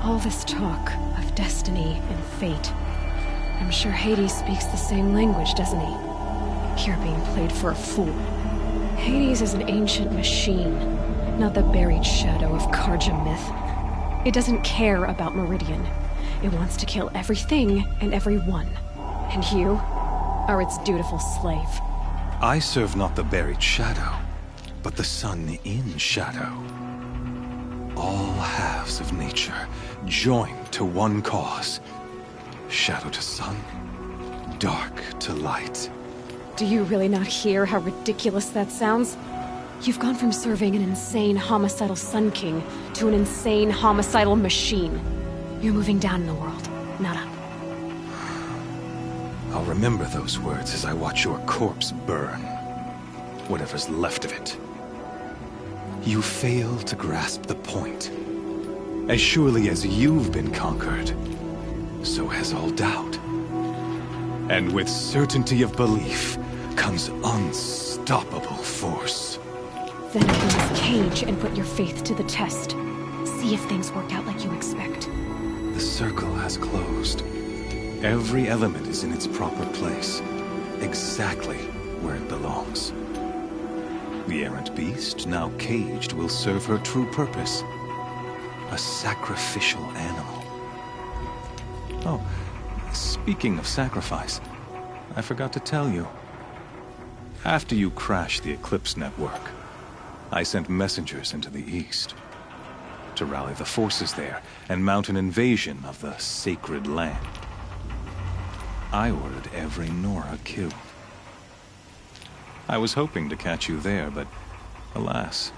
Speaker 1: All this talk of destiny and fate. I'm sure Hades speaks the same language, doesn't he? You're being played for a fool. Hades is an ancient machine, not the buried shadow of Karja myth. It doesn't care about Meridian. It wants to kill everything and everyone. And you are its dutiful slave.
Speaker 7: I serve not the buried shadow, but the sun in shadow. All halves of nature joined to one cause. Shadow to sun, dark to light.
Speaker 1: Do you really not hear how ridiculous that sounds? You've gone from serving an insane homicidal Sun King to an insane homicidal machine. You're moving down in the world, not up.
Speaker 7: I'll remember those words as I watch your corpse burn. Whatever's left of it. You fail to grasp the point. As surely as you've been conquered, so has all doubt. And with certainty of belief comes unstoppable force.
Speaker 1: Then open this cage and put your faith to the test. See if things work out like you expect.
Speaker 7: The circle has closed. Every element is in its proper place, exactly where it belongs. The errant beast, now caged, will serve her true purpose. A sacrificial animal. Oh, speaking of sacrifice, I forgot to tell you. After you crashed the Eclipse network, I sent messengers into the east to rally the forces there and mount an invasion of the sacred land. I ordered every Nora killed. I was hoping to catch you there, but alas,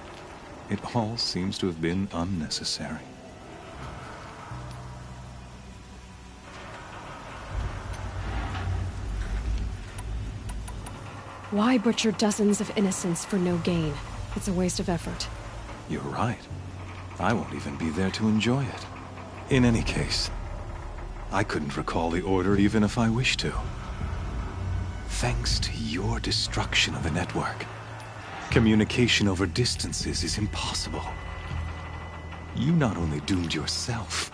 Speaker 7: it all seems to have been unnecessary.
Speaker 1: Why butcher dozens of innocents for no gain? It's a waste of effort.
Speaker 7: You're right. I won't even be there to enjoy it. In any case, I couldn't recall the order even if I wished to. Thanks to your destruction of the network, communication over distances is impossible. You not only doomed yourself,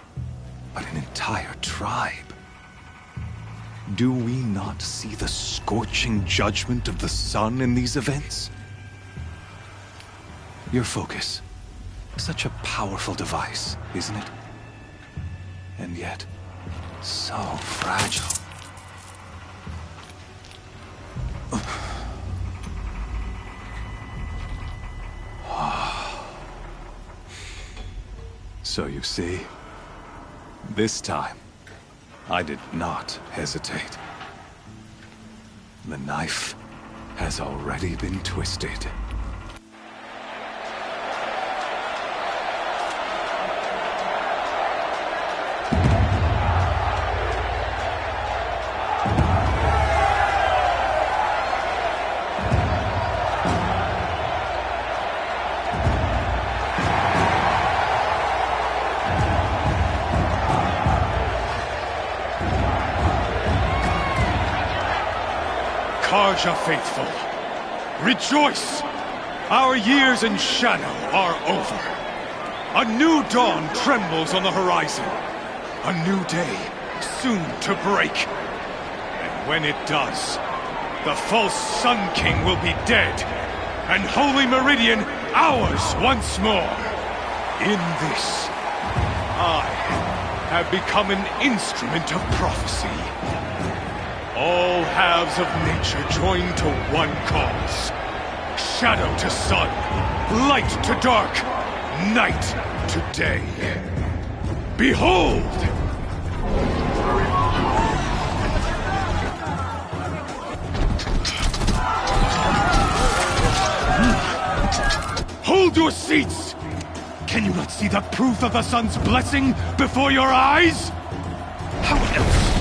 Speaker 7: but an entire tribe. Do we not see the scorching judgment of the sun in these events? Your focus. Such a powerful device, isn't it? And yet, so fragile. So you see, this time, I did not hesitate. The knife has already been twisted.
Speaker 22: Karja faithful, rejoice! Our years in shadow are over. A new dawn trembles on the horizon. A new day soon to break. And when it does, the false Sun King will be dead, and Holy Meridian ours once more. In this, I have become an instrument of prophecy. All halves of nature joined to one cause. Shadow to sun, light to dark, night to day. Behold! Hold your seats! Can you not see the proof of the sun's blessing before your eyes? How else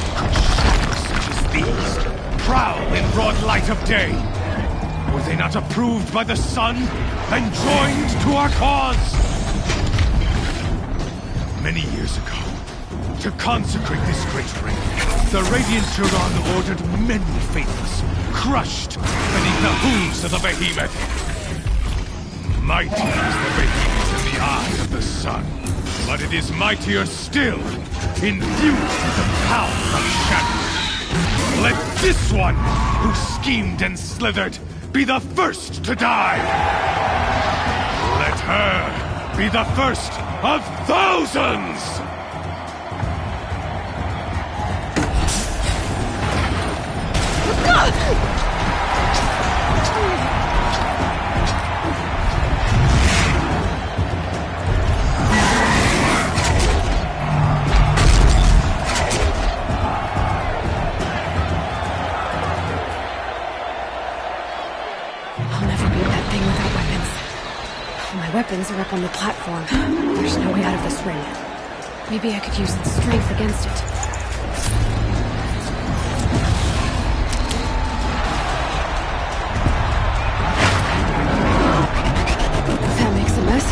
Speaker 22: these prowl in broad light of day? Were they not approved by the sun and joined to our cause? Many years ago, to consecrate this great ring, the Radiant Turan ordered many faithless crushed beneath the hooves of the behemoth. Mighty is the radiance in the eye of the sun, but it is mightier still, infused with the power of shadow. Let this one, who schemed and slithered, be the first to die! Let her be the first of thousands!
Speaker 1: My weapons are up on the platform. There's no way out of this ring. Maybe I could use its strength against it. That makes a mess.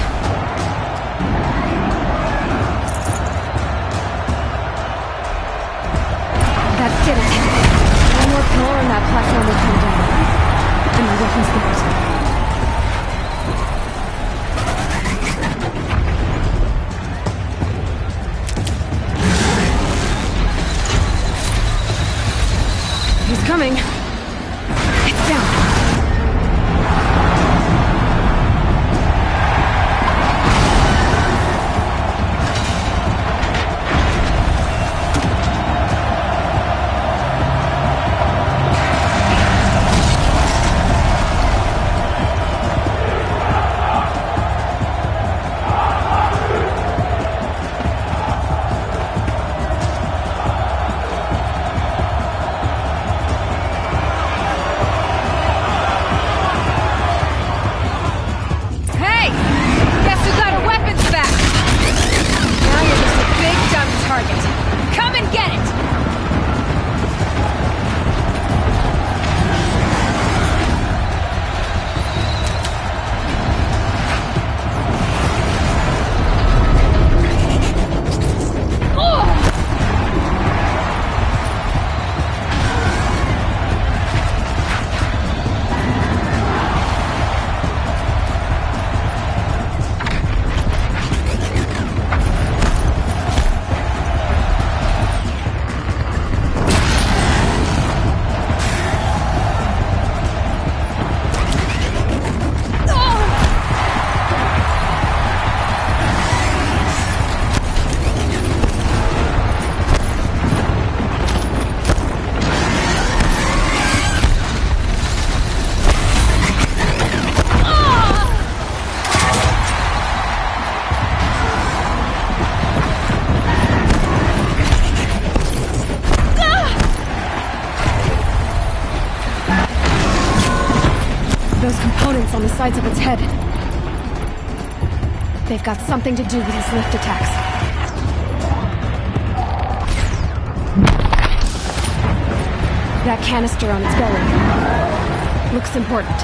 Speaker 1: That did it. One more pillar and that platform will come down. And my weapons built. He's coming. It's down. Those components on the sides of its head. They've got something to do with his lift attacks. That canister on its belly looks important.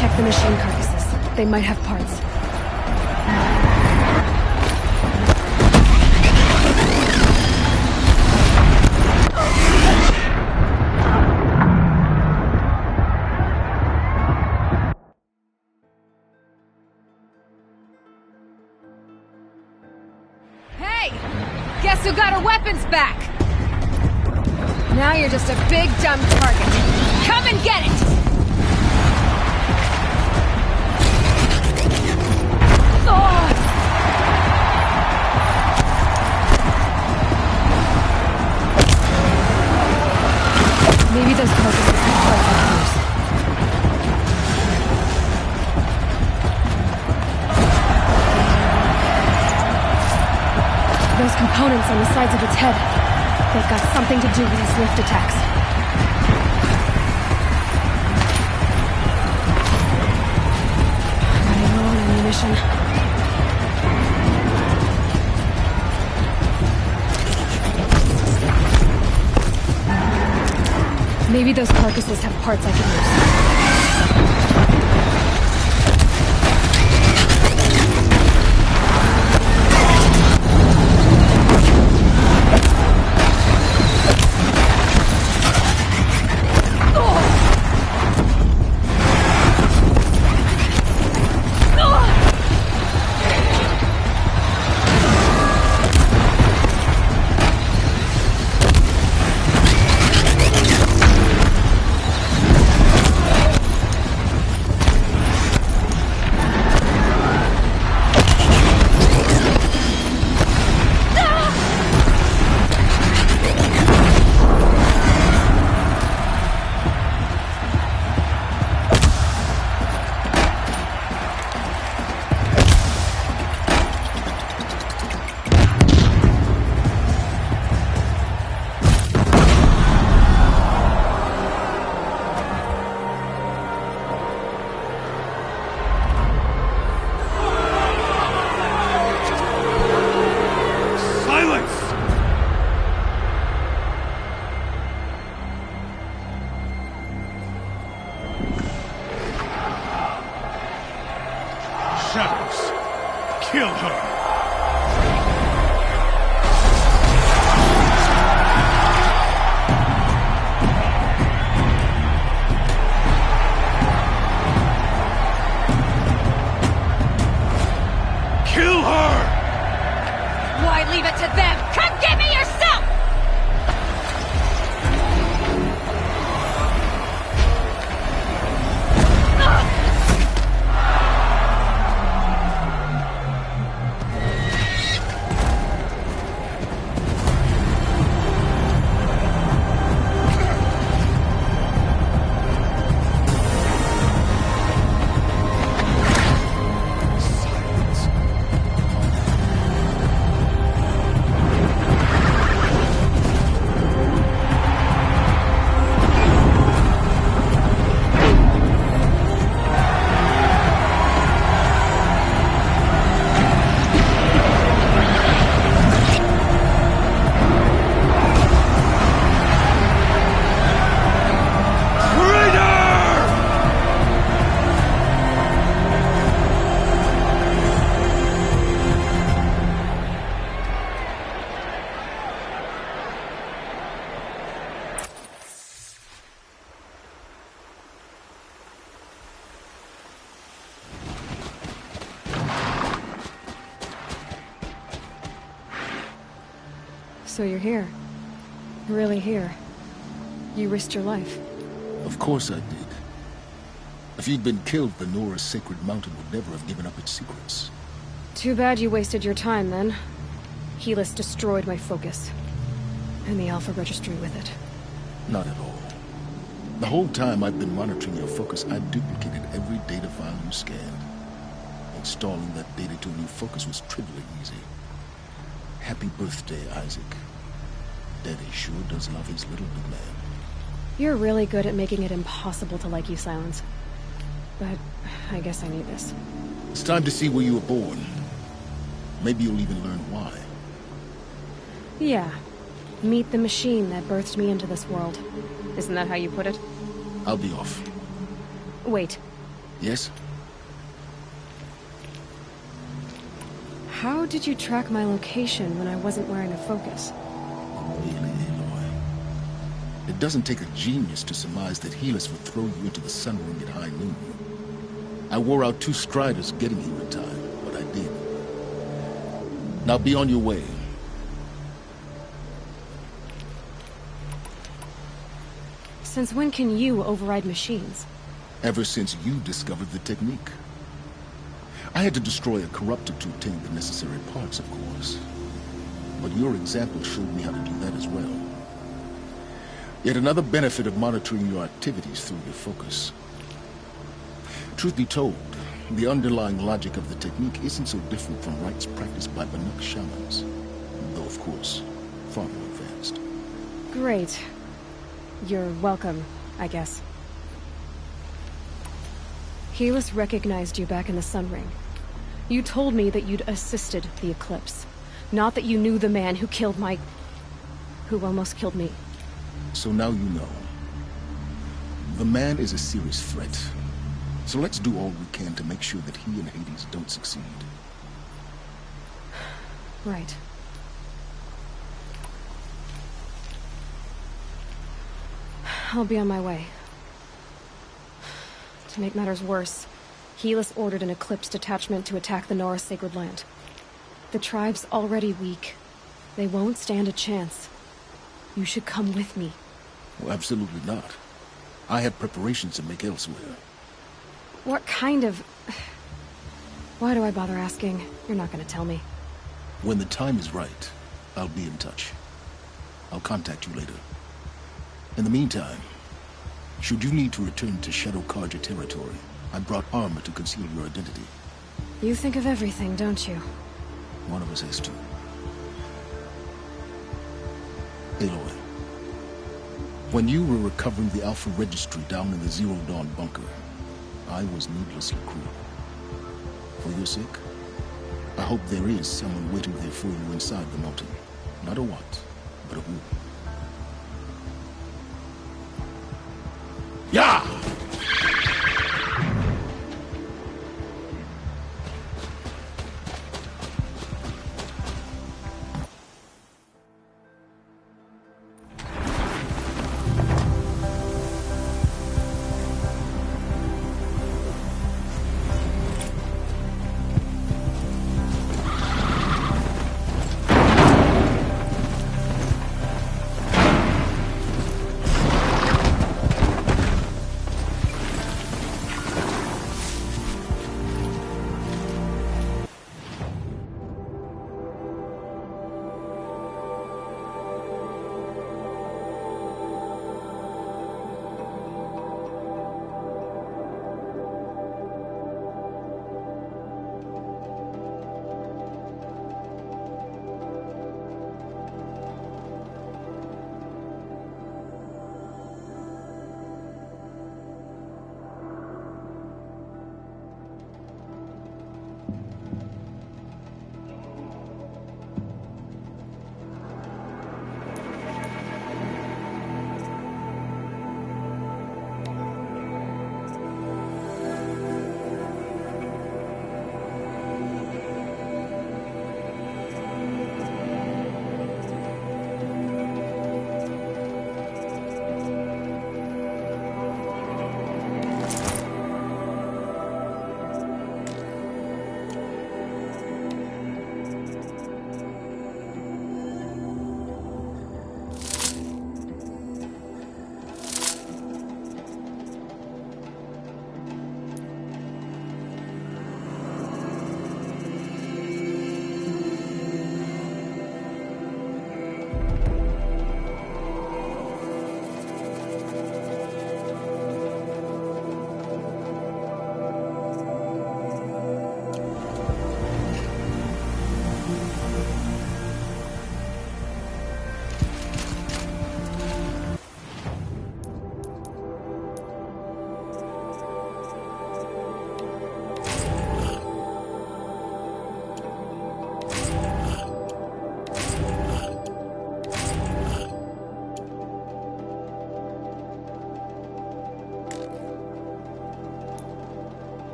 Speaker 1: Check the machine carcasses. They might have parts. you got her weapons back! Now you're just a big dumb target. Come and get it! Oh! Maybe those carcasses have parts I can use. Those components on the sides of its head. They've got something to do with his lift attacks. Running low on ammunition. Maybe those carcasses have parts I can use.
Speaker 22: Shadows, kill her! Kill her!
Speaker 1: Why leave it to them? Come get me yourself! So you're here. Really here. You risked your life.
Speaker 11: Of course I did. If you'd been killed, the Nora's sacred mountain would never have given up its secrets.
Speaker 1: Too bad you wasted your time, then. Helis destroyed my focus. And the Alpha Registry with it.
Speaker 11: Not at all. The whole time I've been monitoring your focus, I duplicated every data file you scanned. Installing that data to a new focus was trivially easy. Happy birthday, Isaac. Daddy sure does love his little big man.
Speaker 1: You're really good at making it impossible to like you, Silence. But I guess I need this.
Speaker 11: It's time to see where you were born. Maybe you'll even learn why.
Speaker 1: Yeah. Meet the machine that birthed me into this world. Isn't that how you put it?
Speaker 11: I'll be off.
Speaker 1: Wait.
Speaker 11: Yes?
Speaker 1: How did you track my location when I wasn't wearing a focus?
Speaker 11: Really, Aloy? It doesn't take a genius to surmise that Helis would throw you into the sun ring at high noon. I wore out 2 striders getting here in time, but I did. Now be on your way.
Speaker 1: Since when can you override machines?
Speaker 11: Ever since you discovered the technique. I had to destroy a corruptor to obtain the necessary parts, of course. But your example showed me how to do that as well. Yet another benefit of monitoring your activities through your focus. Truth be told, the underlying logic of the technique isn't so different from rites practiced by Banuk shamans. Though, of course, far more advanced.
Speaker 1: Great. You're welcome, I guess. Helis recognized you back in the Sun Ring. You told me that you'd assisted the Eclipse. Not that you knew the man who killed who almost killed me.
Speaker 11: So now you know. The man is a serious threat. So let's do all we can to make sure that he and Hades don't succeed.
Speaker 1: Right. I'll be on my way. To make matters worse, Helis ordered an Eclipse detachment to attack the Nora Sacred Land. The tribe's already weak. They won't stand a chance. You should come with me.
Speaker 11: Well, absolutely not. I have preparations to make elsewhere.
Speaker 1: What kind of... Why do I bother asking? You're not gonna tell me.
Speaker 11: When the time is right, I'll be in touch. I'll contact you later. In the meantime, should you need to return to Shadow Karja territory, I brought armor to conceal your identity.
Speaker 1: You think of everything, don't you?
Speaker 11: One of us has to. Aloy, when you were recovering the Alpha Registry down in the Zero Dawn bunker, I was needlessly cruel. For your sake, I hope there is someone waiting there for you inside the mountain. Not a what, but a who. Yeah!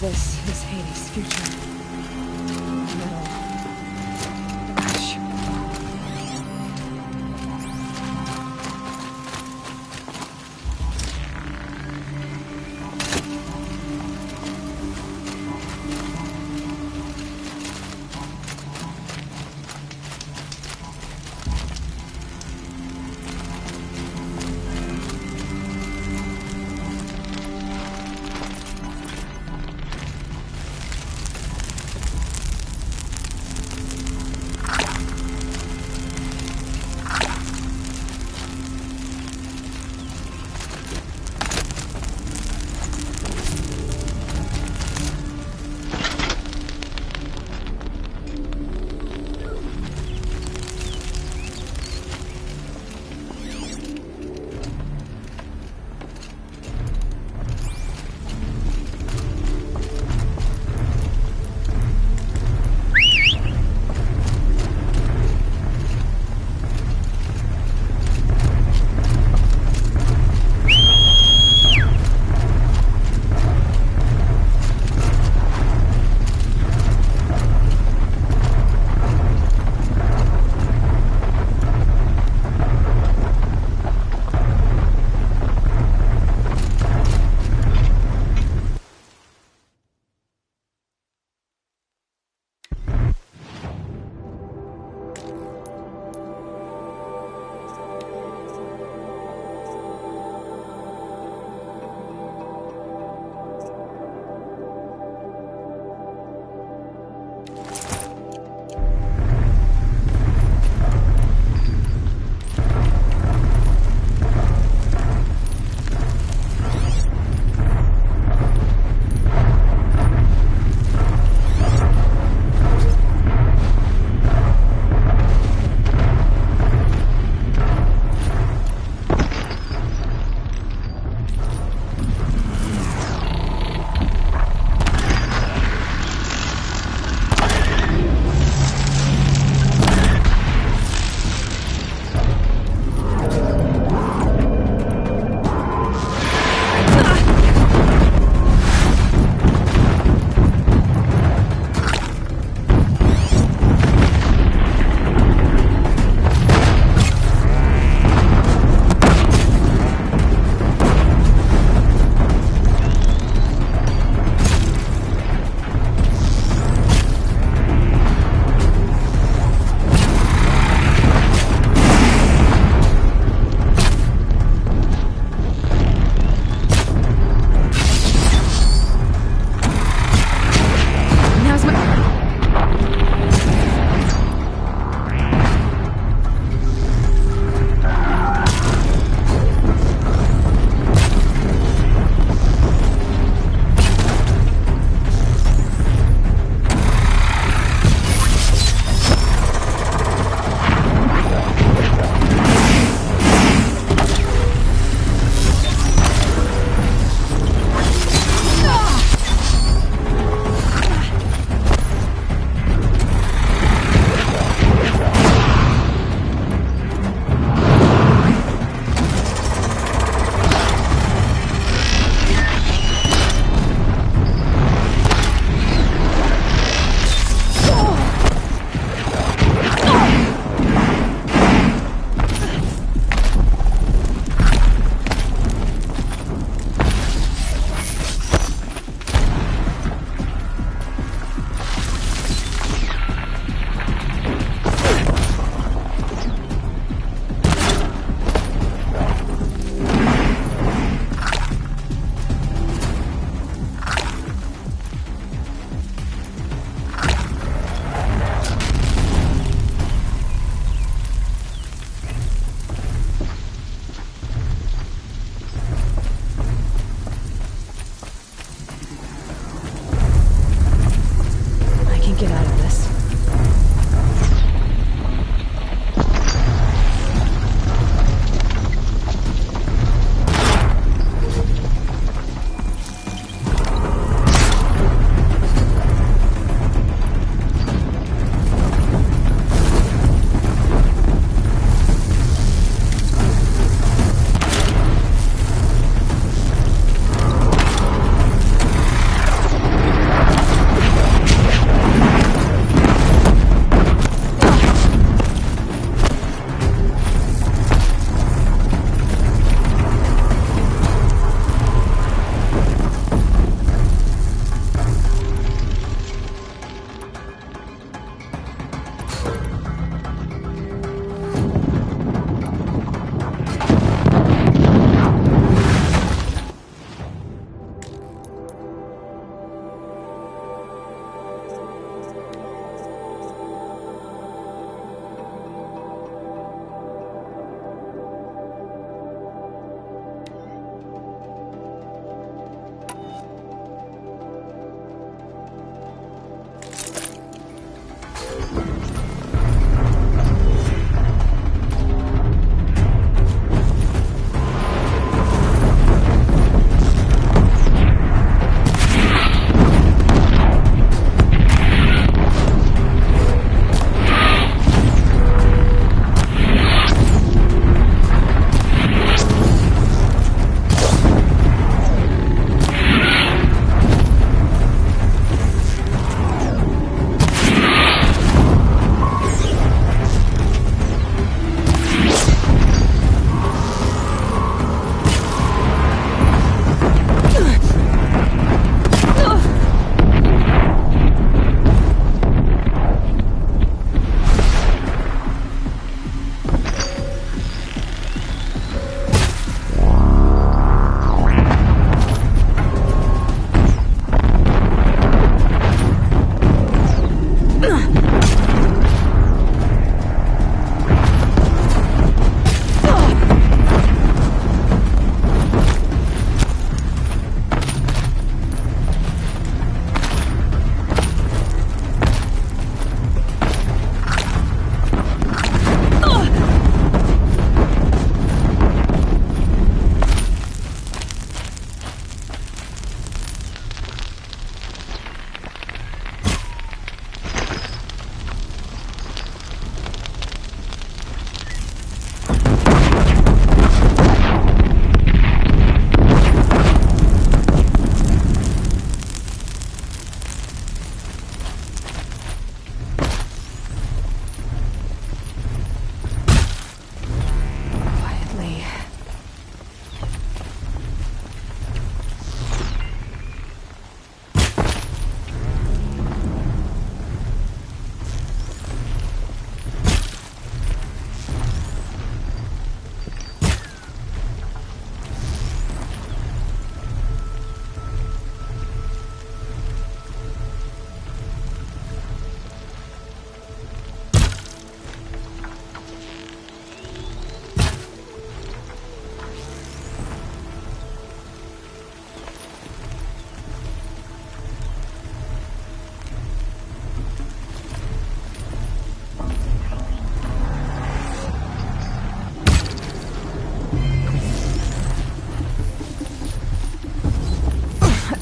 Speaker 1: this is Hades' future. Metal. Ash.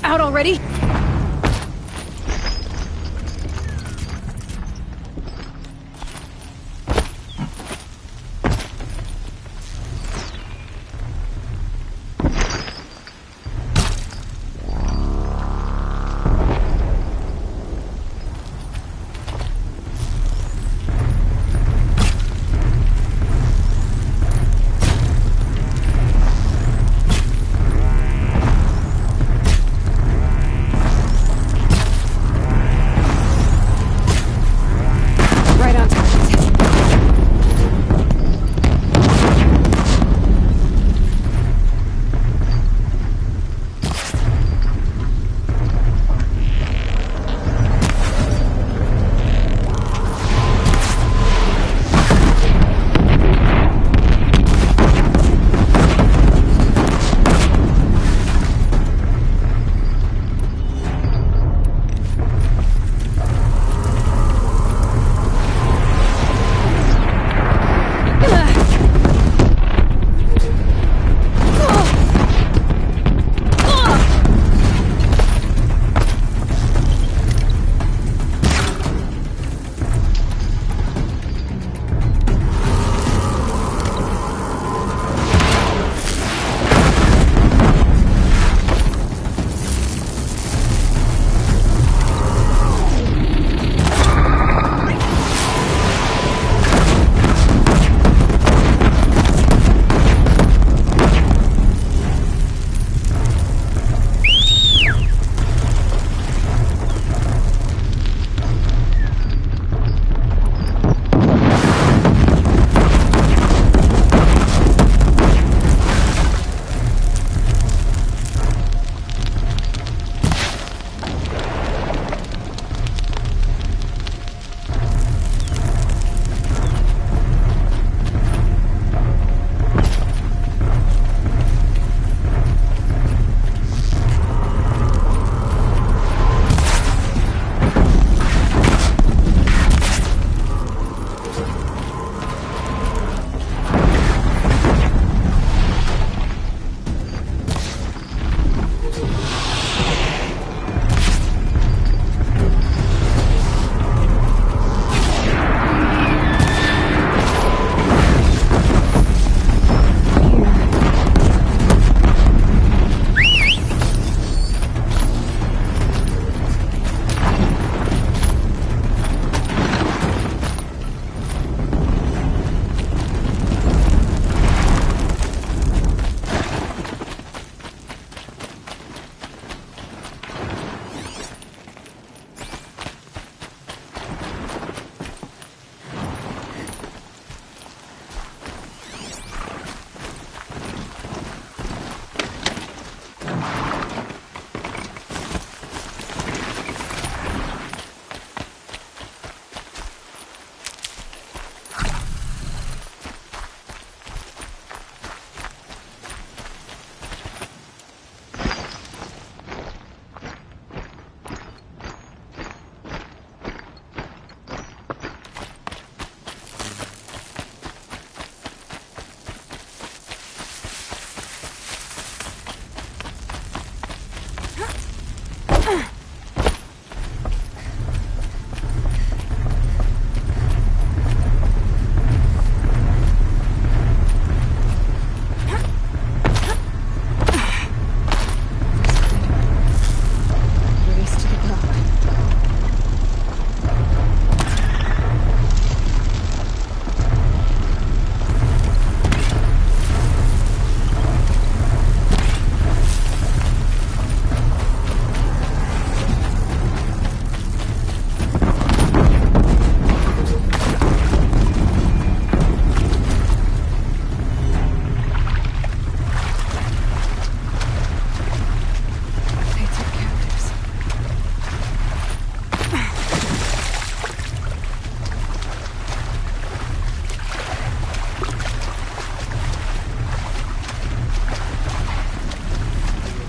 Speaker 1: out already?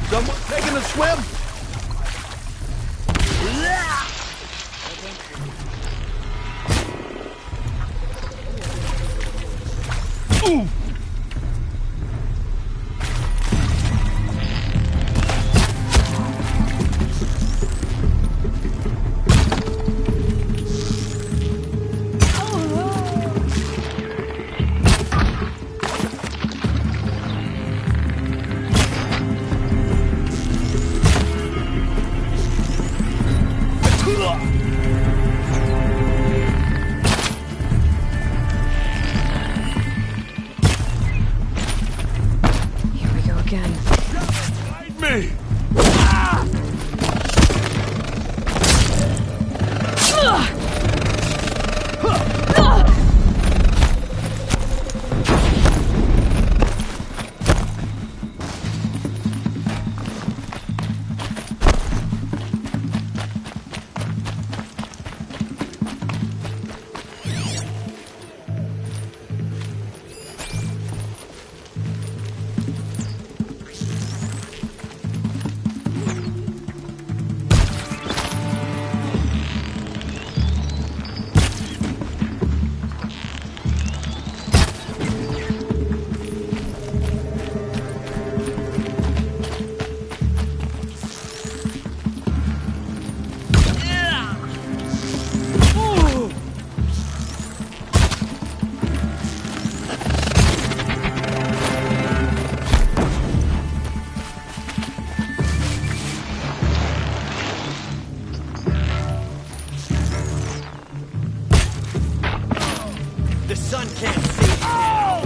Speaker 9: Someone taking a swim? Ooh.
Speaker 1: again.
Speaker 22: Hide me!
Speaker 6: The sun can't save you now.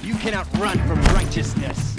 Speaker 6: You cannot run from righteousness.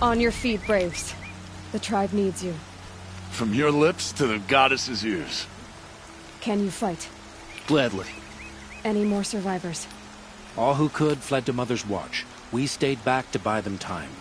Speaker 1: On your feet, Braves. The tribe needs you.
Speaker 9: From your lips to the goddess's ears.
Speaker 1: Can you fight?
Speaker 2: Gladly.
Speaker 1: Any more survivors?
Speaker 2: All who could fled to Mother's Watch. We stayed back to buy them time.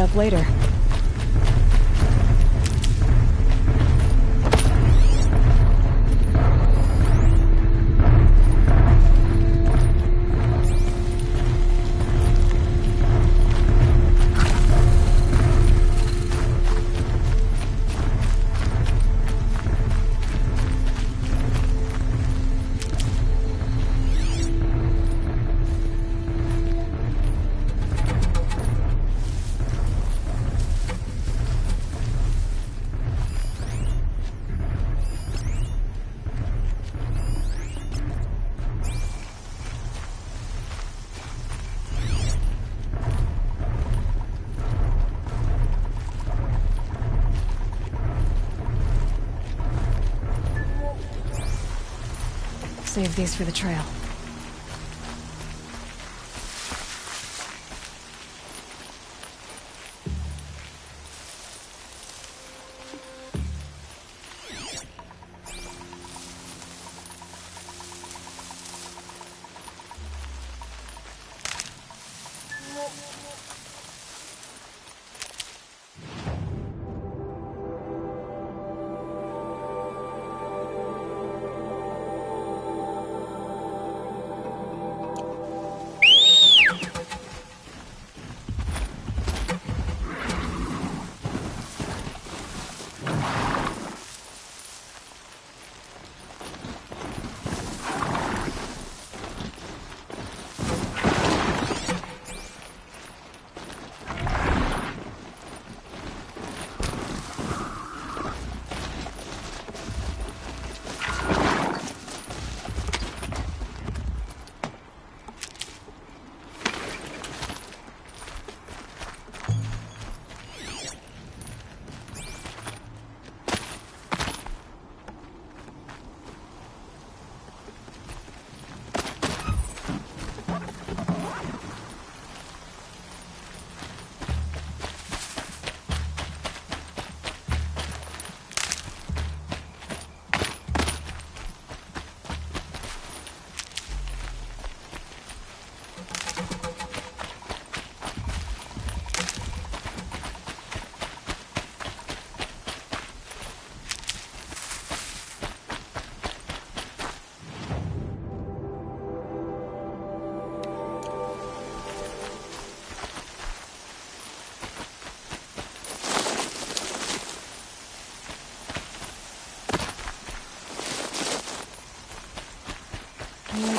Speaker 1: up later. Save these for the trail.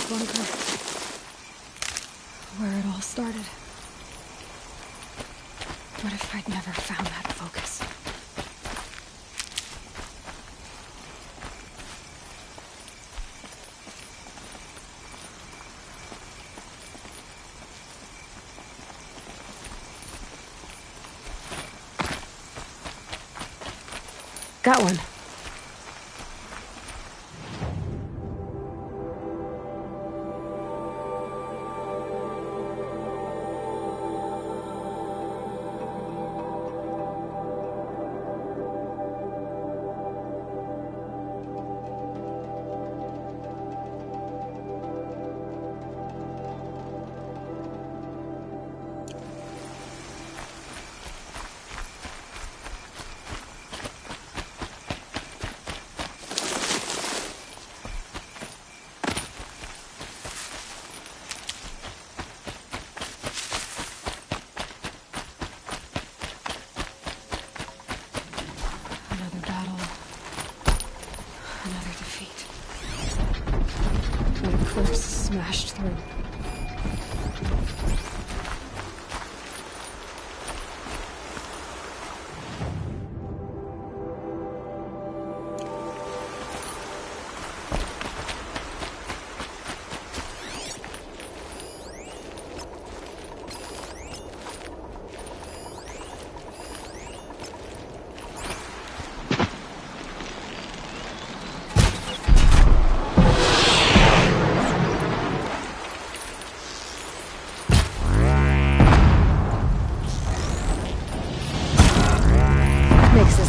Speaker 1: Bunker. Where it all started. What if I'd never found that focus? Got one. Smashed through.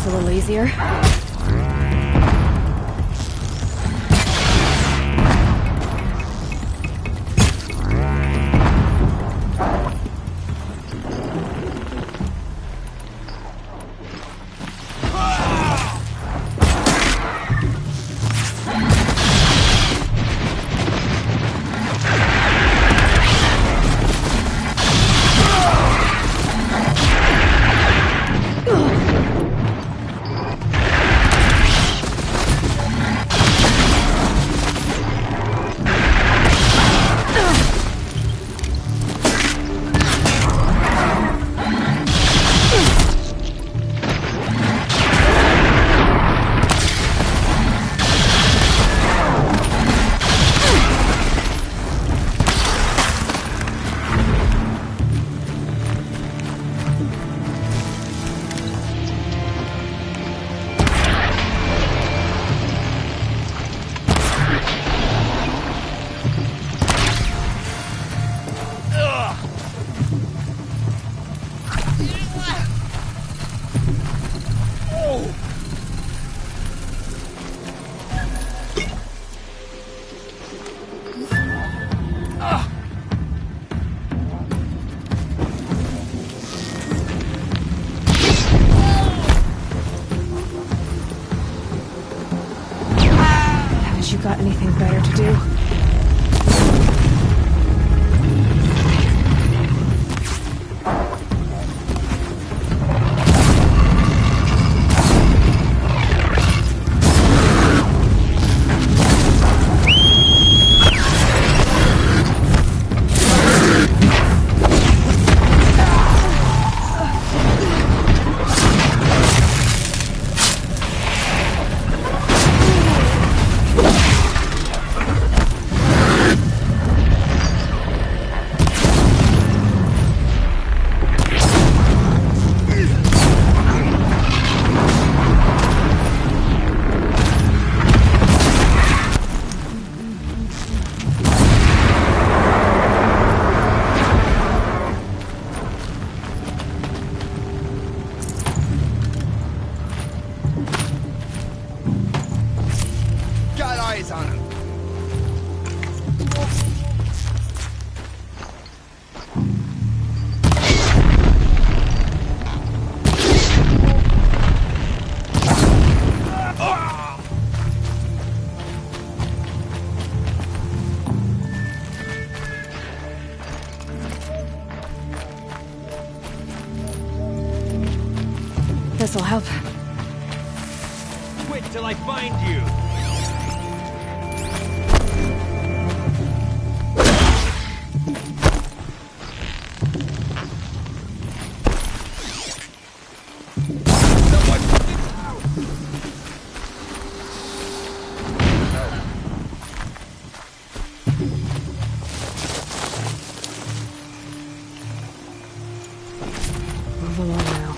Speaker 1: A little easier. You got anything better to do?
Speaker 8: Got eyes on him.
Speaker 1: This'll help.
Speaker 8: Wait till I find you.
Speaker 1: Move along now.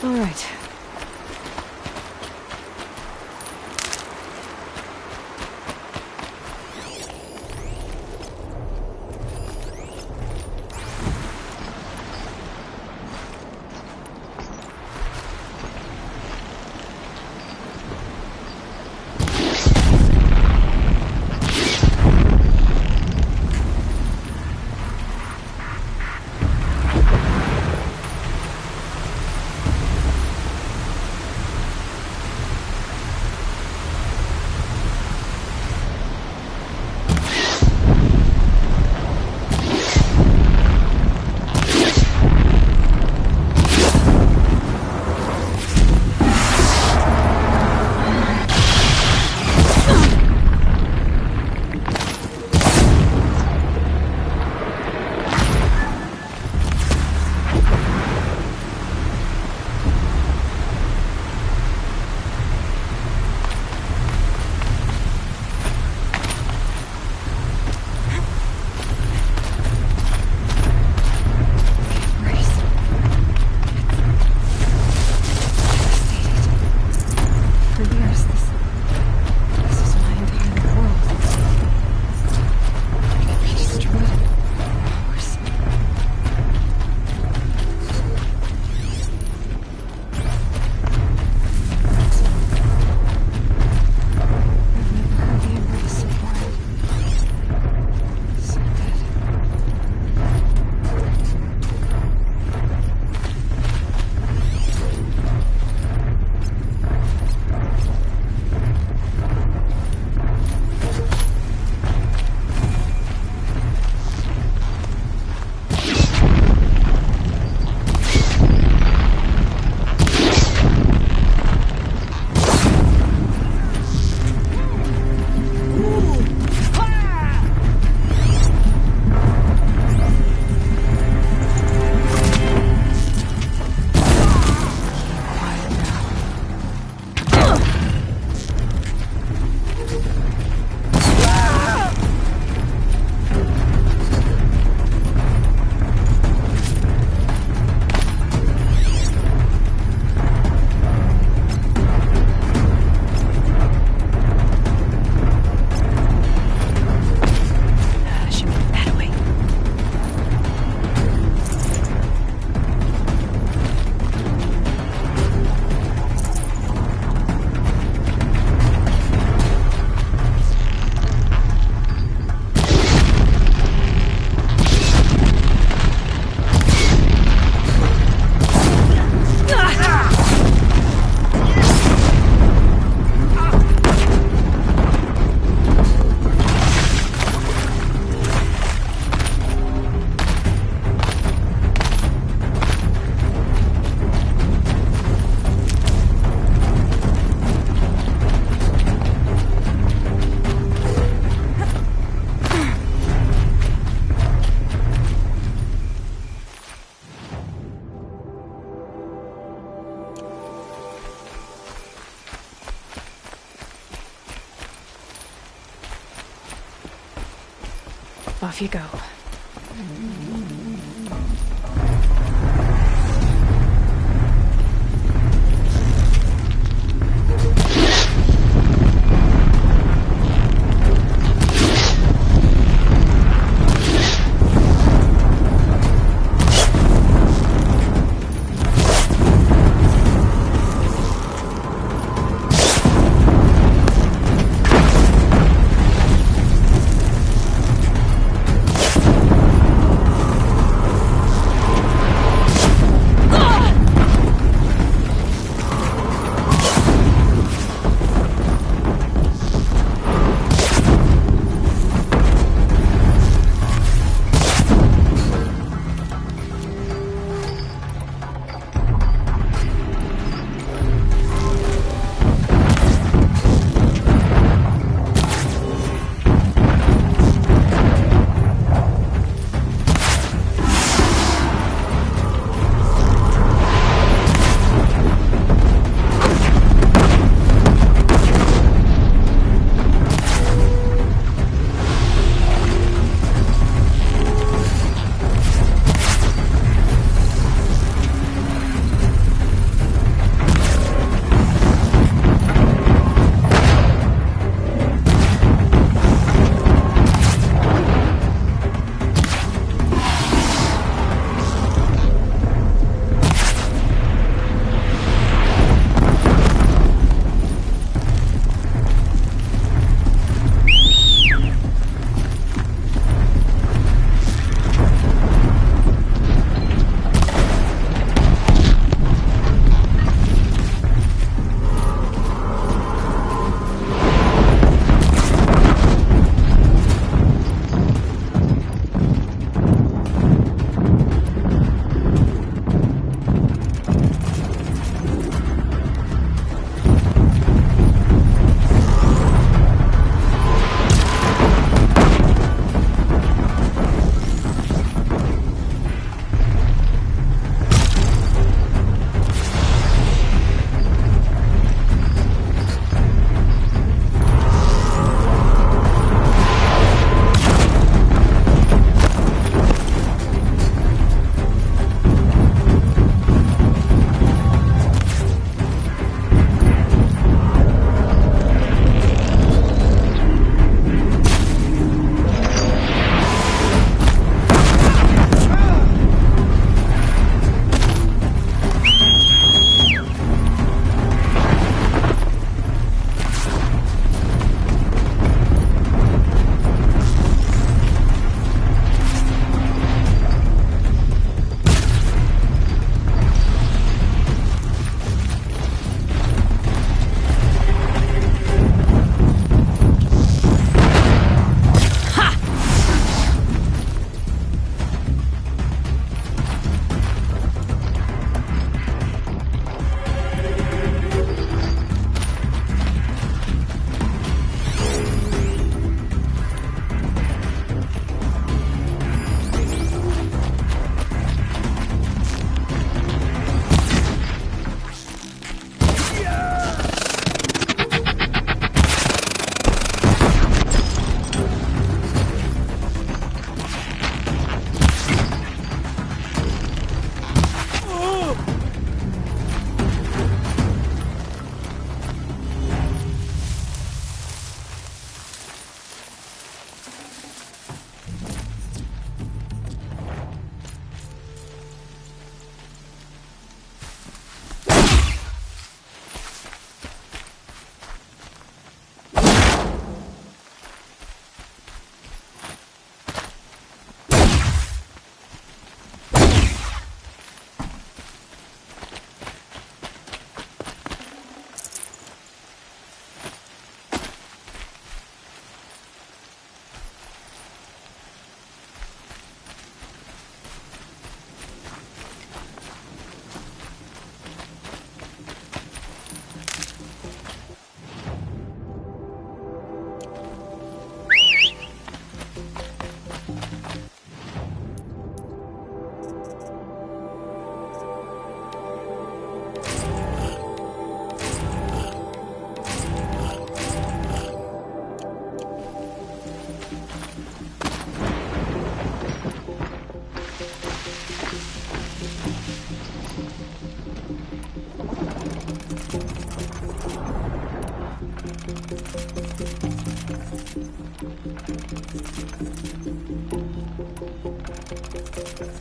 Speaker 1: All right. Off you go.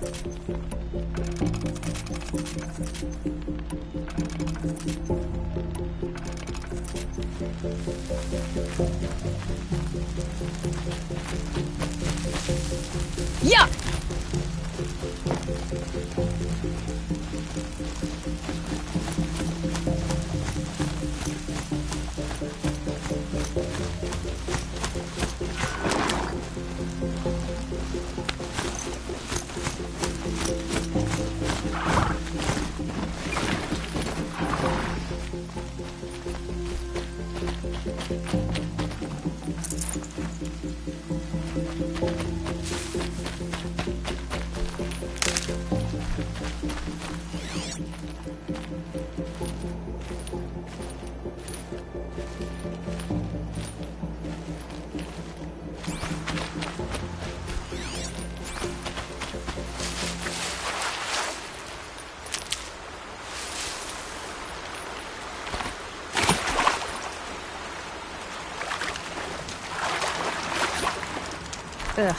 Speaker 1: Yeah! Ugh,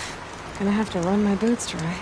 Speaker 1: gonna have to run my boots dry.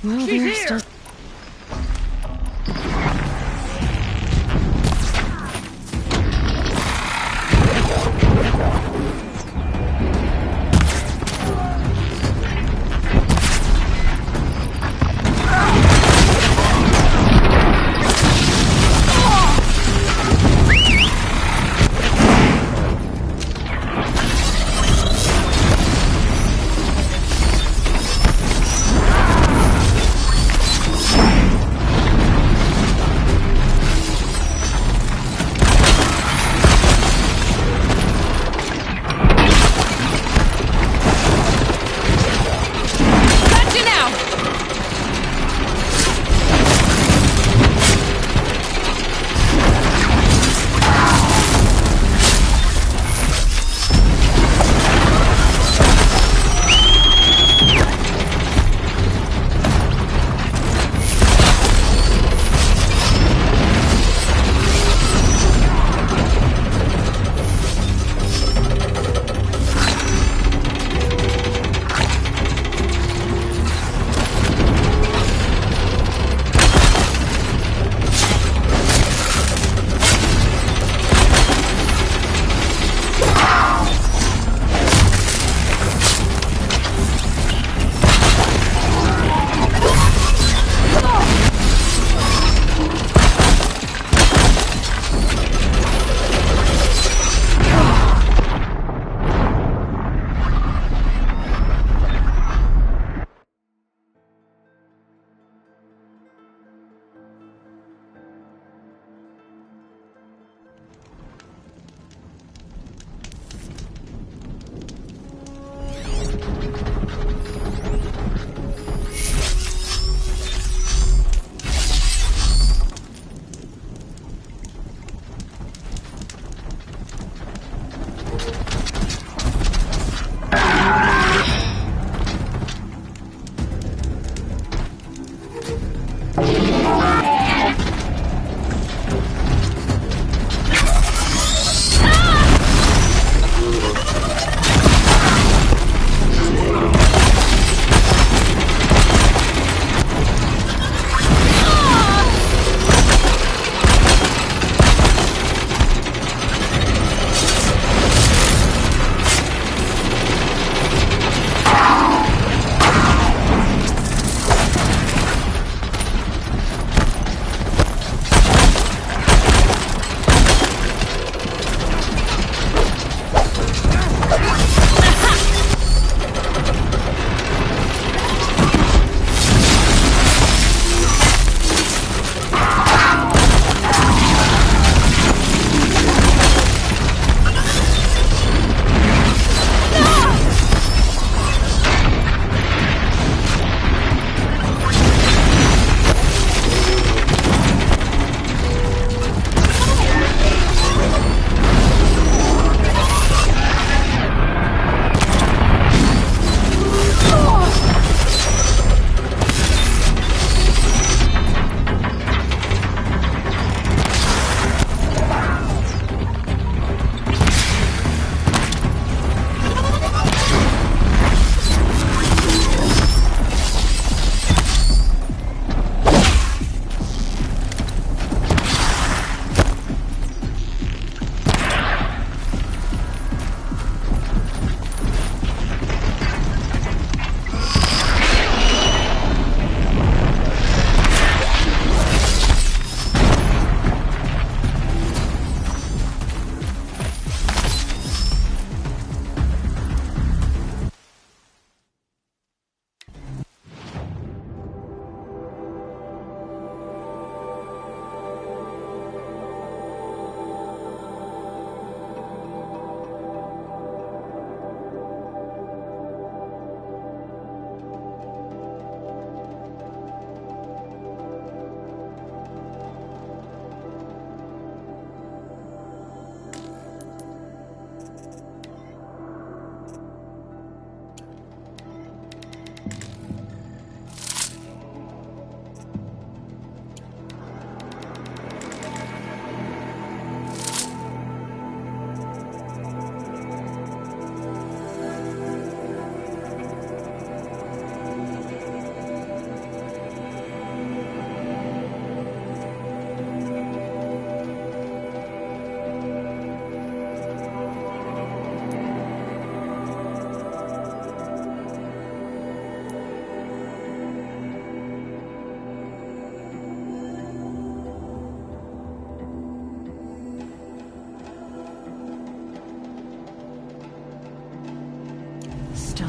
Speaker 1: Well,
Speaker 8: She's
Speaker 1: there's
Speaker 8: here!
Speaker 1: still...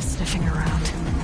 Speaker 1: still sniffing around.